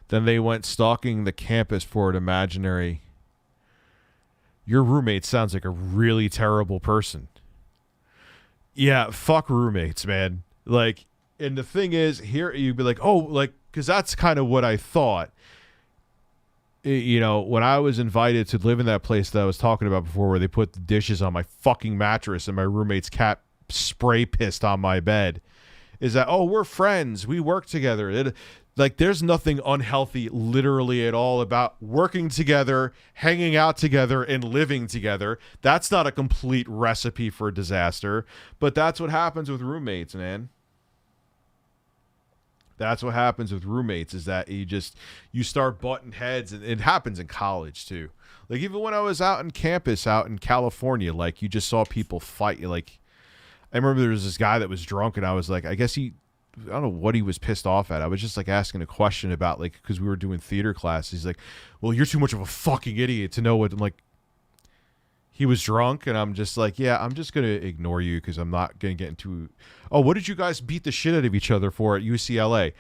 Then they went stalking the campus for an imaginary. Your roommate sounds like a really terrible person. Yeah, fuck roommates, man. Like, and the thing is, here you'd be like, oh, like, because that's kind of what I thought. You know, when I was invited to live in that place that I was talking about before, where they put the dishes on my fucking mattress and my roommate's cat spray pissed on my bed, is that, oh, we're friends, we work together. Like, there's nothing unhealthy literally at all about working together, hanging out together, and living together. That's not a complete recipe for disaster, but that's what happens with roommates, man. That's what happens with roommates, is that you start butting heads, and it happens in college too. Like, even when I was out on campus out in California, like, you just saw people fight. Like, I remember there was this guy that was drunk, and I was like, I don't know what he was pissed off at. I was just like asking a question about, like, because we were doing theater class. He's like, well, you're too much of a fucking idiot to know what, like, he was drunk. And I'm just like, yeah, I'm just going to ignore you because I'm not going to get into, oh, what did you guys beat the shit out of each other for at UCLA?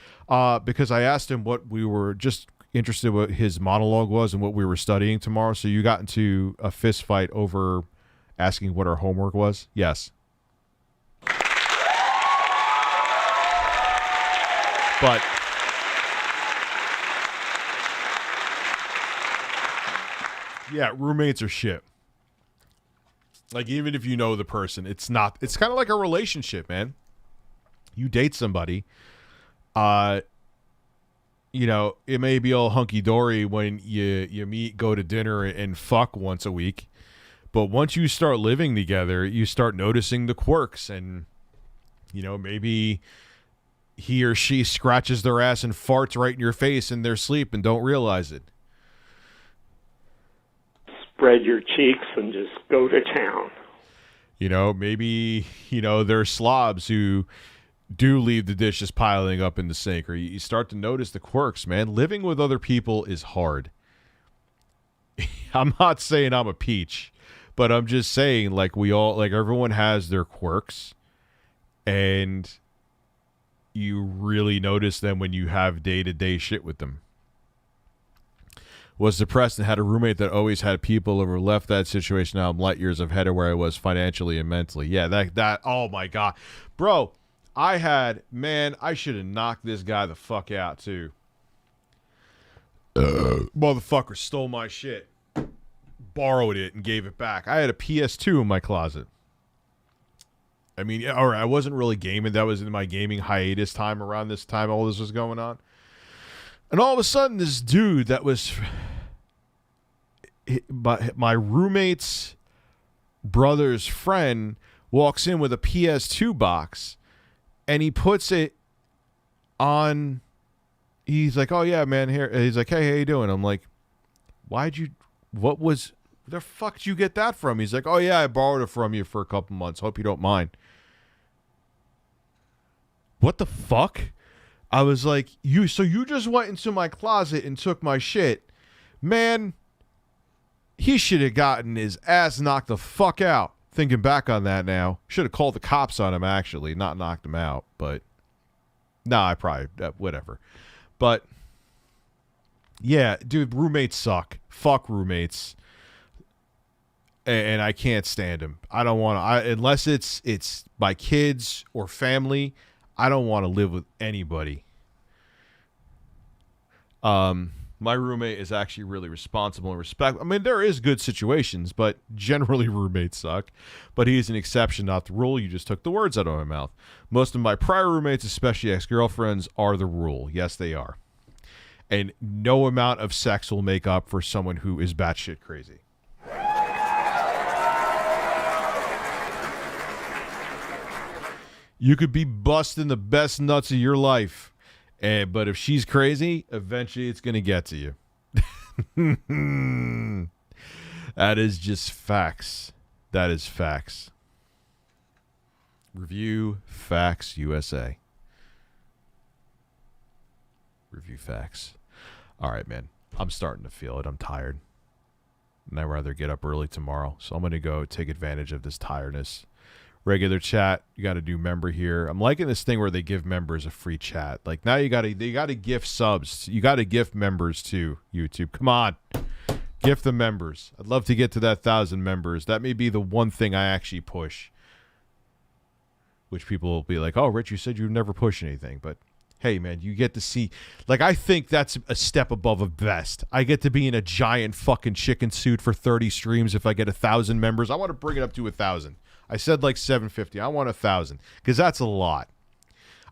Because I asked him what we were just interested in, what his monologue was and what we were studying tomorrow. So you got into a fist fight over asking what our homework was? Yes. But yeah, roommates are shit. Like, even if you know the person, it's kind of like a relationship, man. You date somebody, you know, it may be all hunky-dory when you meet, go to dinner, and fuck once a week. But once you start living together, you start noticing the quirks, and, you know, maybe he or she scratches their ass and farts right in your face in their sleep and don't realize it. Spread your cheeks and just go to town. You know, maybe, you know, there are slobs who do leave the dishes piling up in the sink, or you start to notice the quirks, man. Living with other people is hard. I'm not saying I'm a peach, but I'm just saying, like, everyone has their quirks, and you really notice them when you have day-to-day shit with them. Was depressed and had a roommate that always had people over. Left that situation. Now I'm light years ahead of where I was financially and mentally. Yeah, that oh my God. Bro, I should have knocked this guy the fuck out too. Motherfucker stole my shit, borrowed it, and gave it back. I had a PS2 in my closet. I mean, all right, I wasn't really gaming. That was in my gaming hiatus time. Around this time, all this was going on. And all of a sudden, this dude that was my roommate's brother's friend walks in with a PS2 box, and he puts it on. He's like, oh, yeah, man, here. He's like, hey, how you doing? I'm like, where the fuck did you get that from? He's like, oh, yeah, I borrowed it from you for a couple months. Hope you don't mind. What the fuck? I was like, you just went into my closet and took my shit. Man, he should have gotten his ass knocked the fuck out. Thinking back on that now. Should have called the cops on him, actually. Not knocked him out, but... Nah, I probably... whatever. But... Yeah, dude, roommates suck. Fuck roommates. And I can't stand them. I don't want to... Unless it's my kids or family... I don't want to live with anybody. My roommate is actually really responsible and respectful. I mean, there is good situations, but generally roommates suck. But he's an exception, not the rule. You just took the words out of my mouth. Most of my prior roommates, especially ex-girlfriends, are the rule. Yes, they are. And no amount of sex will make up for someone who is batshit crazy. You could be busting the best nuts of your life. But if she's crazy, eventually it's going to get to you. That is just facts. That is facts. Review Facts USA. Review Facts. All right, man. I'm starting to feel it. I'm tired. And I'd rather get up early tomorrow. So I'm going to go take advantage of this tiredness. Regular chat, you got to do member here. I'm liking this thing where they give members a free chat. Like now they got to gift subs. You got to gift members to YouTube. Come on. Gift the members. I'd love to get to that 1,000 members. That may be the one thing I actually push. Which people will be like, "Oh, Rich, you said you'd never push anything." But hey, man, you get to see. Like, I think that's a step above a vest. I get to be in a giant fucking chicken suit for 30 streams if I get 1,000 members. I want to bring it up to 1,000. I said like 750. I want 1,000 because that's a lot.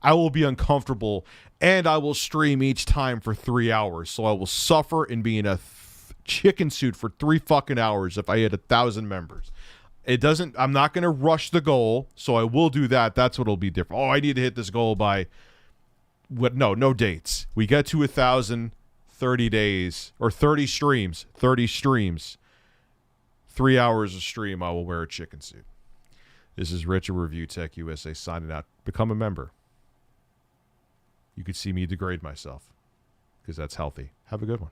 I will be uncomfortable and I will stream each time for 3 hours. So I will suffer and be in a chicken suit for 3 fucking hours if I hit 1,000 members. I'm not going to rush the goal. So I will do that. That's what'll be different. Oh, I need to hit this goal by what? No dates. We get to 1,000, 30 days or 30 streams, 3 hours a stream. I will wear a chicken suit. This is Rich of Review Tech USA signing out. Become a member. You could see me degrade myself because that's healthy. Have a good one.